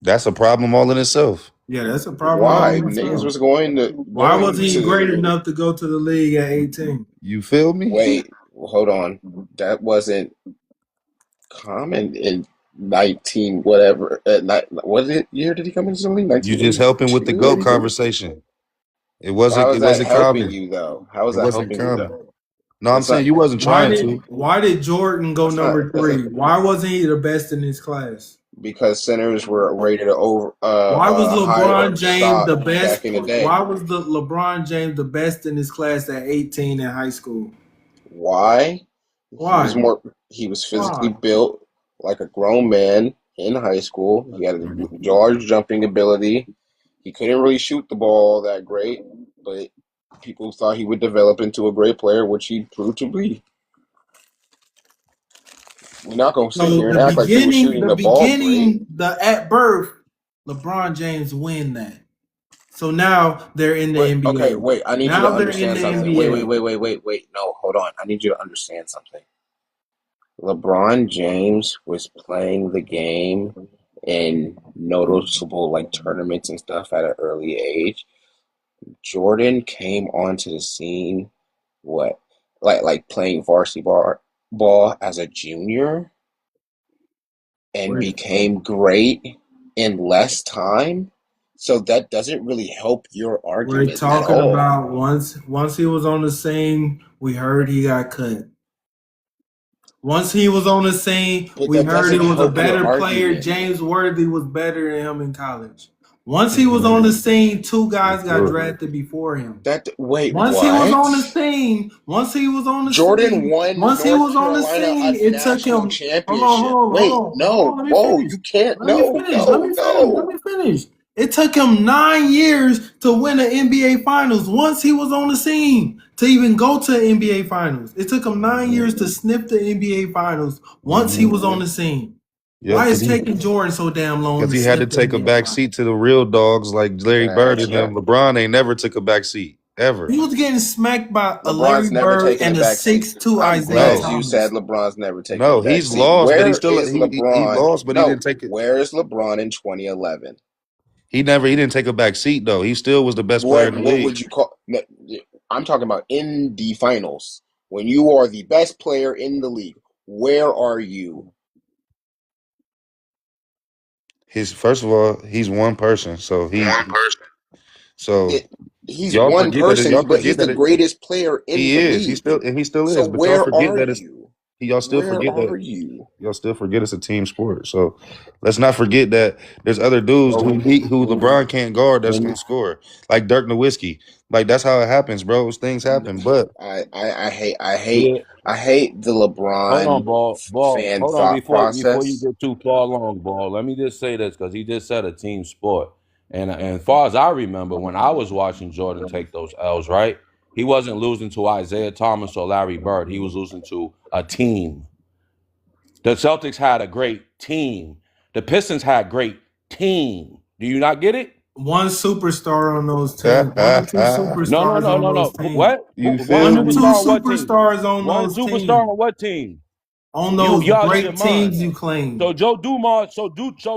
That's a problem all in itself. Yeah, that's a problem all Why? in Niggas itself. was going Why wasn't he great to enough to go to the league at 18? You feel me? wait. Hold on. That wasn't common in 19 whatever. What year did he come into the league? You just helping with the 1982. GOAT conversation. How It is that wasn't helping common. you though? How is It that wasn't helping you common. though? No, I'm That's saying not. you wasn't trying to. Why did Jordan go That's not. number three? Why wasn't he the best in his class? Because centers were rated over Why was higher LeBron James stock the back best? in the day. Why was the LeBron James the best in his class at 18 in high school? Why? Why? He was physically Why? built like a grown man in high school. He had a large jumping ability. He couldn't really shoot the ball that great, but people thought he would develop into a great player, which he proved to be. We're not gonna sit So here and act like he was shooting the ball great. the at birth, LeBron James win that. So now they're in the Wait, okay, NBA. wait. I need you to Now they're in understand the something. NBA. Wait. No, hold on. I need you to understand something. LeBron James was playing the game in noticeable like tournaments and stuff at an early age. Jordan came onto the scene what like playing ball as a junior and We're, became great in less time. So that doesn't really help your we're argument at talking all. about once he was on the scene, we heard he got cut. Once he was on the scene, But we that heard it doesn't was a help your better player. argument. James Worthy was better than him in college. Once he was on the scene, two guys got drafted before him. Wait, Once he was what? on the scene, Jordan won once he North was on the Carolina a scene, it took national him. Hold on, championship. hold on, hold Wait, on, hold no, on. Let me whoa, finish. you can't. Let me No, finish. Let no, me finish. Let no. me finish. It took him 9 years to win the NBA Finals. Once he was on the scene, to even go to the NBA Finals, it took him 9 years to sniff the NBA Finals. Once he was on the scene, Yep, why is taking Jordan so damn long because to he had to sniff the take a NBA back Finals? seat to the real dogs like Larry Can I Bird ask and you? them. LeBron ain't never took a back seat ever. He was getting smacked by a Larry LeBron's never Bird taken a and a backseat. 6'2" I'm Isaiah glad No, you said Thomas. LeBron's never taken a no, he's backseat. lost, but he Where still is he LeBron? lost, but he No, didn't take it. where is LeBron in 2011? He didn't take a back seat though. He still was the best player in the What league. would you call? No, I'm talking about in the finals. When you are the best player in the league, where are you? His first of all, he's one person, so It, he's y'all one forget that person, y'all but forget he's the that it, greatest player in he the is. league. He still So is. But y'all where forget are that you? y'all still Where forget are that you? y'all still forget it's a team sport. So let's not forget that there's other dudes So who LeBron can't guard that's when gonna you score. Like Dirk Nowitzki. Like that's how it happens, bro. Things happen. But yeah, I hate the hold on, LeBron ball. fan Hold on thought before you process. get too far along, ball. Let me just say this because he just said a team sport, and as far as I remember, when I was watching Jordan take those L's, right, he wasn't losing to Isaiah Thomas or Larry Bird. He was losing to a team. The Celtics had a great team. The Pistons had great team. Do you not get it? One superstar on those teams. One or two No, no, superstars no, on no, those no. teams. What? you One One feel or two me? superstar on what team? superstars on One those superstar teams. on what team? On You those out of your great mind. teams you claim. So Joe Dumars, so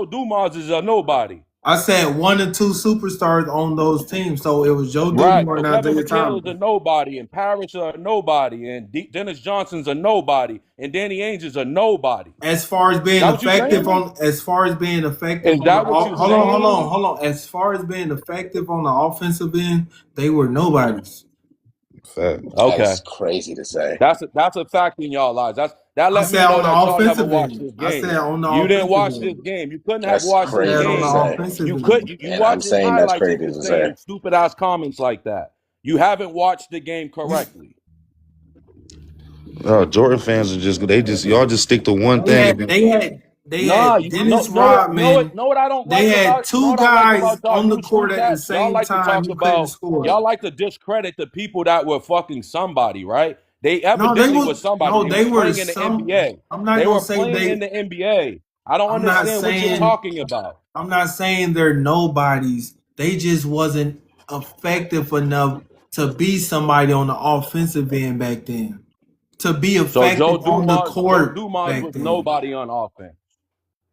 Dumars is a nobody. I said one or two superstars on those teams. So it was Joe Right. Dumars So and Kevin Isaiah McHale is Thomas. a nobody, and Parrish is a nobody, and Dennis Johnson's a nobody, and Danny Ainge is a nobody. As far as Is being that what you effective saying? on as far as being effective Is on the that what you hold on, hold on, saying? hold on. As far as being effective on the offensive end, they were nobodies. Fact. That Okay. is crazy to say. That's a fact in y'all lives. That I let me said know on the that y'all never offensive watched end. this I said game. on the You didn't offensive watch this end. game. You couldn't have That's I watched this said crazy on to the game. say. offensive You end. And I'm watch his saying that's highlights and crazy just to say. saying stupid ass comments like that. You haven't watched the game correctly. Jordan fans are just y'all just stick to one They thing and had then they had they Nah, had you know, Dennis Rodman. know what I don't They like had about two guys y'all on the news crew court at the cats. Y'all same like to time talk who couldn't about score. y'all like to discredit the people that were fucking somebody, right? They No, they evidently was was somebody. no, They they was were playing in the some. NBA. I'm not They gonna were say playing in they. the NBA. I don't I'm not understand what you're saying talking about. I'm not saying they're nobodies. They just wasn't effective enough to be somebody on the offensive end back then. To be So effective on the Joe court Dumars back was then. nobody on offense.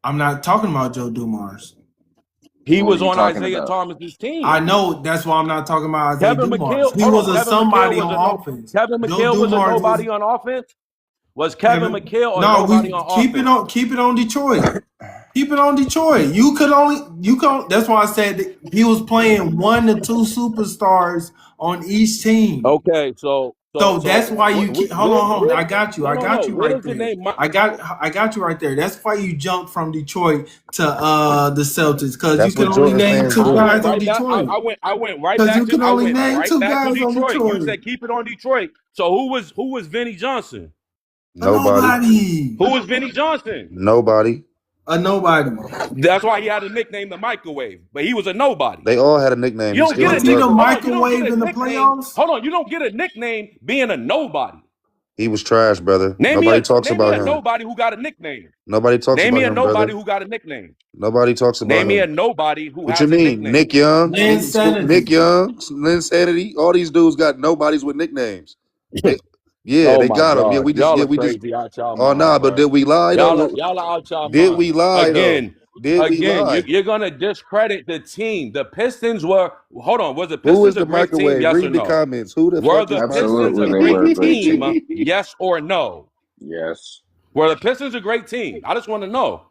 I'm not talking about Joe Dumars. He Who are was you on talking Isaiah about? Thomas's I team. know that's why I'm not talking about Isaiah Kevin Dumars. McHale, He hold was on. a somebody on offense. Kevin Joe McHale was a Dumars was nobody on offense. Was Kevin Kevin. McHale a No, nobody we on offense? keep it on Detroit. Keep it on Detroit. You could. That's why I said that he was playing one to two superstars on each team. Okay, So that's why you keep, hold on. where? I got No. you Where right does the there. name? I got you right there. That's why you jumped from Detroit to the Celtics because you that's can what only Jordan name fans two I do. went guys on right back. Detroit. Because you can I only went name right two back to guys on Detroit. You Detroit. said keep it on Detroit. So who was Vinny Johnson? A Nobody. nobody. Who was Vinny Johnson? Nobody. A nobody. That's why he had a nickname, the microwave. But he was a nobody. They all had a nickname. You He don't still get a a Was he nick. the brother. Hold on, you don't get microwave a in the nickname. playoffs? Hold on, you don't get a nickname being a nobody. He was trash, brother. Name me Nobody talks a about him. nobody who got a nickname. Nobody talks Name me about a him, nobody brother. who got a nickname. Nobody talks about Name me a him. nobody who What you has a mean? nickname. Nick Young, Lynn Nick Sanity. Young, Lynn Sanity. All these dudes got nobodies with nicknames. They, yeah, Oh they my got them. God, y'all are crazy out y'all Oh mind, nah, but bro. did we lie though? Y'all are out y'all Did we mind. lie though? Again, Did we lie? you're gonna discredit the team. The Pistons were. Hold on, was the Who Pistons is a the great team? microwave? Yes or Read the no? comments. Who the Were fuck the is Pistons Absolutely, a they microwave? were great a great team? team. Yes or no? Yes. Were the Pistons a great team? I just want to know.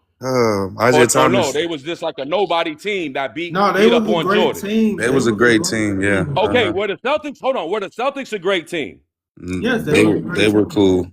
Isaiah Or no, Thomas. they was just like a nobody team that No, they beat was up a on great Jordan. team. They They was a was a great great team. Yeah. team. Okay, were the Celtics? Hold on, were the Celtics a great team? Yes, they They was were a they great were team. cool.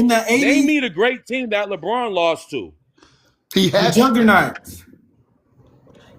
Name the 80s, name me the great team that LeBron lost to. he The had Juggernauts.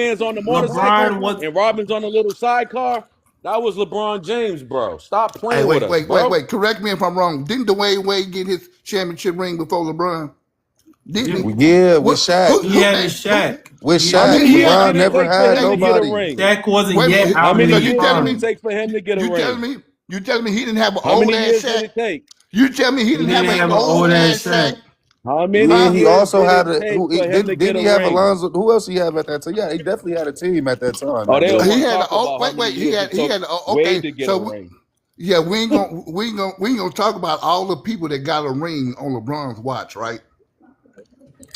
Batman's on the motorcycle LeBron was and Robin's on the little sidecar. That was LeBron James, bro. Stop Hey, playing with us, bro. Correct me if I'm wrong. Didn't Dwayne Wade get his championship ring before LeBron? Didn't he? Yeah, with What? Shaq. he had his Shaq. With He How had Shaq, his many years Shaq. LeBron did it never take for had him to get a nobody. ring? Shaq wasn't Wait a yet minute. How out many in his So you years did telling it me? prime. take for him to get a You telling ring? me? You telling me he didn't have an How old many ass years did Shaq? it take? You tell me he He didn't didn't have an have an old old ass ass Shaq? Shaq. How many Yeah, Huh? he years also did had it a take who for him to get didn't a he have ring? Alonzo? Who else he have at that time? Yeah, he definitely had a team at that time, Oh, my they don't dude. He want to had a talk about how many wait. years it He took had a, Wade okay. to get a So ring. yeah, we ain't gonna talk about all the people that got a ring on LeBron's watch, right?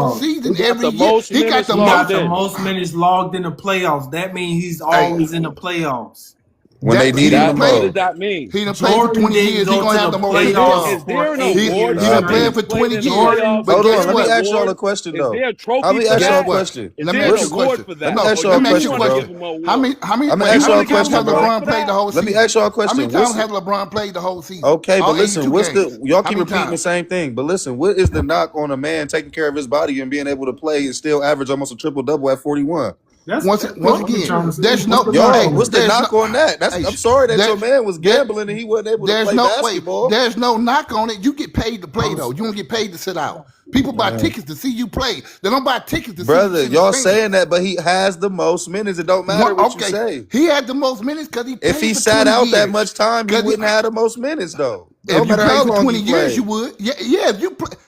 the wrong. season He got every the year. most He got minutes the He logged got most. the in. most minutes logged in the playoffs. That means he's Hey, always in the playoffs. when they that need he him didn't the That what play. does most. that mean? He didn't play for Jordan 20 didn't years. He go gonna to have the the most Is there MVPs. playoffs is for there an eight He award years he for been playing straight. minutes for played 20 in the years. playoffs? But Jordan, Hold Is guess on, there let an me what? ask y'all a award? question Is though. there a Let trophy me for ask Guess y'all a that? what? question. Is Let me there an ask you What? a award question. for Let that? me No, ask Or y'all let a do me you ask you a question, want to give bro. question. him an How award? many how many I'm gonna wait, ask how y'all Anyone a many can give times him a question, has bro. plaque LeBron for played that? the whole Let me season? ask y'all a How many question. times has LeBron played the whole season? Okay, but All listen, 82 what's the games. y'all How keep many repeating the times? same thing, but listen, what is the knock on a man taking care of his body and being able to play and still average almost a triple double at 41? that's Once what I'm again, trying to say. there's What's no the knock Yo, hey, on what's him? the there's no knock on that? That's hey, I'm sorry that your there, man was there, gambling and he wasn't able to there's play no wait, basketball. there's no knock on it. You get paid to play I'm though. You don't get paid to sit out. People buy Man. tickets to see you play. They don't buy tickets to see you Brother, sit in the y'all saying stands. that, but he has the most minutes. It don't matter what you Okay, say. he had the most minutes because he If played he for sat 20 out that years. much time, he Because wouldn't have the most minutes though. if Don't you matter played how for long 20 he years, you played. would. Yeah, yeah.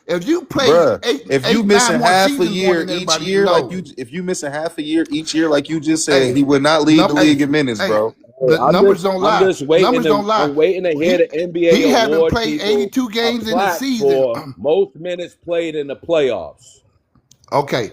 If you played Bruh, if you eight, missing 9 more half a seasons more year than each everybody, year, like no. you, if you missing half a year each year, like you just said, Hey, he would not lead no, the hey, league in minutes, hey. bro. Hey, The numbers don't I'm lie. just The waiting numbers to don't lie. I'm waiting to hear He the NBA he haven't award played people 82 a games in the plaque season. for most minutes played in the playoffs. Okay,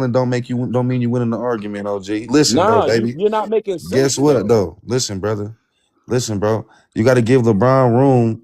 yelling don't mean you winning the argument, OG. Listen though, Nah, baby. you're not making Guess sense what though. though? Listen, brother. Listen, bro. You got to give LeBron room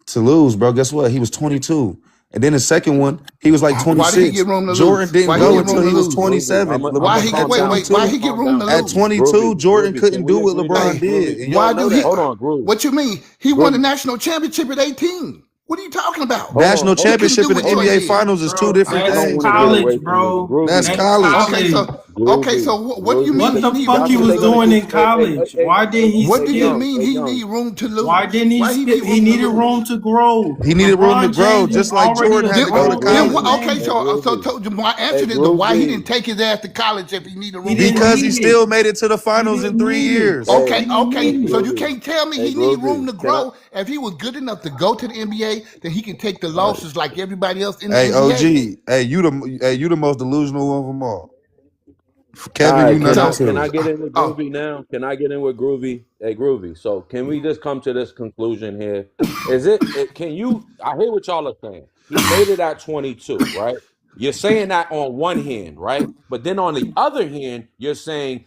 to lose, bro. Guess what? He was 22. And then the second one, he was like Why did he get 26. room to Jordan lose? didn't Why he go get Groovy, room until to he was lose? Groovy. 27. Why I'ma he calm get down. why At he get Calm 22, room down. to at lose? 22, Jordan Groovy. Can couldn't do we what agree now? LeBron Hey, did. Groovy. And y'all why know do he? that. Hold on, Groove. What you mean? He won the Groovy. national championship at 18. What are you talking about? Hold on, National hold He on, couldn't championship do and the what hold Jordan on. NBA did. finals is two Bro, different I that's don't things, want to get bro. away college, from this. bro. That's Groovy. That's college. Okay, college. so Groovy. what do you mean Groovy. What he the need fuck room Y'all he to can was take it. doing lose? in college? Why didn't he What do you skip? mean Hey, he young. need room to Why lose? didn't he Why he skip? need He room to needed room lose? to grow. He needed room to LeBron grow, James is just like already Jordan a had to Hey, go to grown Then ass college. Groovy. okay, Hey, man. so Groovy. my Hey, answer is the why he didn't Groovy. take his ass to college if he needed He room to didn't Because grow. he need it. still made it to the He finals in didn't 3 need it. years. Hey, He Okay, didn't hey, okay. need So it. you Groovy. can't tell me Hey, he need room Groovy. to Can I? grow. If he was good enough to go to the NBA, then he can take the All right. losses like everybody else in the Hey, NBA. OG, you the most delusional of them all. All Kevin, you right, know Me that So, can I too. too. get in with oh, Groovy now? Can I get in with Groovy? Hey, Groovy. So can we just come to this conclusion here? Can you? I hear what y'all are saying. He made it at 22, right? You're saying that on one hand, right? But then on the other hand, you're saying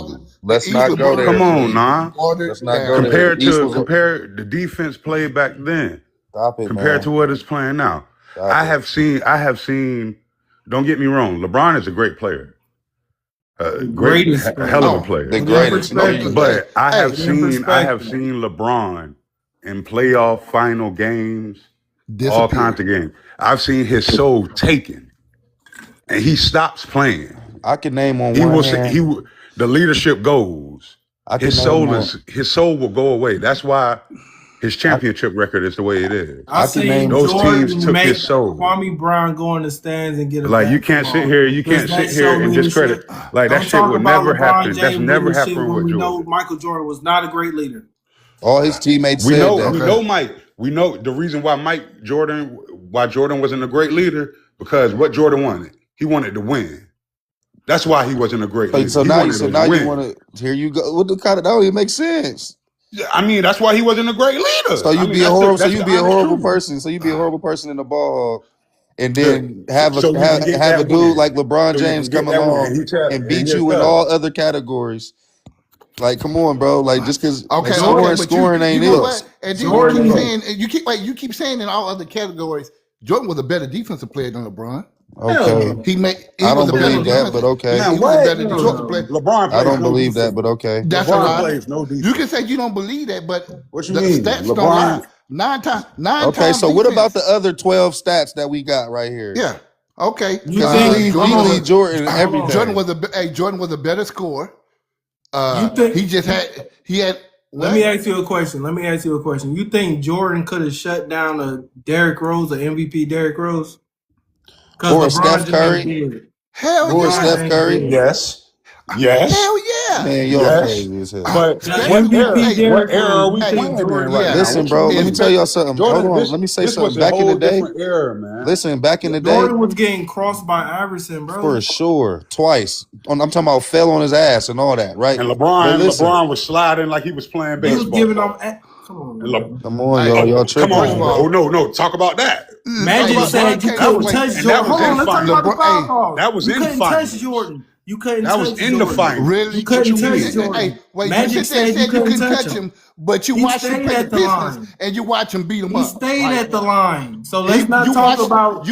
The let's East not was go there, Come on, G. nah. Let's watered not go down. there. The East was. Compare the defense played back then Stop it, compared man. to what it's playing now. Stop it. I have seen. Don't get me wrong. LeBron is a great player, Greatest a hell of a Oh, player. The put in greatest. No, perspective. you. But I Hey, have in seen perspective. LeBron in playoff final games, all kinds disappear. of games. I've seen his soul taken, and he stops playing. I can name on He one will. hand. The leadership goes. his soul will go away. That's why his championship record is the way it is. I say those Jordan teams took make his soul. Kwame Brown go in the stands and get a Like you can't sit here and discredit. Like that shit would never happen. That's never happened with we know Jordan. Michael Jordan was not a great leader. All his teammates We said know that. we know Mike. We know the reason why Jordan wasn't a great leader, because what Jordan wanted. He wanted to win. That's why he wasn't a great leader. So now you want to. Here you go. What the kind of that don't even make sense. I mean, that's why he wasn't a great leader. So you be a horrible. So you be a horrible person. So you be a horrible person in the ball, and then have a dude like LeBron James come along and beat you in all other categories. Like, come on, bro. Like, just because scoring ain't it. What? And then you keep saying in all other categories, Jordan was a better defensive player than LeBron. Okay. I don't believe that, but okay. He was a better defensive player. LeBron. I don't believe that, but okay. That's a lie. You can say you don't believe that, but what you mean? Stats LeBron, don't lie. Nine times. Okay, so what about the other 12 stats that we got right here? Yeah. Okay. You lead Jordan everything. Jordan was a better scorer. Let me ask you a question. You think Jordan could have shut down a Derrick Rose, an MVP Derrick Rose? Or Steph Curry? Hell or yeah. Steph Curry? Yes. Hell yeah. Man, y'all crazy as hell. But what era are we playing in right now? Listen, bro, let me tell y'all something. Hold on, let me say something. Back in the day, era, man. Listen, back in the day, Jordan was getting crossed by Iverson, bro. For sure, twice. I'm talking about fell on his ass and all that, right? And LeBron was sliding like he was playing baseball. He was giving them. Come on, y'all tripping. Come on, no, talk about that. Magic said you couldn't touch Jordan. Hold on, let's talk about the foul calls. That was in touch Jordan. You couldn't touch Jordan. That was in the fight. Really? You couldn't touch Jordan. Magic said you couldn't touch him, but you watch him play business and you watch him beat him up. He stayed at the line. So let's not talk about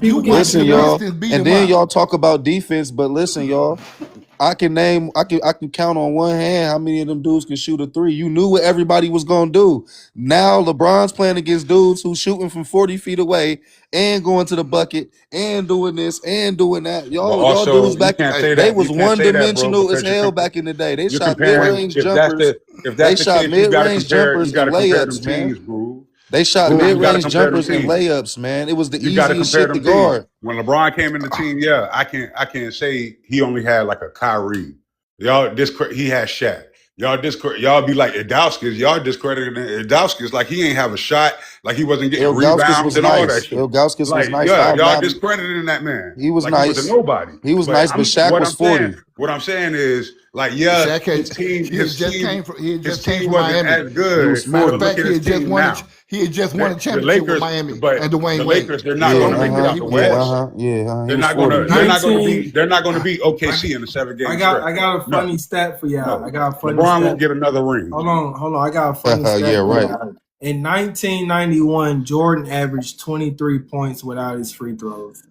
people. Listen, y'all, and then y'all talk about defense, but listen, y'all. I can count on one hand how many of them dudes can shoot a three. You knew what everybody was gonna do. Now LeBron's playing against dudes who's shooting from 40 feet away and going to the bucket and doing this and doing that. Y'all dudes back they was one dimensional as hell back in the day. They shot mid-range jumpers. They shot mid-range jumpers and layups, man. They shot mid-range jumpers and layups, man. It was the easiest shit to guard. When LeBron came in the team, I can't say he only had like a Kyrie. He had Shaq. Y'all be like Adowskis. Y'all discrediting Adowskis like he ain't have a shot, like he wasn't getting rebounds and all that shit. Ilgauskas was nice. Y'all discrediting that man. He was like nice. He was a nobody. He was nice, but Shaq was 40. What I'm saying is, like, his team came from wasn't Miami. as good. Matter of fact, he had just won a championship with Miami and Dwayne Wade. The Lakers, they're not going to make it out the West. They're not going to be OKC in the 7-game stretch. I got a funny stat for y'all. I got a funny LeBron stat. won't get another ring. Hold on. I got a funny stat. Yeah, right. In 1991, Jordan averaged 23 points without his free throws.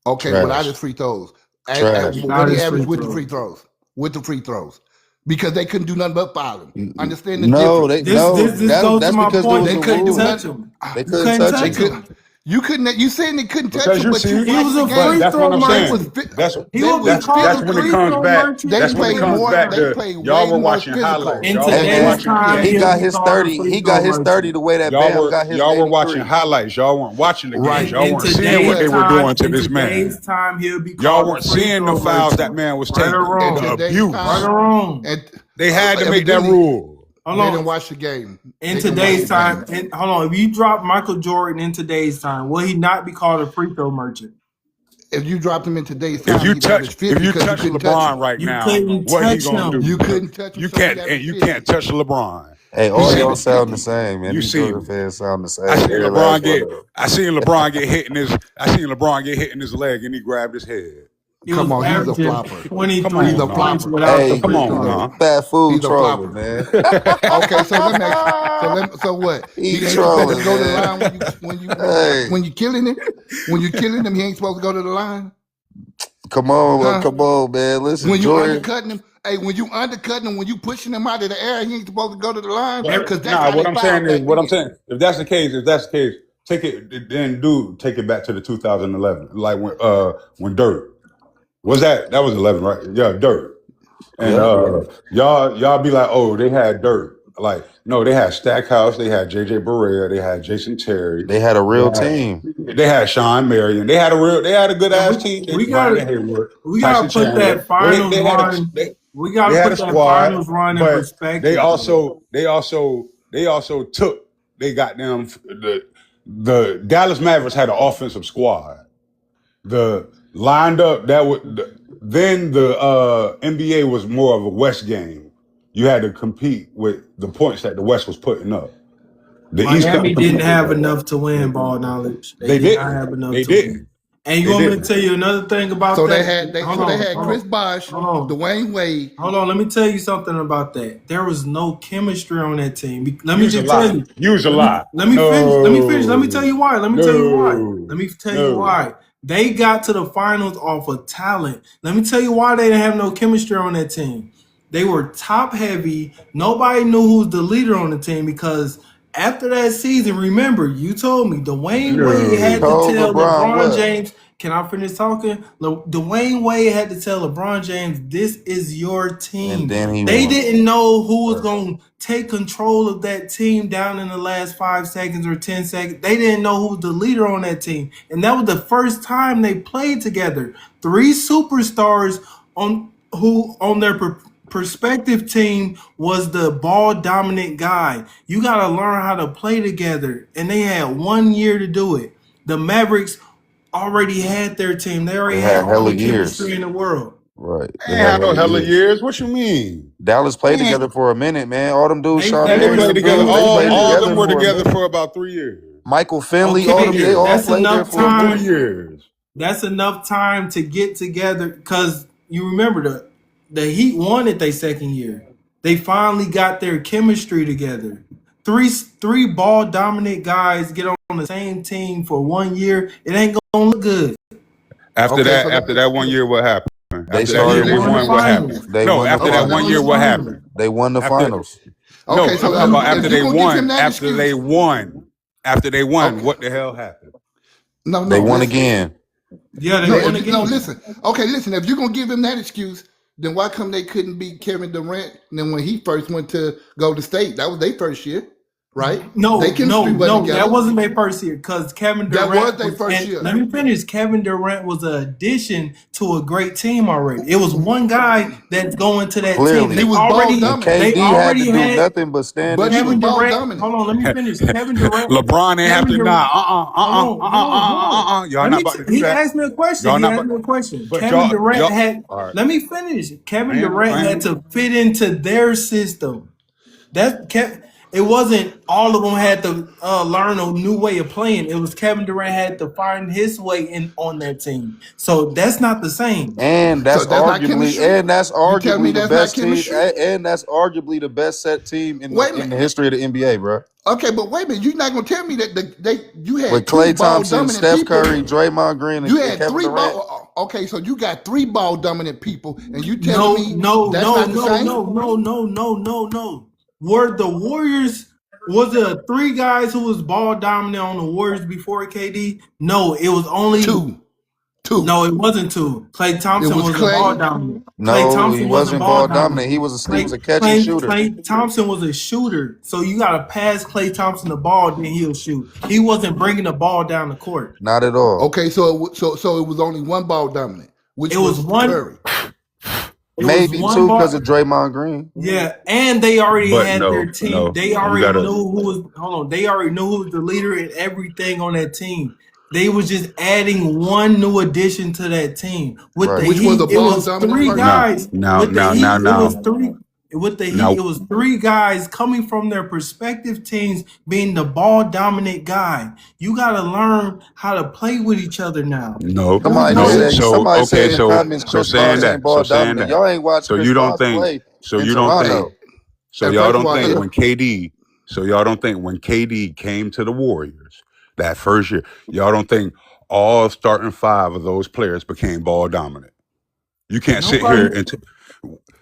Okay, without his free throws. What he averaged with the free throws. With the free throws. Because they couldn't do nothing but foul him. Understand the difference? This goes to my point. They couldn't touch him. They couldn't touch him. You couldn't. You saying they couldn't touch him, but he was a free throw merchant. That's when it comes back. That's when it comes back to y'all were watching highlights. He got his 30. He got his 30 the way that Bam got his. Y'all were watching highlights. Y'all weren't watching the games. Y'all weren't seeing what they were doing to this man. Y'all weren't seeing the fouls that man was taking. The abuse. Right or wrong. They had to make that rule. They didn't watch the game. In today's time, hold on. If you drop Michael Jordan in today's time, will he not be called a free throw merchant? If you dropped him in today's time, if you touch LeBron right now, what he gonna do? You couldn't touch him. You can't touch LeBron. Hey, all y'all sound the same, man. You see, fans sound the same. I seen LeBron get hit in his leg, and he grabbed his head. Come on, he's a flopper. He's a flopper. Hey, come on, fat food trolling, man. Okay, so let me. So what? He trolling, go to the line when you killing him. When you killing him, he ain't supposed to go to the line. Come on, man. Listen, when you Jordan. undercutting him, when you undercutting him, when you pushing him out of the air, he ain't supposed to go to the line. What I'm saying, if that's the case, take it. Then take it back to the 2011, like when Dirt. Was that was 11, right? Yeah, Dirt. And y'all be like, oh, they had dirt. Like, no, they had Stackhouse, they had JJ Barea, they had Jason Terry, They had a real team. they had Sean Marion, they had a good ass team. Brandon Hayward, we Tyson gotta put Chandler. that finals run. We gotta They had a put that squad, finals run in but they perspective. also took they got them the Dallas Mavericks had an offensive squad. The lined up that would then the NBA was more of a West game. You had to compete with the points that the West was putting up. The East couldn't Miami didn't compete with have that. enough to win ball knowledge. They Did not didn't. have enough They to win. didn't. And you They want me to didn't. tell you another thing about So that? they had Chris Bosh, Dwayne Wade. Hold on, let me tell you something about that. There was no chemistry on that team. Let me Use just a lie. tell you. Use a lie. Let me finish. Let me finish. Let me tell you why. Let me tell you why. No. Let me tell you why. They got to the finals off of talent. Let me tell you why they didn't have no chemistry on that team. They were top heavy. Nobody knew who was the leader on the team because after that season, remember, you told me Dwayne Wade had to Told tell LeBron LeBron what? James, can I finish talking? Dwayne Wade had to tell LeBron James, this is your team. And then he They won. didn't know who was going to take control of that team down in the last 5 seconds or 10 seconds. They didn't know who was the leader on that team. And that was the first time they played together. 3 superstars on their perspective team was the ball dominant guy. You got to learn how to play together. And they had 1 year to do it. The Mavericks already had their team. They already had all hella the years. chemistry in the world. Right. They had no hella years. What you mean? Dallas played together for a minute, man. All them dudes, Sean They Marion, played them together. dudes, they played All of them together were for a together minute. for about 3 years. Michael Finley, Okay, all them, they all that's played there enough for time. 3 years. That's enough time to get together because you remember the Heat won it their second year. They finally got their chemistry together. Three ball dominant guys get on the same team for 1 year. It ain't gonna look good. After that 1 year, what happened? They After that year, they won. What happened? They No, won the after that 1 year, what happened? They won the finals. No, Okay, so I'm talking about if after you they gonna give him won. that After excuse- they won. After they won, Okay. what the hell happened? No, They won listen. again. Yeah, they No, won again. no, listen. Okay, listen. If you're gonna give him that excuse, then why come they couldn't beat Kevin Durant? And then when he first went to Golden State, that was their first year, right? No, they chemistry wasn't together. that wasn't their first year because Kevin Durant That was their first and year. let me finish. Kevin Durant was an addition to a great team already. It was one guy that's going to that Clearly. team. He was ball dominant. And They KD had already to do had nothing but stand But and he was Kevin shoot. ball Durant. dominant. Hold on, let me finish. Kevin Durant. LeBron ain't have Kevin to Durant. Y'all not about to do He that. asked me a question. Y'all He not asked about- me a question. But Kevin Durant y'all. had. All right. Let me finish. Kevin I am- Durant I am- had to fit into their system. It wasn't all of them had to learn a new way of playing. It was Kevin Durant had to find his way in on that team. So that's not the same. And that's So that's not arguably chemistry? You tell me the that's best not team, chemistry? and that's arguably the best set team in Wait a the minute. history of the NBA, bro. Okay, but wait a minute. You're not gonna tell me that you had With 2 Klay ball Thompson, dominant Steph people. Curry, Draymond Green, You and had Kevin 3 Durant. ball. Okay, so you got 3 ball dominant people, and you No, telling me no, that's no, not the no, same? no. Were the Warriors? Was there 3 guys who was ball dominant on the Warriors before KD? No, it was only 2. No, it wasn't 2. Klay Thompson was wasn't ball Klay. dominant. Klay No, he Thompson wasn't wasn't ball ball dominant. dominant. He was a catching shooter. Klay Thompson was a shooter, so you got to pass Klay Thompson the ball, then he'll shoot. He wasn't bringing the ball down the court. Not at all. Okay, so it was only 1 ball dominant, which It was one. Curry. Maybe 2 because of Draymond Green. Yeah, and they already But had no, their team. no, They you already gotta- knew who was. Hold on, they already knew who was the leader and everything on that team. They was just adding one new addition to that team. With the Which Heat, was a it ball was dominant 3 person? guys. Now, With the now, Heat, now, it now. was 3. With the Heat, Now- it was 3 guys coming from their respective teams being the ball dominant guy. You got to learn how to play with each other now. No, Somebody no. said in the So comments Chris saying Bosh ain't that. ball dominant. Y'all ain't watched So Chris you don't Bosh think. play So in you don't Toronto. think. So And y'all first don't of all, think when KD. So y'all don't think when KD came to the Warriors that first year, y'all don't think all starting 5 of those players became ball dominant. You can't sit here and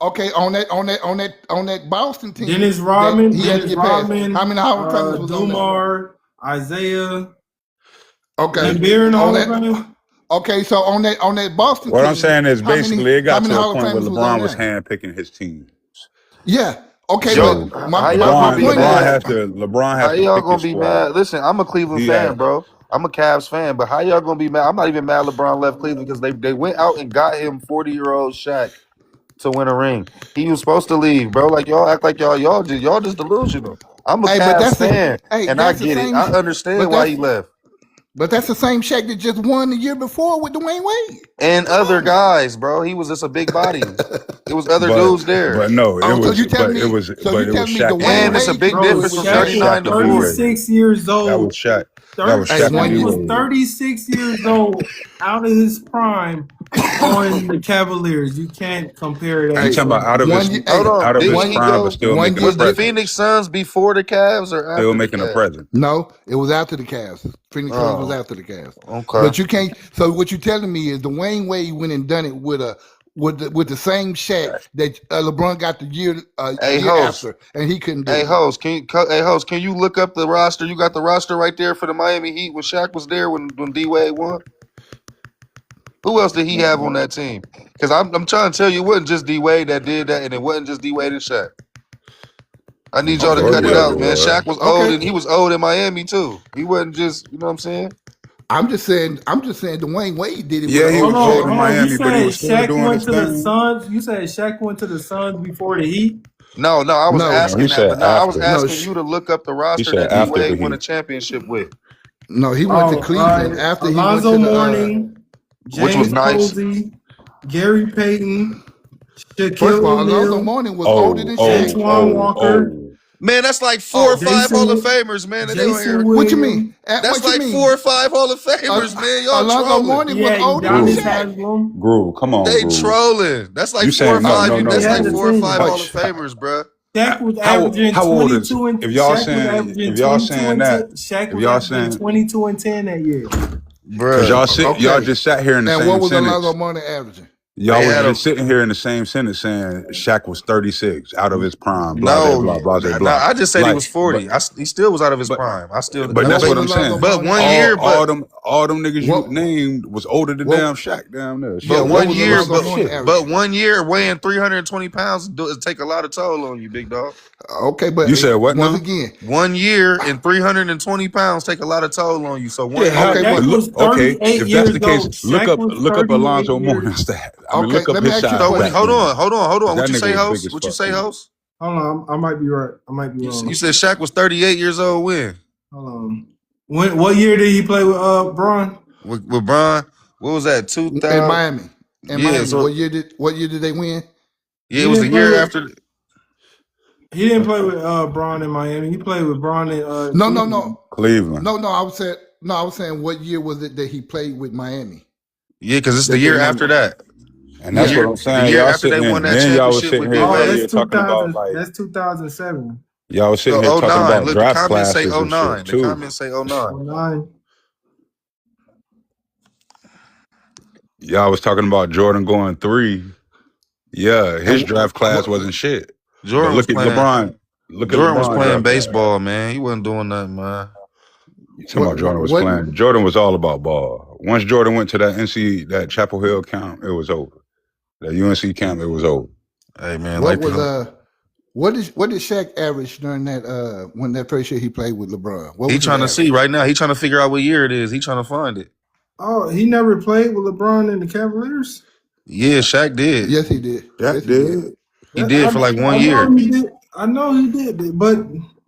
Okay, on that Boston team Dennis that Rodman, he had to get past. How many Hall of Famers was on there? Dumar, Isaiah. Okay, Beer in the on Hall of that. Fame. Okay, so on that Boston What I'm team, saying is how basically many it got to a Hall of point where Famers was on LeBron was there? handpicking his team. Yeah. Okay, So but How my y'all gonna my be point is, mad? LeBron How has to y'all pick gonna his be squad. mad? Listen, I'm a Cleveland He fan, had bro. I'm a Cavs fan, but how y'all gonna be mad? I'm not even mad LeBron left Cleveland because they went out and got him 40-year-old Shaq to win a ring. He was supposed to leave, bro. Like y'all act like y'all just delusional. I'm a hey, but Cavs fan, and I that's the get it. same, I understand but why he left. that's the same Shaq that just won the year before with Dwayne Wade. And Come other on. guys, bro. He was just a big body. It was other but dudes there. no, Oh, so you telling but me? So you it was telling me Shaq and Dwayne And it's Wade. a Wade big can Bro, do difference what from It was Shaq Shaq did? was 39 Shaq to and D 40. Wade. 36 years That was old. Shaq. That was Hey, Shaq and He D one. was Wade. 36 years old, out of his prime, on the Cavaliers. You can't compare You that talking about to. out of his Hold on. out of Did his he prime, but go? still making a Was the presence. Phoenix Suns before the Cavs or Still after the making a Cavs? presence. No, it was after the Cavs. Phoenix Suns was Oh, after the Cavs. okay. But you can't. So what you're telling me is Dwayne Wade went and done it with the same Shaq that LeBron got the year Hey, year host. after, and he couldn't do Hey, it. host. Can you look up the roster? You got the roster right there for the Miami Heat when Shaq was there when D Wade won. Who else did he have on that team? Because I'm trying to tell you, it wasn't just D Wade that did that, and it wasn't just D Wade and Shaq. I need y'all to Okay, cut it well, out, man. Shaq was old, okay. and he was old in Miami too. He wasn't just, you know what I'm saying? I'm just saying Dwayne Wade did it with Yeah, an he old was Shaq. old in Hold on. You Miami, but he said was still Shaq doing went his to the thing. Suns. You said Shaq went to the Suns before the Heat. No, I was No, No, he asking that, said but no, I was after. asking you to look up the He roster said that D after the Wade won a Heat. championship with, no, he went to Oh, all Cleveland right. after he went Alonzo to the. Mourning, which was James nice. Posey, Gary Payton, First Shaquille of all, Alonzo O'Neal, Mourning was older than Shaq. Antoine Walker, Man, that's like 4 or Oh, 5 Hall of Jason Famers, man. They don't Jason hear. what you mean? Williams. That's What you like mean? 4 or 5 Hall of Famers, man. Y'all Alonzo trolling. Mourning was Yeah, older than Udonis Groove. Shaq. Haslam. Groove. Come on, They Groove. trolling. That's like You 4 or saying no, 5. no, You no, He That's had like the Groove. 4 or 5 team. Hall of Famers, bruh. Shaq was averaging How old is 22 and if y'all Shaq was saying averaging if y'all 22 saying and that 10. Shaq if was y'all averaging saying 22 and 10 that year. because Bruh. y'all Okay. just sat here in the And what same was Alonzo sentence. Mourning averaging? They Y'all was had a just sitting here in the same sentence saying Shaq was 36 out of his prime, blah blah no. blah blah blah Nah, blah. I just said he Like, was 40. He still was out of his but prime. I still but And but what that's was what but, I'm Alonzo saying. but Mourning one averaging? year, but All them niggas you What named was older than what damn Shaq down there. but Shit what one was year, Alonzo was Mourning shit. but averaging? 1 year weighing 320 pounds take a lot of toll on you, big dog. Okay, but You said what once now? again, 1 year and 320 pounds take a lot of toll on you. So Yeah, 1 how okay, year. Shaq but look was okay. 38 If that's years the case, old. Shaq was look up 38 Alonzo years. Mourning's stat. I mean, okay, look up let me his ask you a shots So back question. hold then. on, hold on, hold Cause on. What that you nigga say, was big host? as What you fuck say, then. host? Hold on, I might be right. I might be You wrong. said Shaq was 38 years old when? Hold on. What year did he play with Braun? With Brian? What was that? In 2000? Miami. In Yeah, Miami. so What year did they win? yeah, He it was the didn't play year with after. he didn't play with Braun in Miami. He played with Braun in No, no, Cleveland. no. Cleveland. No, I was saying what year was it that he played with Miami? Yeah, because it's the That they year won after the that. And The that's Yeah. what year I'm the saying. year Y'all after they sitting won in that then y'all was championship sitting with here D Oh, Wade. earlier that's talking about 2000. like That's 2007. y'all was sitting here So talking '09. about Look, the draft comments say classes and shit '09. The too. comments say '09. '09. Y'all was talking about Jordan going 3. Yeah, his And draft class what wasn't shit. But Jordan was playing. Look at Jordan was LeBron playing draft class. baseball, man. He wasn't doing nothing, man. You talking about Jordan was what playing. Jordan was all about ball. Once Jordan went to that that Chapel Hill camp, it was over. That UNC camp, it was over. Hey, man, what like was the what did Shaq average during that when that first year he played with LeBron? What he was his trying to see average? right now. He trying to figure out what year it is. He trying to find it. Oh, he never played with LeBron in the Cavaliers? Yeah, Shaq did. Yes, he did. Yes, That he did. did. He did for like 1 I know year. he did. I know he did, but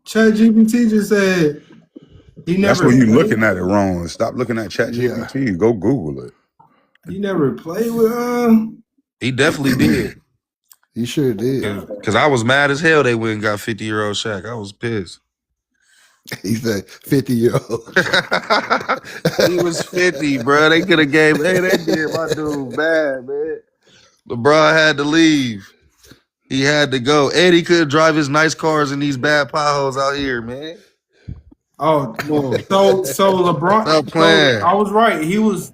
ChatGPT just said he That's never where you played. looking at it wrong. Stop looking at Yeah, ChatGPT. Go Google it. He never played with He definitely did. he sure did. Cause I was mad as hell they went and got 50-year-old Shaq. I was pissed. He's a 50-year-old. He was 50, bro. They could have gave. Hey, they did my dude bad, man. LeBron had to leave. He had to go. Eddie could drive his nice cars in these bad potholes out here, man. oh, Come on. so LeBron. Stop So playing. I was right. He was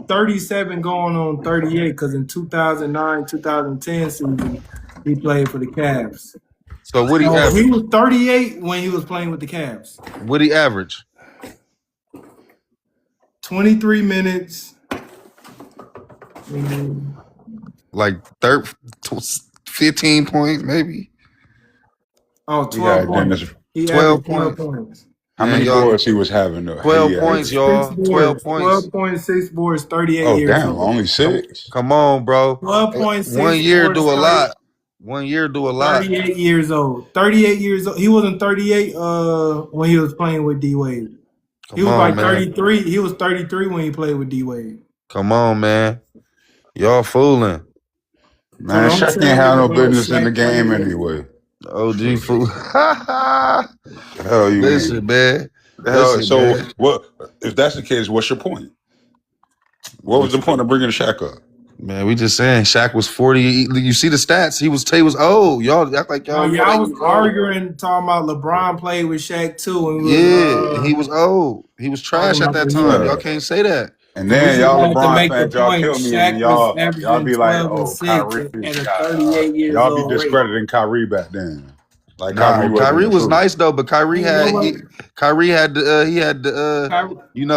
37 going on 38 because in 2009 2010 season he played for the Cavs. So what he So he average? was 38 when he was playing with the Cavs. What he average? 23 minutes. Like 15 points, maybe. Oh, He 12 had Dennis. points. He 12 averaged 12 points. points. How Man, many y'all. boards he was having though? 12 He had. points, Six y'all. 12 boards. points. 12.6 boards, 38 Oh years damn, old. only 6. Come on, bro. 1 12.6 year do boards, a lot. 1 year do a lot. 38 years old. 38 years old. He wasn't 38 when he was playing with D Wade. He Come was on, like man. 33. He was 33 when he played with D Wade. Come on, man. Y'all fooling. So Man, don't Shaq say ain't have that no about business in the Shaq playing game with. anyway. OG fool. The hell you Listen, mean? man. The hell, Listen, so man. what if that's the case, what's your point? What was What the you point of bringing Shaq up? Man, we just saying Shaq was 40. You see the stats. He was old. Y'all act like No, y'all know y'all that he was was old. arguing, talking about LeBron played with Shaq too, and He was old. He was talking trash at about that the time. year. Y'all Yeah. can't say that. And And we then just y'all had to LeBron make the fans, y'all point. kill me, and Shaq was y'all averaging be like, 12 and oh, 6 Kyrie, at a 38 years y'all be old rate. discrediting Kyrie back then. Like Kyrie No, wasn't Kyrie the was truth. nice though, but Kyrie Ain't no had way. Kyrie,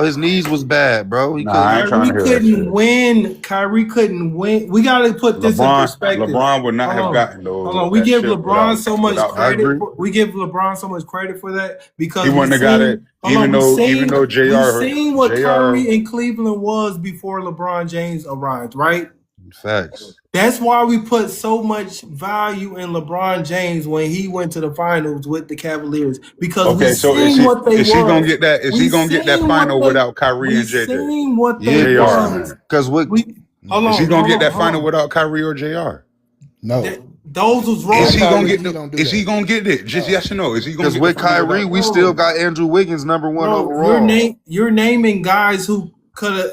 his knees was bad, bro. He Nah, I couldn't. ain't trying Kyrie to hear that couldn't shit. win. Kyrie couldn't win. We got to put this in perspective. LeBron would not Hold have on. gotten Hold on. We that give ship LeBron so much without I credit. agree. We give LeBron so much credit for that he because we wouldn't have got it. seen. Hold on. Even though We Jr. seen what Kyrie in Cleveland was before LeBron James arrived. Right. Facts. That's why we put so much value in LeBron James when he went to the finals with the Cavaliers because we Okay, so seen what they is he gonna was. get that? Is We he gonna get that seen what final they. without Kyrie We and JJ? seen what they Yeah, Jr. was. Man, because what? We hold is he on, gonna hold get on, that hold final on. without Kyrie or Jr.? No. Those was Is Without role. he gonna Kyrie, get he the? don't do Is he that. gonna get it? Just No. yes or no. Is he gonna Because get the with final Kyrie, without we Kyrie? still Bro, got Andrew Wiggins #1 bro, overall. you're naming guys who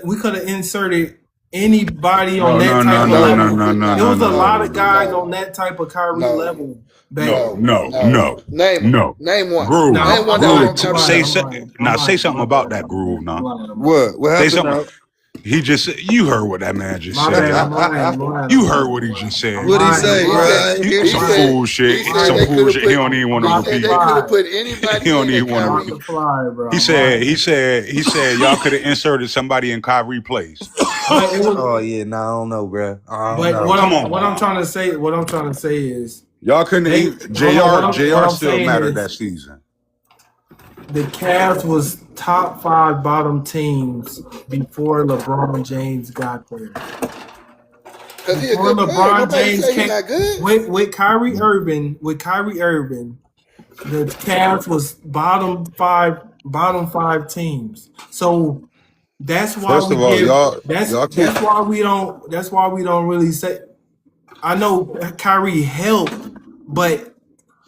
we could have inserted anybody on No, that no, no, type of no, No, no, we level. no, would no, There no, not. was a no, no, lot no, of no, no, guys no. on that type of Kyrie No. level back. No, No. no, No. no, Name them. no. Name one. Groove, Now Name one that was I'm groove. on Kyrie Say lying. I'm level. lying. I'm now. Say lying. something My about bad. that groove. I'm Now, lying. I'm lying. What say happened something. now? He just said. You heard what that man just My bad. said. I'm lying. I'm lying. I'm You heard lying. what he just I'm said. What'd he lying. I'm say, He bro? said lying. I ain't he hear Some I'm said shit. fool he shit. lying. said Some they lying. could fool have shit. He put don't even want I'm to he about to said repeat. they could have fly. put He anybody don't in that even want I'm to about repeat. to fly, bro. He I'm said. lying. He said. Y'all could have inserted somebody in Kyrie place. But it was. Oh yeah, nah, I don't know, bro. I don't But Bro, know. come on, what I'm man. trying to say, what I'm trying to say is Y'all couldn't they even. hold on. What Jr. I'm still saying mattered is that season. the Cavs was top 5 bottom teams before LeBron James got there. because he a Before good player. LeBron Nobody James say he came not good. with Kyrie Irving, the Cavs was bottom five teams. So that's why First we of all, give y'all can't. that's why we don't really say. I know Kyrie helped, but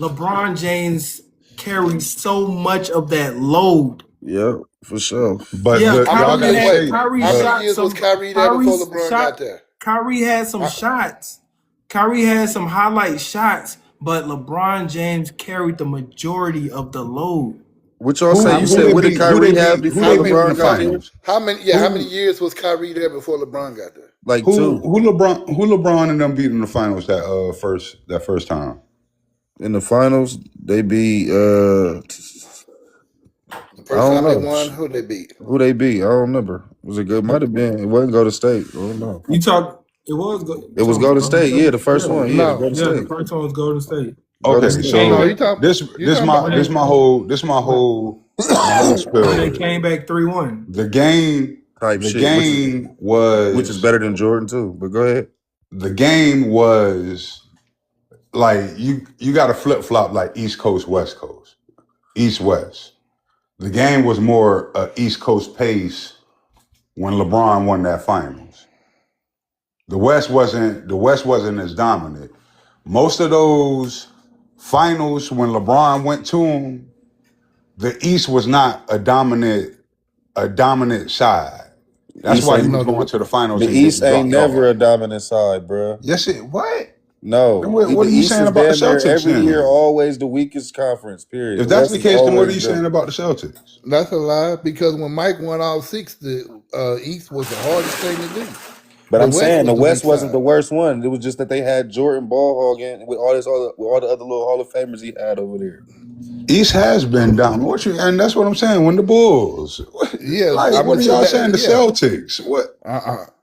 LeBron James carries so much of that load. Yep, for sure. But Yeah, How many y'all got years? to Wait. say. Kyrie How many But shot years was some. Kyrie there before Kyrie's LeBron got shot. there? Kyrie had some How, shots. Kyrie had some highlight shots, but LeBron James carried the majority of the load. What y'all say? You who said they what did beat? Who they Kyrie have beat? Who before they how beat in the LeBron got there? finals? how many? Yeah. How many Who years was Kyrie there before LeBron got there? Like two Who LeBron and them beat in the finals that first time? in the finals. They beat. The I first don't time they know won, who they beat? who they beat. I don't remember. Was it good? Might have been. It wasn't Golden State. I don't know. You talk. It was good. It You was talking about Golden Golden State. Yeah, State? the first Yeah, one. Yeah, it was No, Golden yeah. The State. first one was Golden State. Golden Okay, When they State. came no. so back, You talking about when they my whole when spill they with it. came back 3-1. The game Type the shit, game which is was better than Jordan too. But go ahead. the game was like you got to flip flop like East Coast West Coast East West. The game was more East Coast pace when LeBron won that finals. The West wasn't as dominant. Most of those finals when LeBron went to them, the East was not a dominant side. That's East why he ain't was no? going to the finals the and East getting ain't dropped never off. a dominant side, bro. Yes, it what? Then No, what the are you East saying is about the damn near Celtics every year then? always the weakest conference. Period. If The that's West the is case, then what are always you saying the. about the Celtics? That's a lie because when Mike won all 6, the East was the hardest thing to do. But The I'm West saying the was the weak West wasn't side. the worst one. It was just that they had Jordan ball hogging with all the other little Hall of Famers he had over there. East has been down. And that's what I'm saying. When the Bulls, Yeah, like, I'm what gonna are say y'all that. saying? The Yeah, Celtics, what?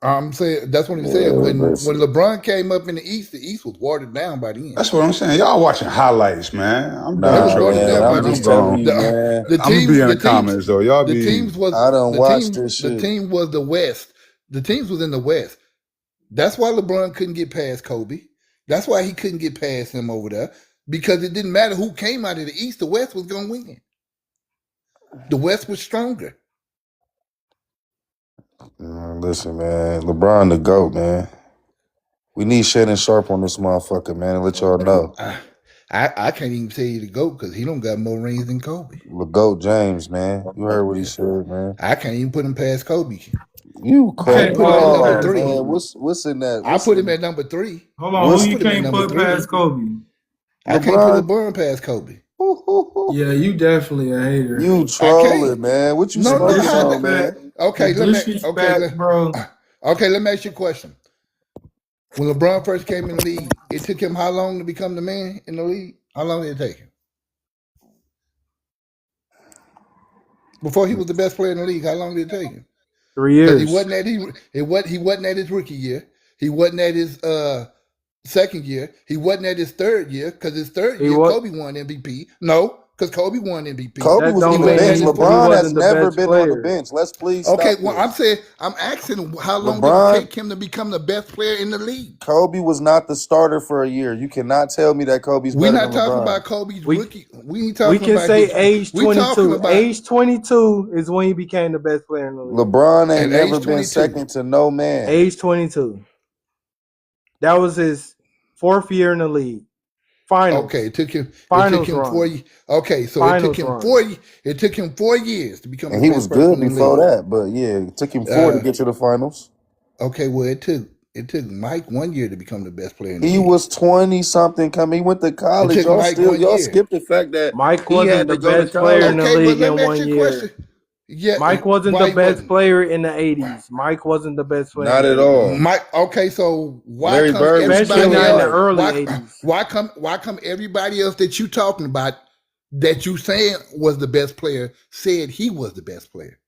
I'm saying that's what I'm saying. Yeah, When listen. LeBron came up in the East was watered down by then. That's what I'm saying. Y'all watching highlights, man. I'm It done was Nah, watered trolling man. down y'all, by I'm man. I'm just then. telling gone. you, man. I'm gonna be in the comments though. Y'all The be. teams was I don't watch this the shit. team was the West. The teams was in the West. That's why LeBron couldn't get past Kobe. That's why he couldn't get past him over there because it didn't matter who came out of the East. The West was gonna win. The West was stronger. Listen, man. LeBron the GOAT, man. We need Shannon Sharp on this motherfucker, man, and let y'all know. I can't even tell you the GOAT because he don't got more rings than Kobe. The GOAT James, man. You heard what he said, man. I can't even put him past Kobe. You I cut put him at number off, three. man. What's in that? I put him at number three. Hold on, who What's I you put him at can't number put three. past Kobe? I can't put LeBron? LeBron past Kobe. Yeah, you definitely a hater. You I trolling, can't. man. What you The No, smoking how on, that? disrespect, man? the Okay, disrespect, bro. let me ask you a question. When LeBron first came in the league, it took him how long to become the man in the league? How long did it take him? Before he was the best player in the league, how long did it take him? 3 Because he years. wasn't at his rookie year. He wasn't at his second year. He wasn't at his third year because his third He year what? Kobe won MVP. No, because Kobe won MVP. Kobe That was He on don't the wasn't mean at bench. his he LeBron has wasn't the never best been on the player. bench. Let's please Okay, stop well, this. I'm asking how long did it LeBron, take him to become the best player in the league? Kobe was not the starter for a year. You cannot tell me that Kobe's We're better than not talking LeBron. about Kobe's We rookie. We ain't we talking can about say his. age We talking 22. about Age 22 is when he became the best player in the league. LeBron ain't at never age been 22. second to no man. Age 22. That was his fourth year in the league. Okay, Finals. it took Finals him 4 run. years. Okay, so Finals run. it took him 4 years to become the And he was best person good in the before league. that. But yeah, it took him 4 to Uh, get to the finals. okay, well it took Mike 1 year to become the best player in the He league. was 20 something coming. He went to It college. took Mike 1 Y'all year. skipped the fact that Mike he wasn't had the to go to best player in the college. Okay, well league let in me ask you one a year. question. Yeah, Mike wasn't the why he best wasn't? player in the 80s. Mike wasn't the best player in Not the at 80s. all. Mike. Okay, so why Larry come Bird was Especially everybody killing not in the else? Mike. early Why 80s. why come everybody else that you talking about that you saying was the best player said he was the best player?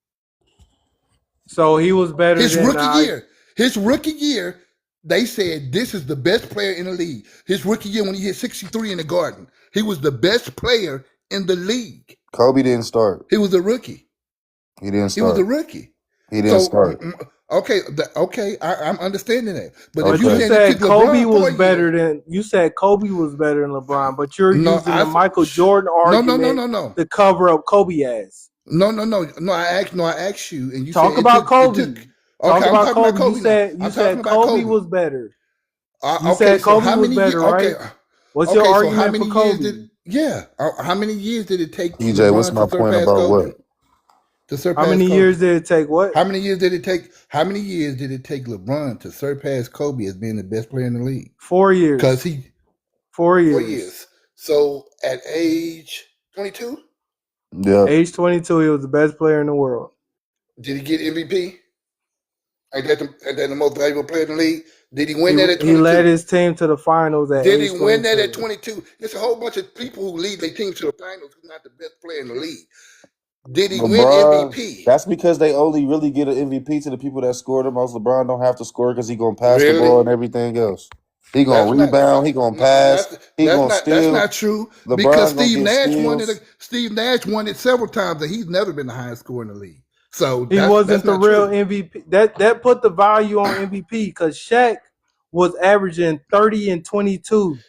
So he was better His than rookie year. His rookie year, they said this is the best player in the league. His rookie year when he hit 63 in the Garden, he was the best player in the league. Kobe didn't start. He was a rookie. He didn't He was a start. rookie. He didn't So start. I'm understanding that. But if But you you Okay. saying it took said Kobe LeBron was 4 years, better than LeBron, but you're no, using the Michael Jordan no, no, no, argument no, no. to cover up Kobe ass. No. I asked you, and you said Talk about it Kobe. took. Talk Okay, I'm about talking about Kobe. You Kobe now. said you I'm talking said about Kobe Kobe. was better. You Okay, said so Kobe how was many years? better, right? What's your Okay, so how argument many for years Kobe? did? Yeah, how many years did it take EJ, what's LeBron my to point surpass about Kobe? what? To How surpass many Kobe. years did it take? What? How many years did it take? How many years did it take LeBron to surpass Kobe as being the best player in the league? 4 Because years. 4 4 years. years. So at age 22, Yeah. Age 22, he was the best player in the world. did he get MVP? Ain't that the most valuable player in the league? Did he win that at He led 22? his team to the finals at Did he age win that at 22. 22? There's a whole bunch of people who lead their team to the finals who's not the best player in the league. Did he win LeBron, MVP? that's because they only really get an MVP to the people that score the most. LeBron don't have to score because he gonna pass the ball Really? and everything else. He gonna That's not rebound. He gonna no, pass. He gonna that's steal. not true because LeBron gonna get steals. Steve Nash won it several times and he's never been the highest scorer in the league. So He that's wasn't the not real true. MVP. That put the value on MVP because Shaq was averaging 30 and 22.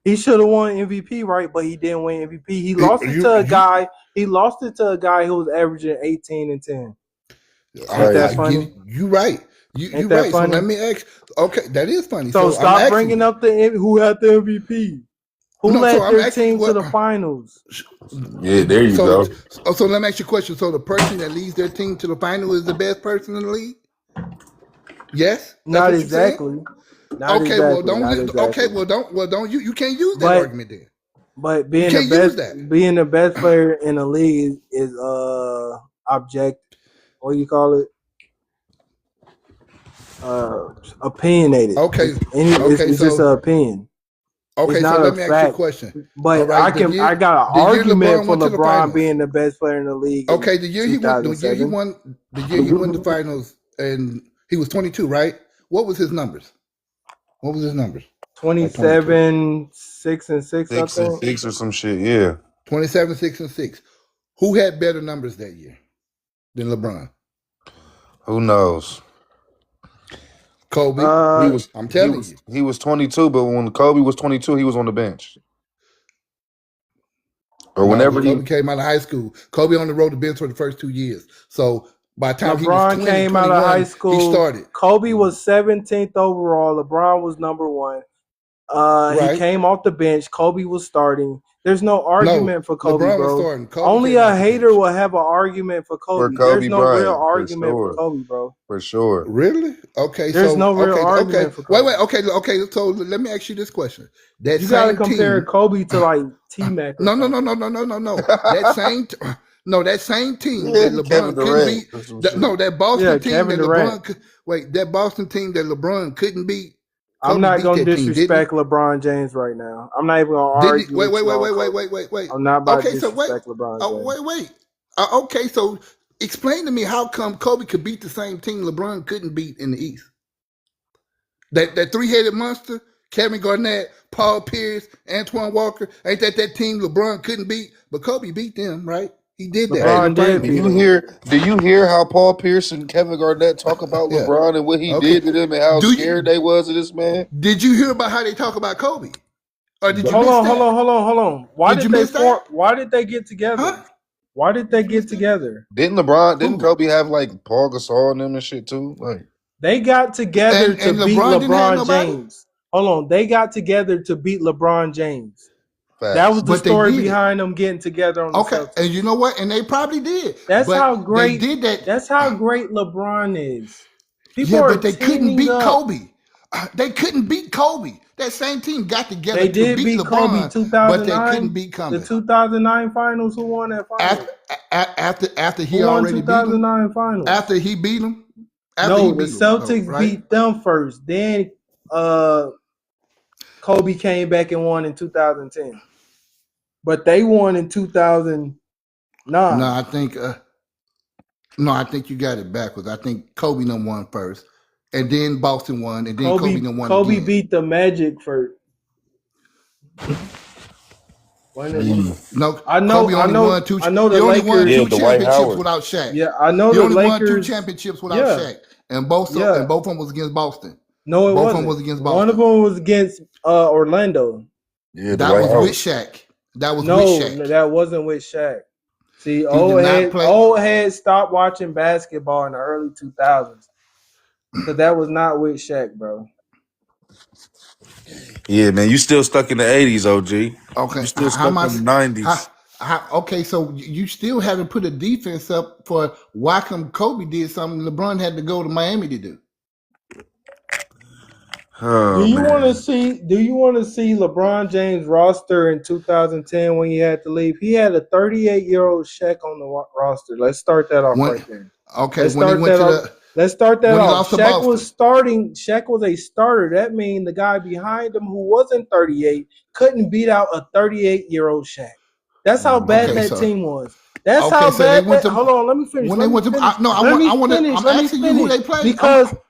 He should have won MVP, right? But he didn't win MVP. He lost it to a You guy. He lost it to a guy who was averaging 18 and 10. Ain't that Crazy. funny? you right. Ain't You that right. So let funny? me ask. Okay, that is funny. So So I'm stop asking bringing you. up who had the MVP. Who No, so led I'm their asking you team to what. the finals? Yeah, there you So, go. so let me ask you a question. So the person that leads their team to the final is the best person in the league? Yes, that's Not what you're saying. exactly. Not Okay, well exactly. don't. Not Okay, exactly. don't you can't use that But argument then. but You can't use that. being the best player in the league is object. What do you call it? Opinionated. Okay, okay. It's just an opinion. It's So not a let me ask you a fact. question. All But right, I got an the year argument LeBron for went to the LeBron finals. being the best player in the league in Okay, the year he won the finals, and he was 22, right? What was his numbers? What was his numbers at 22? 27, 6-6, I Six and think. six or some shit. Yeah. 27, 6, and 6. Who had better numbers that year than LeBron? Who knows? Kobe. He was I'm telling you. he was 22, but when Kobe was 22, he was on the bench. Or No, whenever he Kobe came out of high school. Kobe on the road to bench for the first 2 years. So by the time he was LeBron 20, came out of high 21, he school. started. Kobe was 17th overall. LeBron was number 1. He Right. came off the bench. Kobe was starting. There's no No, argument for Kobe, LeBron was bro. starting. Kobe Only came a off the hater bench. will have an argument for For Kobe. There's Kobe no real Bryant, for argument for sure. Kobe, bro. For sure. Really? Okay, There's so no real okay. argument for Wait, Kobe. wait. Okay. So let me ask you this question: that You got to same compare team. Kobe to like T Mac or No, no, no, something. no, no, no, no, no. That same. No, that same team that Kevin LeBron couldn't Durant beat. or some That, shit. no, that Yeah, Boston team Kevin that Durant. LeBron. Wait, that Boston team that LeBron couldn't beat. I'm Kobe not beat gonna that team, didn't he? disrespect LeBron James right now. I'm not even gonna Didn't he? argue Wait, with wait, you wait, on wait, wait, Kobe. wait, wait, wait. I'm not about to Okay, so wait. disrespect LeBron Oh, James. wait. Okay, so explain to me how come Kobe could beat the same team LeBron couldn't beat in the East? That three-headed monster, Kevin Garnett, Paul Pierce, Antoine Walker, ain't that team LeBron couldn't beat? But Kobe beat them, right? He did that. Hey, LeBron LeBron did do beat you did. him. hear how Paul Pierce and Kevin Garnett talk about Yeah. LeBron and what he Okay. did to them and how Do scared you they was of this man? did you hear about how they talk about Kobe? Or did you Hold miss on, hold that? on, hold on, hold on. Why Did did you they miss form? that? Why did they get Huh? together? Why did they Did you miss get that? together? Didn't Who? Kobe have like Paul Gasol and them and shit too? Like They got together to And beat LeBron didn't have LeBron nobody? James. Hold on, they got together to beat LeBron James. That facts. was the But they story did it. behind them getting together on the Okay. And you Celtics. know what? And they probably did. That's But how they great. did that. That's how great LeBron is. People Yeah, but are they couldn't teaming beat up. Kobe. They couldn't beat Kobe. That same team got together They to did beat beat Kobe LeBron, but they 2009. couldn't beat The Kobe. 2009 finals. Who won that After finals? after Who he won already beat him, 2009 finals? after he beat him, after he No, the beat him, though, Celtics right? beat them first. Then uh, Kobe came back and won in 2010. But they won in 2009. No, I think no, I think you got it backwards. I think Kobe done won first, and then Boston won, and then Kobe done won Kobe again. beat the Magic for when it, No, I know Kobe I only know won two. I know He the only won Yeah, Lakers. two Dwight championships Howard. without Shaq. Yeah, I know He the only won two Lakers. championships without Yeah. Shaq, and both Yeah. of them was against Boston. No, it Both of them wasn't. was against One of Boston. them was against Orlando. Yeah, That Dwight was with Howard. Shaq. That was with No, Shaq. that wasn't with Shaq. See, He did not play. old head stopped watching basketball in the early 2000s because that was not with Shaq, bro. Yeah, man, you still stuck in the '80s, OG. Okay, You still how stuck am I? in the How, '90s. okay, so you still haven't put a defense up for why come Kobe did something LeBron had to go to Miami to do. Oh man. Do you want to see LeBron James roster in 2010 when he had to leave? He had a 38-year-old Shaq on the roster. Let's start that off When right there. okay, Let's when he start went that to off. the Let's start that when he off. lost to Boston. Shaq was a starter. That means the guy behind him who wasn't 38 couldn't beat out a 38-year-old Shaq. That's how bad Okay, that so team was. That's how okay, so they bad went that. to Hold on, let me finish. when they Let me went to finish. no, Let me I want to finish. I'm Let me asking you who finish. they played.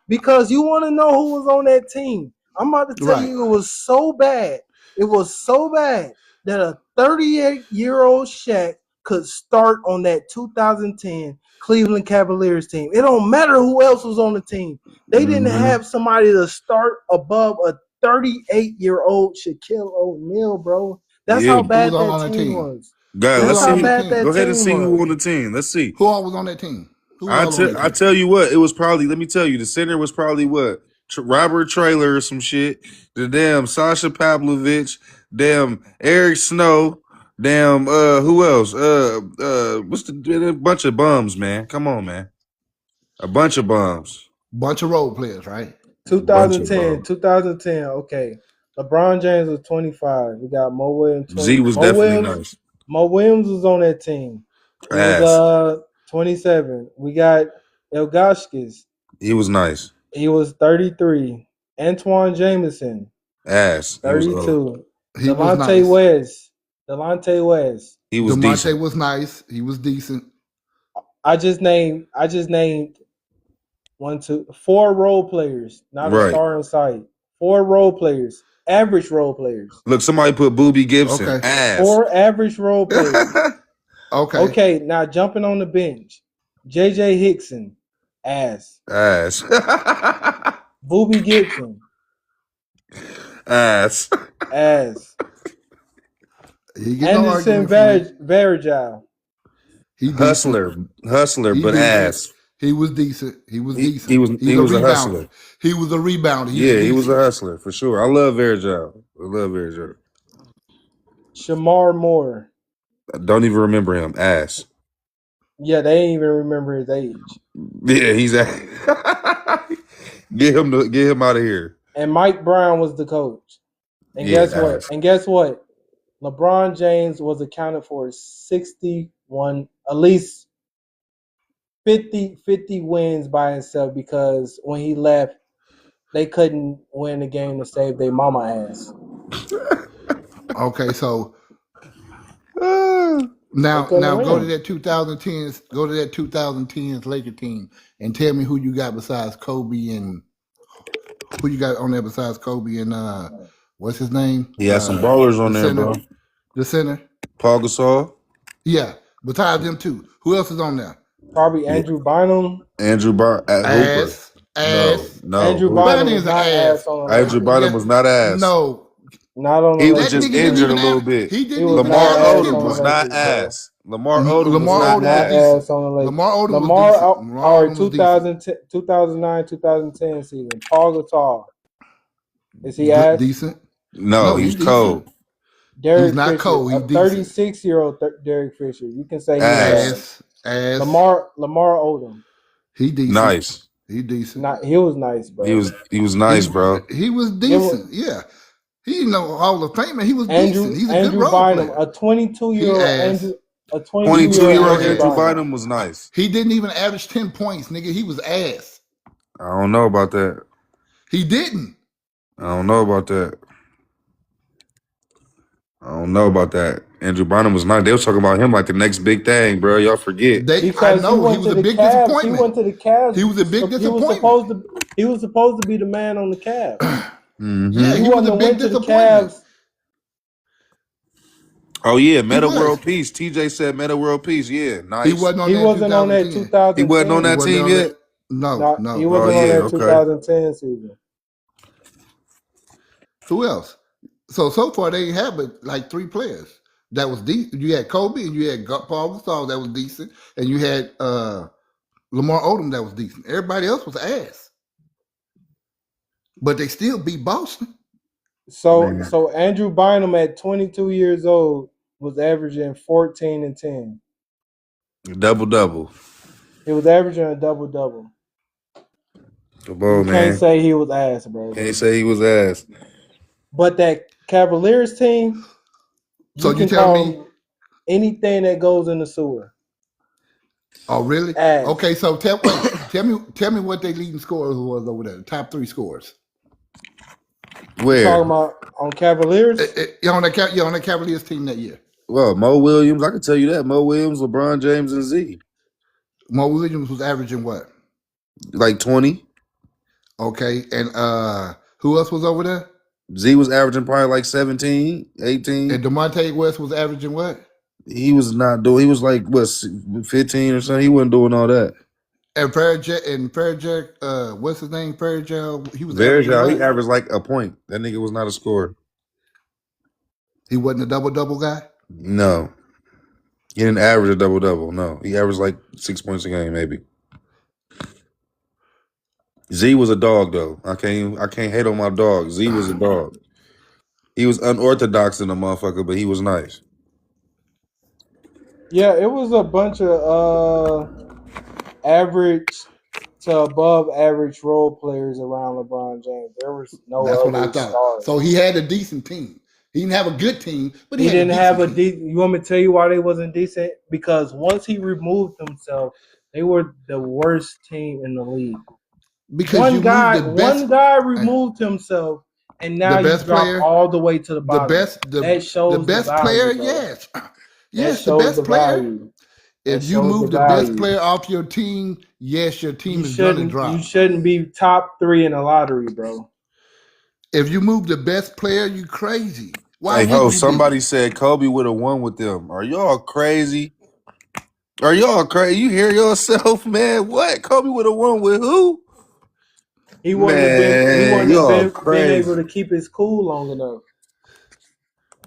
Because you want to know who was on that team. I'm about to tell Right. you it was so bad. It was so bad that a 38-year-old Shaq could start on that 2010 Cleveland Cavaliers team. It don't matter who else was on the team. They didn't have somebody to start above a 38-year-old Shaquille O'Neal, bro. That's Yeah. how Who was bad all that on that team team? was. God, Who was That's let's all see how on that who. bad team? Go that ahead and team see who was. on the team. Let's see. Who all was on that team? Who all on that I team? tell you what, it was probably. Let me tell you, the center was probably what Robert Trailer or some shit. The damn Sasha Pavlovich, damn Eric Snow, damn who else? What's a bunch of bums, man? Come on, man, a bunch of bums, Bunch of role players, right? bunch of 2010, bums. 2010. Okay, LeBron James was 25. We got Mo Williams. Z was definitely nice. Mo Williams was on that team. He was Ass. 27. We got Ilgauskas. He was nice. He was 33. Antoine Jameson, Ass. He was old. 32. He was nice. Delonte West. He was DeMonte decent. was nice. He was decent. I just named 4 role players, not a Right. star in sight. 4 role players, average role players. Look, somebody put Booby Gibson. Okay. Ass. 4 average role players. Okay. Okay, now jumping on the bench. JJ Hickson, ass. Ass. Booby Gibson, Ass. ass. He get no Anderson argument from me. Varejao, He decent. Hustler, He but decent. ass. He was decent. He was decent. He He's a was a rebounder. hustler. He was a rebounder. He was Yeah, he was a decent. hustler for sure. I love Verjao. I love Verjao. Shamar Moore. I don't even remember him. Ass. Yeah, they ain't even remember his age. Yeah, he's get him out of here. And Mike Brown was the coach. And Yeah, guess what? ass. And guess what? LeBron James was accounted for 61, at least 50 wins by himself because when he left, they couldn't win the game to save their mama ass. Okay, so now go to that 2010s, go to that 2010s Laker team and tell me who you got besides Kobe and who you got on there besides Kobe and what's his name? He had some ballers on there, center, bro. The center. Paul Gasol. Yeah, besides them two, who else is on there? Probably Andrew Bynum. Andrew Bynum. Hooper. No. Andrew Bynum was not ass on the Andrew Lakers. Bynum was not ass. No. Not on the He Lakers. was just injured a little bit. He didn't Lamar even Odom was not ass. Lamar Odom was Lamar not Odom ass. Ass on the Lakers. Lamar Odom Lamar, was decent. Lamar all right, Odom was decent. 2009, 2010 season. Paul Gasol. Is he ass? Decent? No, he's cold. Derek He's not Fisher, cold. He's a decent. 36-year-old Derek Fisher. You can say he's Ass. Lamar Odom. He decent. Nice. He decent. He was nice, bro. He was nice, bro. He was decent. Yeah. He no Hall of Famer. He was decent. He's a good role Bynum, player. a 22-year-old a 22-year-old Andrew Bynum was nice. He didn't even average 10 points, nigga. He was ass. I don't know about that. He didn't. I don't know about that. Andrew Bynum was nice. They were talking about him like the next big thing, bro. Y'all forget. Because I know he was a big disappointment. He went to the Cavs. He was a big disappointment. He was supposed to be the man on the Cavs. Mm-hmm. Yeah, he was a big disappointment. Oh yeah, Meta World Peace. TJ said Meta World Peace. Yeah, nice. He wasn't on that 2010. He wasn't on that team yet. No. He wasn't on that 2010 season. Who else? So far they have like three players that was decent. You had Kobe and you had Paul Gasol that was decent, and you had Lamar Odom that was decent. Everybody else was ass, but they still beat Boston. So Andrew Bynum at 22 years old was averaging 14 and 10. Double. He was averaging a double. Come on, man. Can't say he was ass, bro. Can't say he was ass. But that Cavaliers team, so you tell me anything that goes in the sewer. Oh, really? Ass. Okay, so tell me what their leading scorers was over there. The top three scorers. Where? You talking about on Cavaliers? On the Cavaliers team that year. Well, Mo Williams, I can tell you that. Mo Williams, LeBron James, and Z. Mo Williams was averaging what? Like 20. Okay, and who else was over there? Z was averaging probably like 17, 18. And DeMonte West was averaging what? He was not doing. He was like what 15 or something. He wasn't doing all that. And Fairjack, what's his name? Fairjack. He was Verjao. He averaged like a point. That nigga was not a scorer. He wasn't a double guy. No, he didn't average a double. No, he averaged like 6 points a game, maybe. Z was a dog though. I can't hate on my dog. Z was a dog. He was unorthodox in the motherfucker, but he was nice. Yeah, it was a bunch of average to above average role players around LeBron James. There was no. That's what I thought. Stars. So he had a decent team. He didn't have a good team, but he didn't have a decent. You want me to tell you why they wasn't decent? Because once he removed himself, they were the worst team in the league. Because one guy removed himself, and now you drop all the way to the bottom. That shows the best player. Yes, the best player. Value. If you move the best player off your team, yes, your team is going to drop. You shouldn't be top 3 in the lottery, bro. If you move the best player, you crazy. Why? Hey, somebody said Kobe would have won with them. Are y'all crazy? You hear yourself, man? What? Kobe would have won with who? He wouldn't have been able to keep his cool long enough.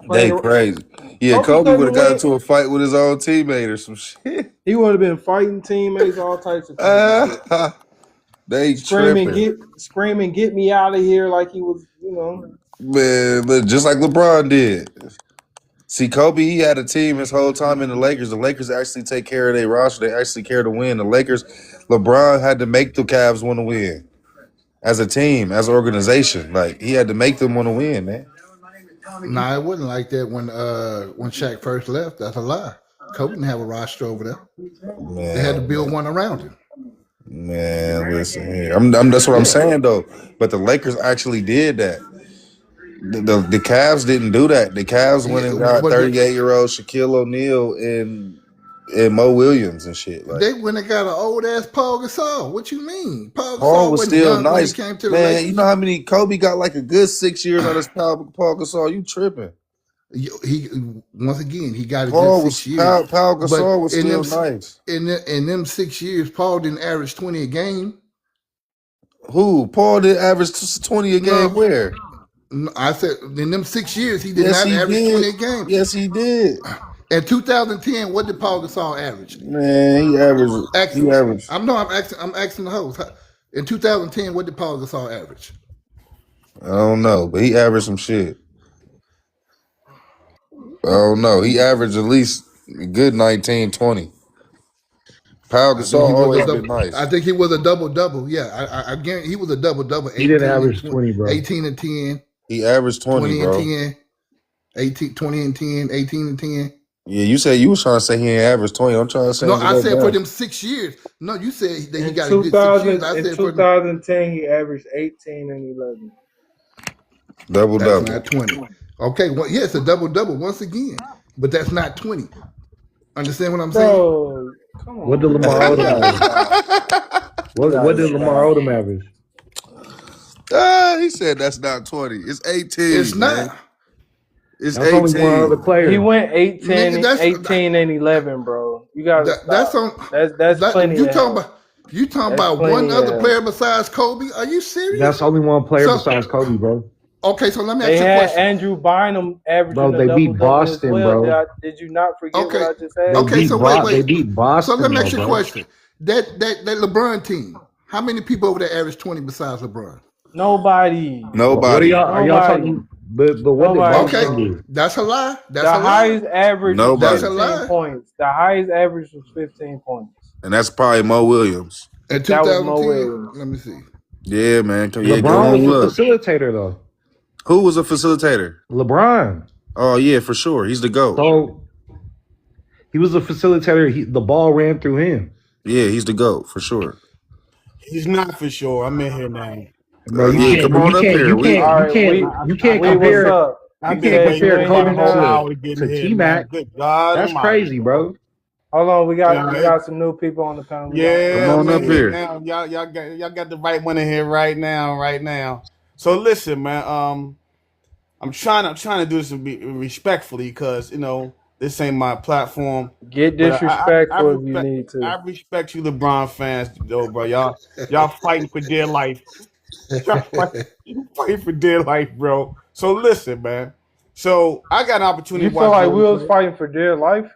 They playing. crazy. Yeah, Kobe Kobe would have couldn't got win. into a fight with his own teammate or some shit. He would have been fighting teammates, all types of crazy shit. They tripping. Screaming, get me out of here, like he was, you know. Man, but just like LeBron did. See, Kobe, he had a team his whole time in the Lakers. The Lakers actually take care of their roster. They actually care to win. The Lakers, LeBron had to make the Cavs want to win as a team, as an organization. Like, he had to make them want to win, man. Nah, it wasn't like that when Shaq first left. That's a lie. Kobe didn't have a roster over there. They had to build one around him. Man, listen here. That's what I'm saying, though. But the Lakers actually did that. The Cavs didn't do that. The Cavs went and got 38-year-old Shaquille O'Neal and Mo Williams and shit. Like, they went and got an old ass Paul Gasol. What you mean? Paul Paul Gasol was wasn't still young when he nice. came to the Man, Lakers. you know how many Kobe got like a good 6 years on his Paul Gasol? You tripping. He once again he got a Paul good 6 years. Paul Gasol was in still them, nice. In them 6 years, Paul didn't average 20 a game. Who? Paul did average 20 a game where? I said in them 6 years he did not average 20 a game. Yes, he did. In 2010, what did Paul Gasol average? Man, he averaged. I'm asking the host. In 2010, what did Paul Gasol average? I don't know, but he averaged some shit. I don't know. He averaged at least a good 19, 20. Paul Gasol always been nice. I think he was a double-double. Yeah, I guarantee he was a double-double. He didn't average 20, bro. 18 and 10. He averaged 20 bro. And 10. 18, 20 and 10, 18 and 10. Yeah, you said you was trying to say he ain't averaged 20. I'm trying to say no. I said for them 6 years. No, you said that he got a good 6 years. I said in 2010 he averaged 18 and 11. Double. That's not 20. Okay, well, yeah, it's a double once again, but that's not 20. Understand what I'm saying? Bro, come on. What did Lamar Odom average? What did Lamar Odom average? He said that's not 20. It's 18. It's man. not. It's that's 18. Only one other player. He went 18 and 11, bro. You got to stop. That's plenty. You talking about one other player besides Kobe? Are you serious? That's only one player besides Kobe, bro. Okay, so let me ask you a question. Andrew Bynum averaging bro, they beat Boston, well. bro. Did you not forget what I just said? Okay, so wait. They beat Boston. So let me ask you a question. That LeBron team, how many people over there average 20 besides LeBron? Nobody. What are y'all talking? But what did Boston do? That's a lie. The highest average was 15 Nobody. points. The highest average was 15 points. And that's probably Mo Williams. In That was Mo 2010, Williams. let me see. Yeah, man. LeBron was a facilitator, though. Who was a facilitator? LeBron. Oh, yeah, for sure. He's the GOAT. So he was a facilitator. The ball ran through him. Yeah, he's the GOAT, for sure. He's not for sure. I'm in here now. Bro, come on up here. You can't compare. You can't compare Kobe to T-Mac. That's crazy, bro. Hold on, we got some new people on the panel. Yeah, come on up here. Now. Y'all got the right one in here right now. So listen, man. I'm trying to do this respectfully because this ain't my platform. Get disrespectful if you need to. I respect you, LeBron fans, though, bro. Y'all fighting for dear life. Y'all fighting for dear life, bro. So listen, man. So I got an opportunity. You feel like we was fighting for dear life?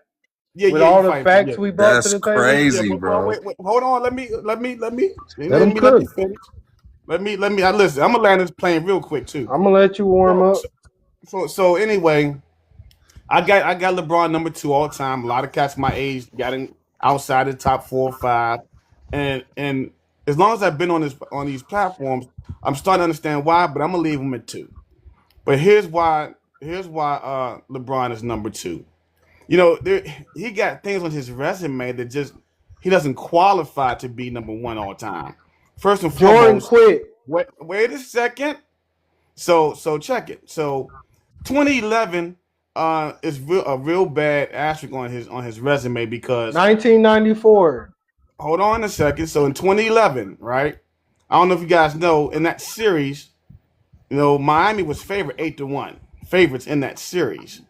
Yeah, with all the facts we brought to the table. Crazy, yeah, bro. Wait, hold on. Let me Let you finish. Let me. Listen. I'm gonna land this plane real quick too. I'm gonna let you warm up. So anyway, I got LeBron number 2 all time. A lot of cats my age got him outside the top 4 or 5, and as long as I've been on these platforms, I'm starting to understand why. But I'm gonna leave him at 2. But here's why LeBron is number 2. He got things on his resume that just he doesn't qualify to be number 1 all time. First and foremost, Jordan quit. Wait a second. So check it. So 2011 is a real bad asterisk on his resume because 1994. Hold on a second. So in 2011, right? I don't know if you guys know, in that series, Miami was favored 8-1, favorites in that series.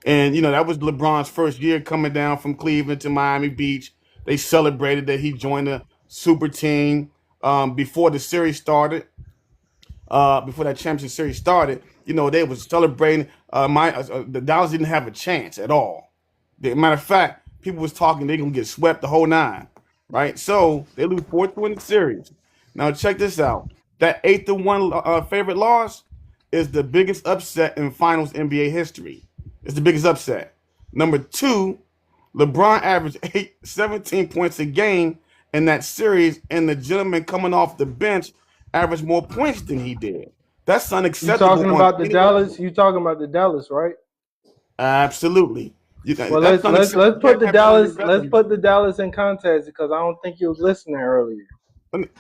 And, that was LeBron's first year coming down from Cleveland to Miami Beach. They celebrated that he joined a super team before the series started. before that championship series started, they was celebrating. The Dallas didn't have a chance at all. Matter of fact, people was talking they gonna get swept the whole nine, right? So they lose 4-2 in the series. Now check this out. That 8-1 favorite loss is the biggest upset in Finals NBA history. It's the biggest upset. Number two, LeBron averaged 17 points a game in that series, and the gentleman coming off the bench averaged more points than he did. That's You unacceptable talking on about the any level. Dallas? You talking about the Dallas, right? Absolutely. Well, That's let's unacceptable. put You the can't have that on your Dallas. Let's resume. put the Dallas in context because I don't think you was listening earlier.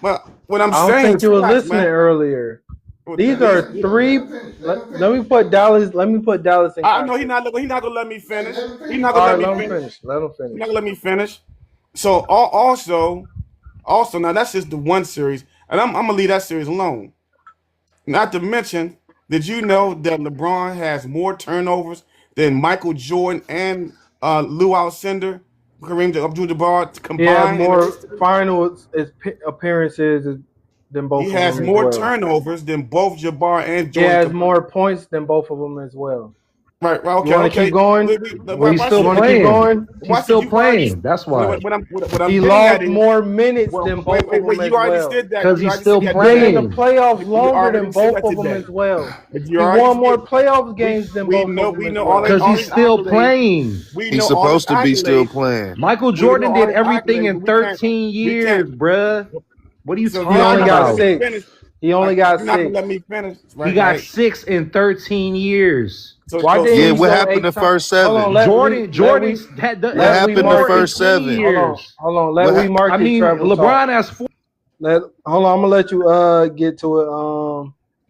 Well, what I'm I don't saying think is you was facts, listening man. earlier. These are three. Let me put Dallas. Let me put Dallas in I know context. He's not gonna let me finish. He's not gonna All let right, me let him finish. finish. Let him He's finish. not gonna let me finish. So also now that's just the one series, and I'm gonna leave that series alone. Not to mention, did you know that LeBron has more turnovers than Michael Jordan and Lou Alcindor, Kareem Abdul-Jabbar He had combined in their more history? finals appearances than He both of has them as more well. turnovers than both Jabbar and He Jordan has combined. more points than both of them as well. Right, right, You okay, want to keep okay. going? Well, he's Watch You still this. want to keep playing. going? He's Watch this. still You've already. playing. That's What, why. what I'm He getting at logged is, more minutes well, than both of them wait. You as already well. said that. Because You he's already still said He's that been in today. the playing. playoffs You longer already than said both that of them today. as well. You He already won more said. playoffs games than We both of know them we as know all they well. Because all he's these still accolades. playing. We He's know all his supposed to be still accolades. playing. Michael We know Jordan all did his everything accolades, in but 13 we can't. years, bruh. What are you So He you're talking only not gonna got let about? me finish. 6. He only got You're not gonna let 6. me finish, He right? got Right. 6 in 13 years. So Why so didn't Yeah, so he what go happened the 8 times? first Hold on, 7? Jordan What has let we happened the 4 in market. first 20 7? years. Hold on. Let What we I market mean, travel talk. LeBron has 4. Hold on. I'm gonna let you get to it,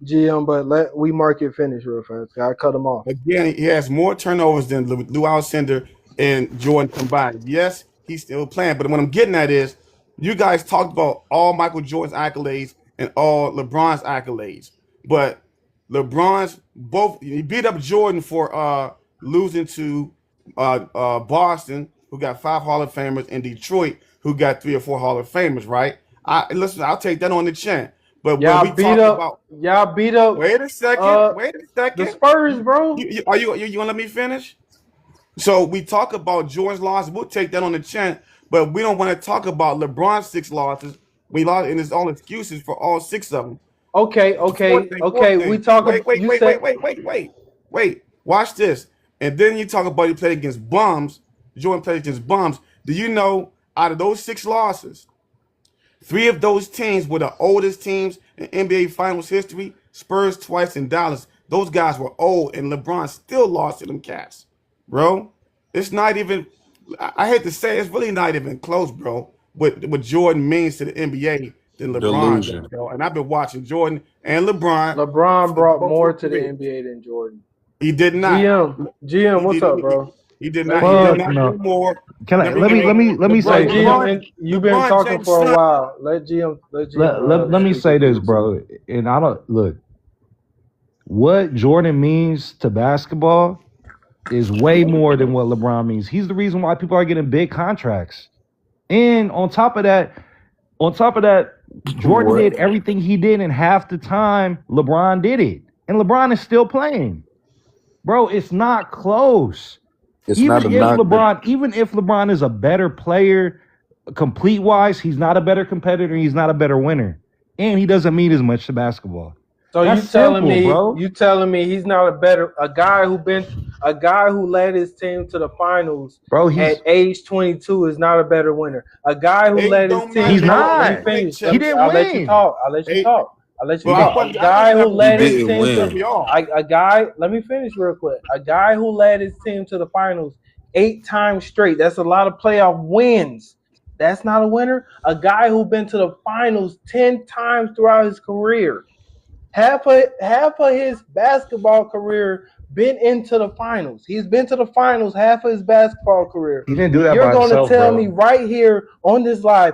GM, but let we market finish real fast. I cut him off. again, he has more turnovers than Lou Alcindor and Jordan combined. Yes, he's still playing, but what I'm getting at is you guys talked about all Michael Jordan's accolades and all LeBron's accolades, but LeBron's both he beat up Jordan for losing to Boston, who got 5 Hall of Famers, and Detroit, who got 3 or 4 Hall of Famers. Right? Listen, I'll take that on the chin. But when we talk about, Y'all beat up wait a second, uh wait a the second. Spurs, bro. You gonna let me finish? So we talk about Jordan's loss. We'll take that on the chin, but we don't want to talk about LeBron's 6 losses. We lost, and it's all excuses for all 6 of them. Okay, The fourth okay, thing, fourth okay. We thing. talk. Wait, wait, You wait, said wait, wait, wait, wait, wait. Watch this. And then you talk about he played against bums. Jordan played against bums. Do you know out of those 6 losses, 3 of those teams were the oldest teams in NBA Finals history? Spurs twice and Dallas. Those guys were old, and LeBron still lost to them cats, bro. It's not even. I hate to say, it's really not even close, bro. What Jordan means to the NBA than LeBron does, Delusion. bro. And I've been watching Jordan and LeBron LeBron for brought both their more to the careers. NBA than Jordan. He did not. GM, He what's did. up, bro? He did Let not. He did Fuck GM. not do no. more. Can I let me say Let GM. LeBron, And you've been LeBron talking James' for a son. while. Let GM. let me Speak say his this, piece. bro. And I don't look what Jordan means to basketball is way more than what LeBron means. He's the reason why people are getting big contracts. And on top of that, Jordan What? did everything he did in half the time LeBron did it. And LeBron is still playing. Bro, it's not close. It's not a knock. Even if LeBron is a better player, complete wise, he's not a better competitor, he's not a better winner. And he doesn't mean as much to basketball. So That's simple, bro. you telling me he's not a guy who led his team to the finals Bro, at age 22 is not a better winner. A guy who Age led his don't team. he's matter. Hold on, let me not. Wait, finish. He Chip. didn't I'll let you win. talk. I'll let you Age, talk. I'll let you well, talk. A I guy doesn't who have He led his didn't team to cut to win. me off. a guy. Let me finish real quick. A guy who led his team to the finals 8 times straight. That's a lot of playoff wins. That's not a winner. A guy who been to the finals 10 times throughout his career. Half of his basketball career been into the finals. He's been to the finals half of his basketball career. He didn't do And that you're by going to himself, tell me bro. right here on this live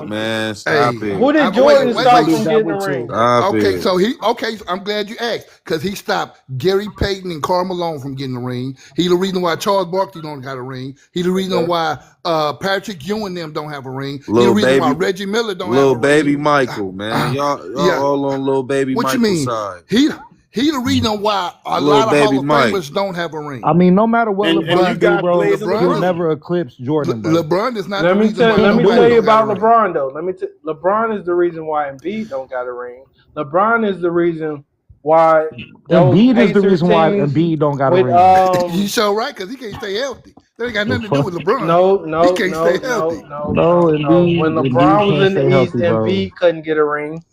So, man. hey, Stop it. Who did wait, Jordan wait, stop wait. from getting a ring? Stop Okay, it. so I'm glad you asked because he stopped Gary Payton and Karl Malone from getting a ring. He the reason why Charles Barkley don't got a ring. He the reason Okay. why Patrick Ewing them don't have a ring. He the Little reason why baby, Reggie Miller don't have little a baby ring. Michael, man. Y'all Yeah, all on little baby what you Michael's mean? side. He the reason why a Little lot of baby Hall of Mike. Famers don't have a ring. I mean, no matter what And you LeBron But do, got bro, Blaze and he'll LeBron is LeBron. never eclipse Jordan, bro. LeBron is not the Let me reason tell why let Can't me do tell nobody you it. don't got a about ring. LeBron though. LeBron is the reason why Embiid don't got a ring. LeBron is the reason why those Embiid is the Pacer reason why teams Embiid don't got a with ring. You so right because he can't stay healthy. That ain't got The nothing to do fuck? with LeBron. no He no can't no stay no healthy. no No, no no. When Embiid LeBron was can't in the stay East, healthy, bro. Embiid couldn't get a ring.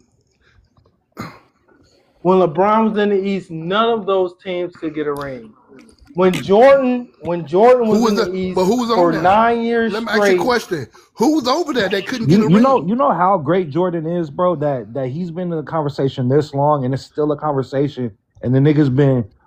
When LeBron was in the East, none of those teams could get a ring. When Jordan was in the East Who was on for there? 9 years Let me ask you a straight, question. Who was over there that couldn't get You a you know ring? you know how great Jordan is, bro. That he's been in the conversation this long, and it's still a conversation. And the niggas been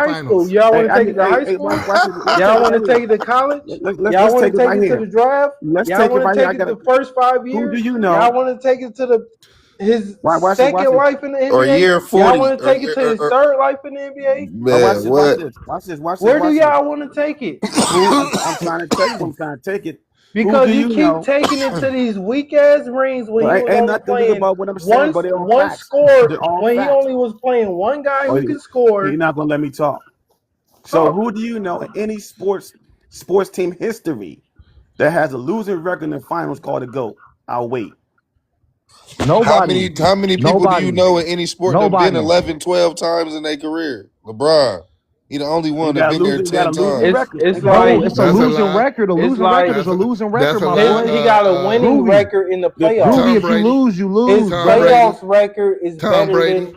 high school. finals. Y'all want to take it to high Watch, school? watch this. Let's take Y'all it want right to here. take it to college? Y'all Let's want take to it take right it to here. the draft? Let's Y'all take it want right to here. take it the first 5 Who do years? you Y'all know? want to take it to his Watch this. Watch second this. life in the Or NBA? year Y'all 40. want to take it to his third life in the NBA? Watch Man, this. Watch what? this. Watch this. Watch this. Where do Watch this. y'all want to take it? I'm trying to tell you. I'm trying to take it. Who Because do you you keep know? taking it to these weak ass rings when he was Ain't only nothing good playing about what I'm saying, but they're all one facts. score, They're all when he facts. only was playing one guy Or who can score. you're not gonna let me talk. So Talk. who do you know in any sports team history that has a losing record in the finals called a GOAT? I'll wait. Nobody. How many people do you Nobody. know in any sport that been Nobody. 11, 12 times in their career? LeBron. He the only You one that got a been there losing, you got a 10 losing times. record. It's They got a Bro, like losing it's a That's a record. losing lie. record. A it's losing like record is a losing record, That's a my lie. boy. he got a winning Groovy. record in the The playoffs. Groovy, Tom if you Brady. lose, you His lose, Tom brother. Brady. playoffs record is Tom better Brady. than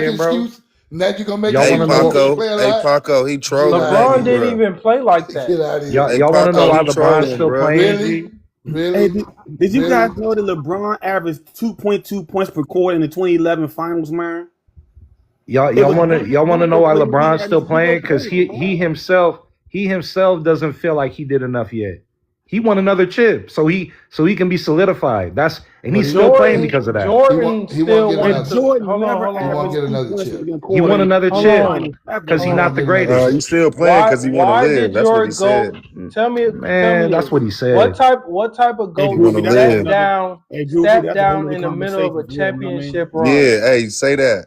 playing, bro? excuse? Now you're gonna make Y'all Hey want to excuse know he what? didn't Paco, play a hey lot? Paco, he Get trolling, out of ain't he, LeBron here. didn't bro? even play like that. Get out of Y'all, here. Hey y'all want to know Paco, why he LeBron's trolling, still bro. playing? Really? G. Hey, Really? did you guys Really? know that LeBron averaged 2.2 points per quarter in the 2011 Finals, man? Y'all, It y'all was want to y'all want to know why when he LeBron's had still his zero playing? Because point. he himself doesn't feel like he did enough yet. He won another chip, so he can be solidified. And But he's still playing because of that. Jordan he won't still get wanted And another. to Jordan hold on, never hold He on, hold won't averaged get on, 2 another points chip. per He quarter won in another hold the chip on, finals ever, because He he's hold man. not won't the get another greatest. chip. He's still playing Why because he want to why did live. That's what your he said. GOAT tell me Man, that's what this? he said. What type of Hey, He GOAT want to Goofy, that's a whole live. nother. Hey, Goofy, sat that's a whole down nother in the middle of conversation a for real. You know what I mean? championship run? Yeah, hey, say that.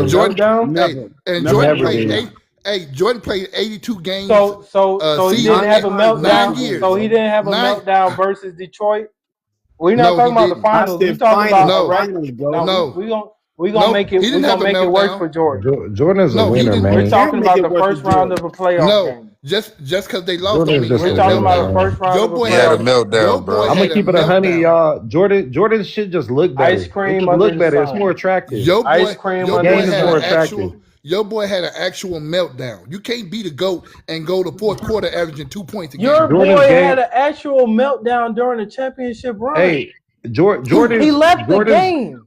And a Jordan, meltdown? Never, never Jordan had a Never, played dude. meltdown. eight. Hey, Jordan played 82 games So he season, didn't Not have a not meltdown. 82 So years. he bro. didn't have a 9. meltdown versus Detroit. We're not No, he talking about the didn't. I finals. We said talking about finals, a No, right. finals, No, bro. no, we gonna no. make it. He We didn't have gonna a make it work meltdown. for Jordan. Jordan is a No, he winner, didn't. We're You man. can't talking make about it the work for first round Jordan. of a playoff No, game. just because they lost Jordan don't is mean he just We're a had a talking winner, about a meltdown. first man. round Your of a boy He had had a playoff a game. your meltdown, boy bro. I'm gonna had a keep it 100, meltdown. y'all. Jordan shit just look Ice better. It cream just under look the better. It's more sun. attractive. Ice cream Your The under boy the game is had more an sun. attractive. actual your boy had an actual meltdown. You can't be the GOAT and go to fourth quarter averaging 2 points a Your game. Jordan's boy had game. an actual meltdown during the championship run. Hey, He Jordan's left the Jordan's game.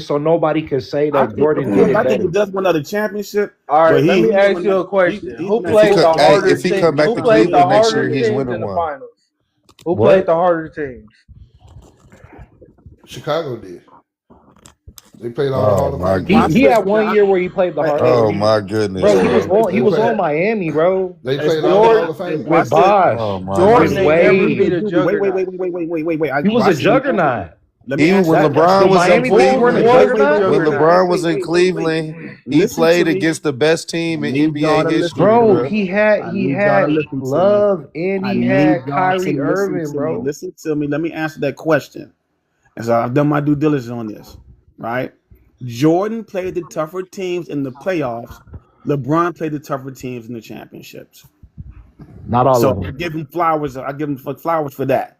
so nobody could say I that think Jordan did it I think he better. does win another chachampionship, All but right, let me he's ask on you that. a question. He's Who on that played fourth the ring. If harder he come team? back Who to played the Cleveland next harder year, he's teams winning in the one. finals? Who played What? the harder teams? Chicago did. They played all the Oh Hall of my Famers. I He said, goodness. had one year where he played the hard. Oh my goodness, Bro, he bro. was on. He They was played. on Miami, bro, They it's played all the Jordan. Hall of I Famers. with said Oh Bosh, my with Jordan goodness. ain't never beat Wade. a Wait. juggernaut. I, He was I a said, juggernaut. let me Even answer when that The LeBron question. was The in Miami Heat Bulls weren't a Cleveland, was a juggernaut, when juggernaut. LeBron was in Cleveland, he Listen to played me. against the best team I in need y'all NBA to listen history, to bro. me. bro. I need y'all to He had listen to me. Love and I he need had y'all to Kyrie listen Irving, to me. bro. Listen to me. Let me answer that question. And so I've done my due diligence on this, right? Jordan played the tougher teams in the playoffs. LeBron played the tougher teams in the championships. Not all of So I them. give him flowers. I give him flowers for that.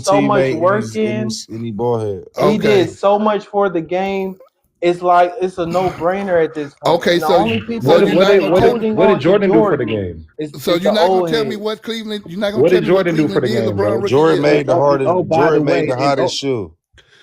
terrible so much teammate, and work in. he ball head. He did Okay. so much for the game. It's like it's a no brainer at this point. Okay. And the So only people so you're not gonna tell me. holding What did on to Jordan do for the Jordan game? So is you're the not gonna old tell me heads. what Cleveland. You're not gonna What tell did me what Jordan do Cleveland for the did game, LeBron bro? rookie Jordan year. made the hardest. Oh, by the Jordan made way, the and hottest shoe.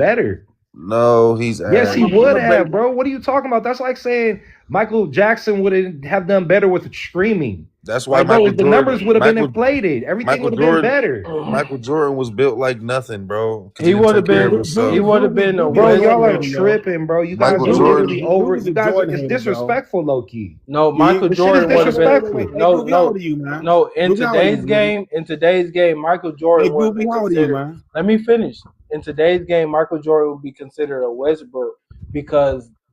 better. No, he's Yes, he ass. would have, bro. What are you talking about? That's like saying Michael Jackson would have done better with streaming. That's why Like, bro, Michael the numbers Jordan, would have been inflated. Everything Michael would have been Jordan, better. Michael Jordan was built like nothing, bro, because he He didn't would have take care of been. himself. He would have been a Bro, y'all are Westbrook. tripping, bro. You guys Michael are literally Jordan, over. Ruby's You a guys are. Jordan It's hater, bro. disrespectful, low key. No, Michael This shit is Jordan would have been. disrespectful. Hey, Groovy, how old are you, man? No. In Groovy, how old are you, man? today's game, Michael Hey, Jordan would have Groovy, been how old are you, considered. man? Let me finish. In today's game, Michael Jordan would be considered a Westbrook because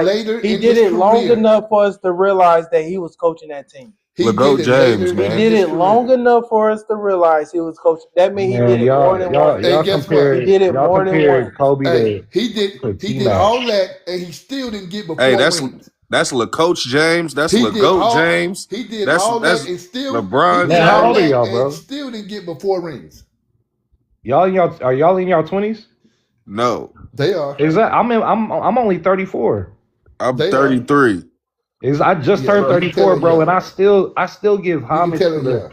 it later he in did his it long career. enough for us to realize that he was coaching that team. He did LeGoat it James, later He in man. did his it long career. enough for us to realize he was coaching. That means he did Man, it more than once. And guess what? He did it more than once. Kobe Hey, to he T did Mac. all that, and he still didn't get but Hey, 4 rings. that's LeCoach James. That's He did LeGoat all James. he did That's all that that's and still he LeBron did Man, how all old are James. that y'all, and bro? still didn't get but 4 rings. Are y'all in y'all 20s? No, They are. Is that I'm only 34. I'm They are. 33. I just Yeah, turned you can tell 34, it bro, and young. I still give You can homage tell to it the young.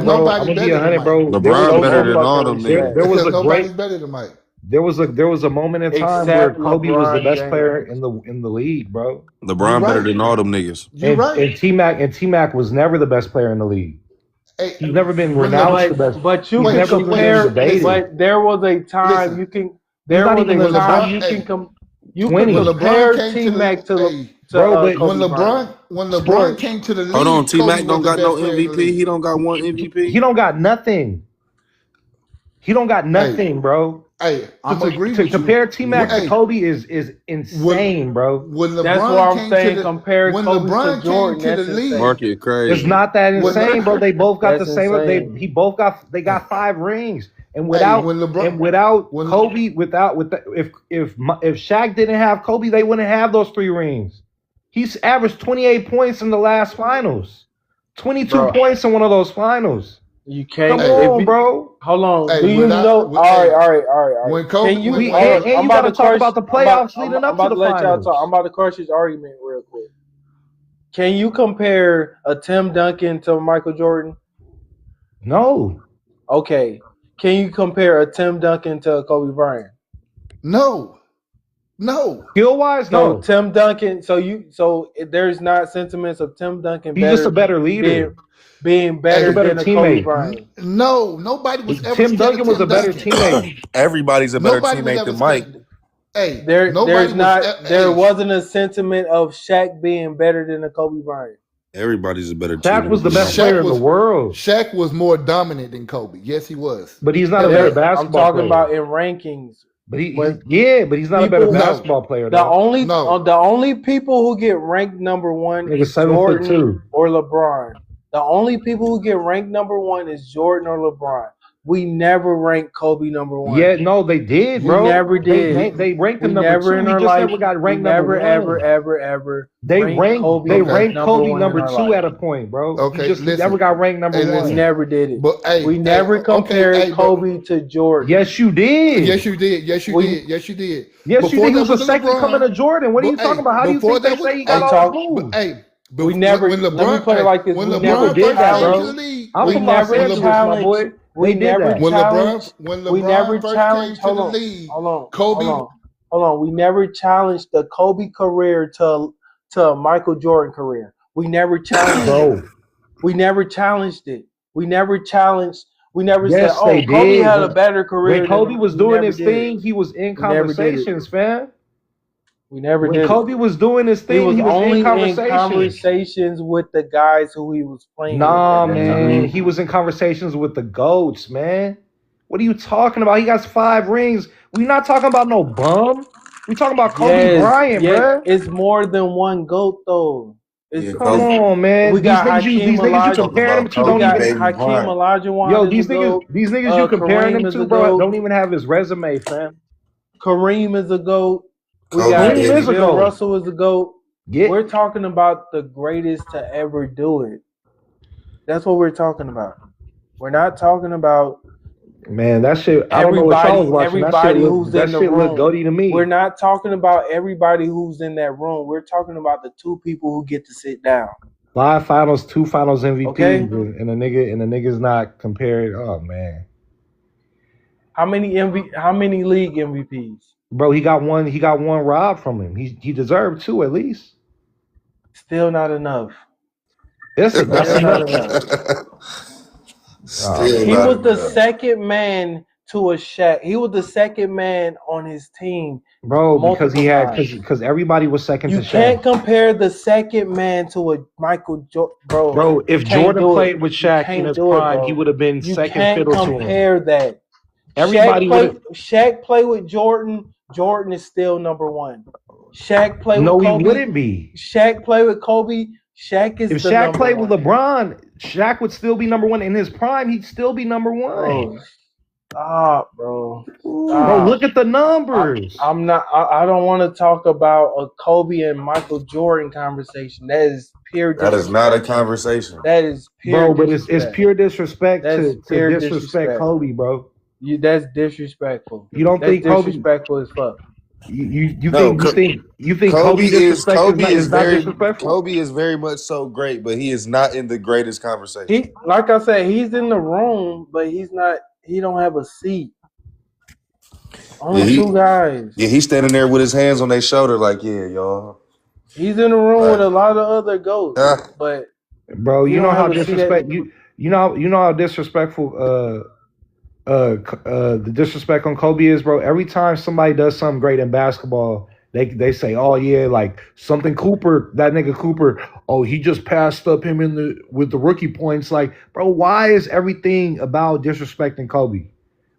There's bro. I'm nobody gonna be better than 100, Mike. bro. There was LeBron Ain't better no than all fucking them respect. there niggas. was a Nobody's great better than Mike. there was a moment in time where Except Kobe was the LeBron best James. player in the league, bro. You're LeBron better right. than all them niggas. You're right. And T Mac was never the best player in the league. Hey, He's never been when renounced the Le, best. But you He's can wait, never even been wait, compare. debated. listen, But there was a time listen. you can. He's There not was even a When the time LeBron, you can hey, come. You could when 20, LeBron compare came T to the, Mac to hey, bro. But when Kobe Bryant. LeBron sports, came to the Hold on, league, T Kobe Mac was don't the got no best player in the MVP. league. He don't got one he MVP. don't got nothing. He don't got nothing, bro. Hey, I'm agree To with you. compare T-Mac to Hey, Kobe is insane, bro. when That's why LeBron I'm came to saying the compare when Kobe to LeBron came Jordan. to the That's league, insane. Market It's crazy. not that when insane, bro. They both got the That's same. insane. They got 5 rings, and hey, without when LeBron when Kobe, if Shaq didn't have Kobe, they wouldn't have those 3 rings. He's averaged 28 points in the last finals, 22 Bro, points in one of those finals. you Come can't. hey, If on, you bro. hold on, hey, do you know? hey, All right. when Kobe Can you? when Hold on. And I'm you about got to to talk crush. about the playoffs leading I'm up to about the to let y'all talk. I'm finals. about to crush this argument real quick. Can you compare a Tim Duncan to Michael Jordan? No, Okay. Can you compare a Tim Duncan to a Kobe Bryant? no. skill wise, So no. Tim Duncan. So there's not sentiments of Tim Duncan He's just a better better being leader. He's a better Hey, better than a Kobe teammate. Bryant. no, nobody was ever Tim scared of Duncan was a Tim better Duncan. teammate. Everybody's a better Nobody was teammate ever than Mike. scared. Hey, There's nobody was. not there Hey, wasn't a sentiment of Shaq being better than a Kobe Bryant. Everybody's a better Shaq was teammate the than best Mike. player in the world, Shaq was more dominant than Kobe. Yes, he was. but he's not a Hell better yeah. I'm basketball talking player. about in rankings. But When but he's not a better people No, basketball player the though. only no. the only people who get ranked number one Nigga is Jordan 7'2". or LeBron. The only people who get ranked number one is Jordan or LeBron. We never ranked Kobe number one. Yeah, no, they did, We bro. never did. They ranked him We number never 2. in He our just life. never got We ranked number never 1. ever ranked Kobe Okay. They ranked number Kobe one in number our 2 life. at a point, bro. Okay, He never listen. got ranked number Hey, 1. We listen. never did it. But We never okay, compared hey, but Kobe to Jordan. Yes, you yes, did. you did. Yes, you We did. Yes, you did. Yes, you Before did. He that was the was a second coming LeBron. of Jordan. What are But you talking hey, about? How do you before think they that was say he got I'm hey, all his talking. but moves? hey, We never. when Let me LeBron put it like this: when we People never LeBron did first that, came to bro. the challenged. league, I'm We from Los never when Angeles, LeBron my challenged. boy. They We did never that. challenged. when We never LeBron first came challenged. to the league, Kobe Hold on. We never challenged the Kobe career to a Michael Jordan career. We never challenged it. Bro, We never challenged it. We never challenged. We never said, yes, they "Oh, Kobe did. had a better When career than Kobe him." was We doing never his did it. thing, he was in We never did it. conversations, fam. We never When did it. Kobe was doing his He thing, was he was in only in conversations. conversations with the guys who he was playing with Nah, at that time. man. He was in conversations with the GOATs, man. What are you talking about? He got 5 rings. We not talking about no bum. We talking about Kobe Bryant, Yes, bruh. it's more than one GOAT though. Yeah, Come It's on, man. we got Hakeem These niggas you Olajuwon. talking comparing him about to We don't Kobe, got even baby Hakeem Bryant. yo, Olajuwon is a GOAT. these niggas you comparing him Kareem is to, a bro, GOAT. don't even have his resume, fam. Kareem is a GOAT. We Kobe, got Kareem is baby. a Bill GOAT. Russell is a GOAT. Yeah. We're talking about the greatest to ever do it. That's what we're talking about. We're not talking about Man, that shit, I don't know what y'all was watching. everybody who's That in the shit look room. goaty to me. We're not talking about everybody who's in that room. We're talking about the 2 people who get to sit down. 5 finals, 2 finals MVPs, Okay? and the nigga's not compared. Oh man. How many league MVPs? Bro, he got one robbed from him. He deserved 2 at least. Still not enough. That's Still not enough. enough. Oh Still He man. not was the enough. second man to a Shaq. He was the second man on his team Bro, because multiple he had times. because everybody was second to You Shaq. can't compare the second man to a Michael Jordan, bro. Bro, You if can't Jordan do it. played with You Shaq in can't his do it, prime, he bro. would have been You second can't fiddle to him. compare that. Everybody would have. Shaq play with Jordan. Jordan is still number 1. Shaq play with No, he Kobe. wouldn't be. Shaq play with Kobe. Shaq is If the Shaq number played with 1. LeBron, Shaq would still be number 1 in his prime. He'd still be number 1. Bro, stop, bro. Bro, Stop. look at the numbers. I'm not. I don't want to talk about a Kobe and Michael Jordan conversation. That is pure That is not a disrespect. conversation. That is pure Bro, but disrespect. it's pure disrespect That's to pure disrespect disrespect. Kobe, bro. That's disrespectful. You don't That's think Kobe? disrespectful as fuck. You No, think Kobe Kobe disrespect is not very disrespectful? Kobe is very much so great, but he is not in the greatest conversation. He, like I said, he's in the room, but he's not. He don't have a seat. Yeah, Only 2 guys. he's standing there with his hands on their shoulder, like, yeah, y'all. He's in the room with a lot of other goats, but Bro, he you know don't how have a seat at. you know how disrespectful the disrespect on Kobe is, bro. Every time somebody does something great in basketball, they say, oh yeah, like something Cooper, that nigga Cooper, oh, he just passed up him with the rookie points. Like, bro, why is everything about disrespecting Kobe?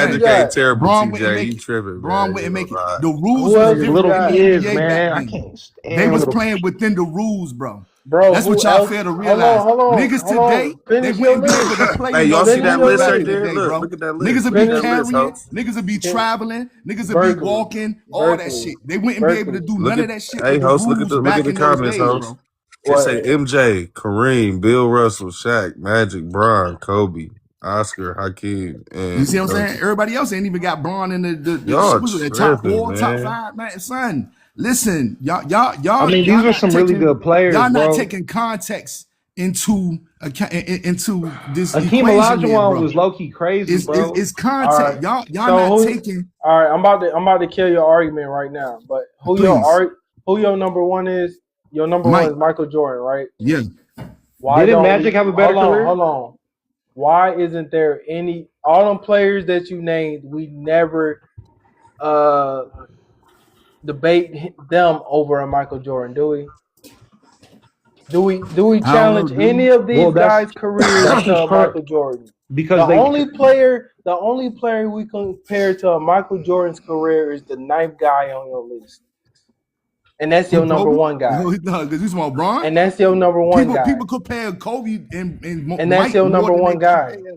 else you saying? Magic ain't got? terrible, Braun wouldn't TJ. make You it. tripping, Braun man. Ain't wouldn't gonna make it. lie. The rules Who was else you different Little in the got? kids, NBA back man. I then. can't They stand was little. playing within the rules, bro. Bro, That's what who y'all else? fail to Hold on, realize. hold on, Niggas hold on. today, they Finish your wouldn't be able list. to play Hey, in y'all those see Finish that sports your list back right in the list. there? day, Look, bro. look at that Niggas list. would Look at be Finish that list, carrying, Hopes. niggas would be fin- traveling, niggas would be Berkeley. walking, all that Berkeley. shit. They wouldn't be able to Berkeley. do Look none at of that shit hey with the host, rules look at back the in those comments, days, host. bro. It say What? MJ, Kareem, Bill Russell, Shaq, Magic, Bron, Kobe, Oscar, Hakeem, You see and what I'm saying? Coach. Everybody else ain't even got Braun in the Y'all shit. Was it the top tripping, four, top man. five, man? Son, listen, I mean, these y'all are not some really taking good players, y'all not bro. taking context into into this Akeem equation there, Olajuwon bro. was low key crazy, bro. It's All content. right. Y'all So not who? taking. All right, I'm about to kill your argument right now. But who Please, your number one is? Your number one Mike. is Michael Jordan, right? Yeah. Why Didn't don't Magic we? have a better career? Hold on. Why isn't there any all them players that you named? We never debate them over a Michael Jordan, do we? Do we I don't know, challenge any dude. of Well, these guys' careers that's to just a Michael Jordan? because they The only player we compare to a Michael Jordan's career is the ninth guy on your list, and that's your Who, number Kobe? one guy. Because he's more Bron. And that's your number one guy. People compare Kobe and And that's Mike your more number than one they guy. compare.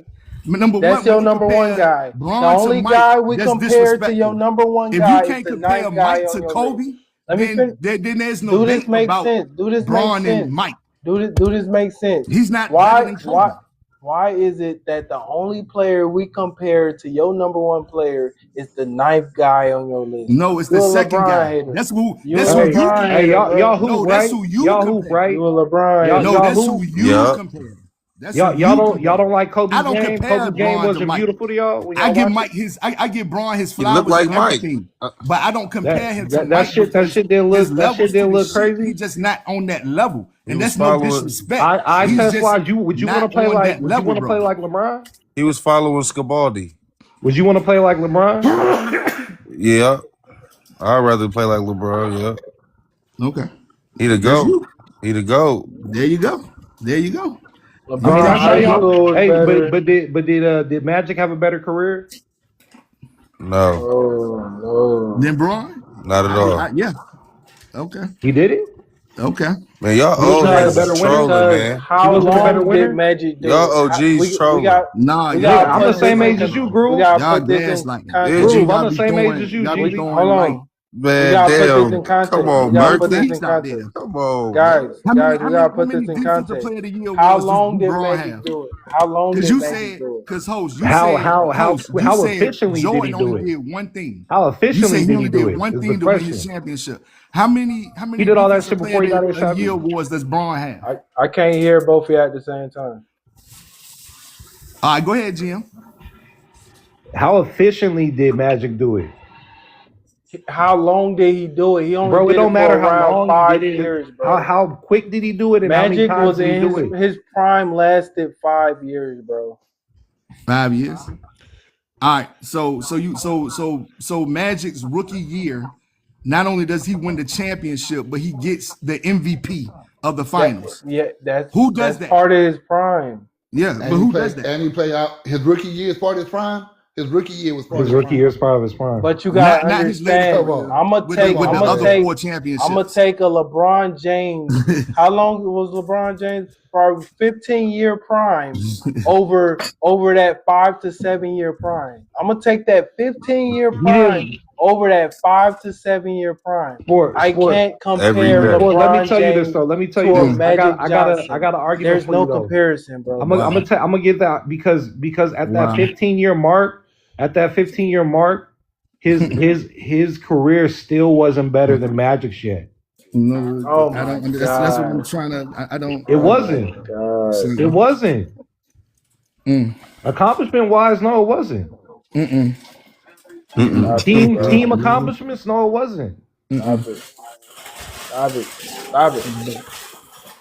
Number That's one, when your they number one compare guy. The Bron to only Mike, guy we that's compare to your disrespectful. number one If guy you is can't the compare ninth guy Mike on to your Kobe, list. Let me finish. then there's no Do this debate make about sense? Do this make Bron and sense? Mike. Do this make sense? He's not better than Kobe. Why is it that the only player we compare to your number one player is the ninth guy on your list? No, it's You're the a second LeBron guy. hater. That's who You're a you LeBron compare. hater, y'all bro. hoop, No, right? that's who you Y'all compare. hoop, right? You're a LeBron hater. No, Y'all that's hoop. who you Yup. compare. That's who you Y'all compare. don't like Kobe's I don't game? compare Kobe's game Bron to wasn't Mike. beautiful to y'all when I y'all give watched Mike it? I give Bron his He looked flowers like and Mike. everything, but I don't compare him to That Mike shit because didn't his look levels to the look shit. crazy. He just not on that level, He and was that's no following. disrespect. I He's test just wise. Would you want to not play on like? that Would you level, want to play bro. like LeBron? He was following Scabaldi. Would you want to play like LeBron? Yeah, I'd rather play like LeBron. Yeah, Okay, he the that's GOAT. you. He the GOAT. There you go. There you go. I You mean, LeBron I think know high you y'all. school is Hey, better. did Magic have a better career? No, No. than Bron? not at all. Yeah. Okay. He did it. Okay. Man, y'all He was old just a heads better is winner. trolling, Because man. He how wasn't a better long did winner. Magic do Y'all it? OGs trolling. Nah, We y'all gotta I'm the put this same in age as you, Groove. we gotta y'all put this in gaslighting. Yeah, context. G. Groove, I'm Y'all the be same age throwing as you, y'all be GB. Hold throwing like on. We Man, gotta put this in damn. Come context. on, We gotta put Murphy. this in geeks out context. there. Come on, man. Guys, we gotta How put many this in defensive context. player of the year How awards does long did LeBron Magic have? do it? How long Because did you Magic said, do it? you How said efficiently did he Jordan do only it? did one thing. How You efficiently said he did he only do did it? one Is the thing to win his question. championship. How many He did all that defensive shit before he player got his of the shot. year awards does Braun have? I can't hear both of you at the same time. All right, go ahead, Jim. How efficiently did Magic do it? How long did he do it? He only Bro, it did don't it for matter how around long he did 5 it. years, bro. How quick did he do it, and how many Magic times was did he in do it? his prime lasted 5 years, bro. 5 years. All right. So Magic's rookie year, not only does he win the championship, but he gets the MVP of the finals. Who does That's that? part of his prime. Yeah, but who does that? And he played out his rookie year as part of his prime. His rookie year was part His of his rookie prime. year is part of his prime. But you gotta Not his latest understand. career I'm gonna with take the other 4 championships. I'm gonna take a LeBron James. How long was LeBron James? Probably 15-year prime over that 5 to 7 year prime. I'm gonna take that 15-year prime over that 5 to 7 year prime. I can't compare LeBron let me tell you James this though. Let me tell to you a this. Magic I got an Johnson. argument There's for no you though. comparison, bro. I'm gonna get that because at that 15-year mark, his career still wasn't better than Magic's yet. No, oh I don't. That's what I'm trying to. I don't. It wasn't. See. It wasn't. Accomplishment wise, no, it wasn't. Team accomplishments, no, it wasn't. Stop it.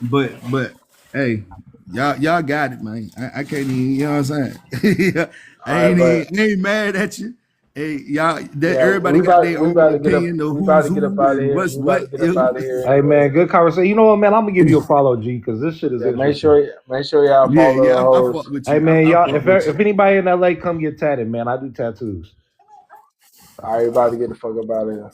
But hey, y'all got it, man. I can't even. You know what I'm saying? I ain't mad at you. Hey, y'all. Everybody got their own opinion of who's who and what's what. Hey man, good conversation. You know what, man? I'm gonna give you a follow, G, because this shit is interesting. Make sure y'all follow the I hoes. fuck with you. Hey man, y'all, if anybody in LA come get tatted, man, I do tattoos. All right, about to get the fuck up out of here.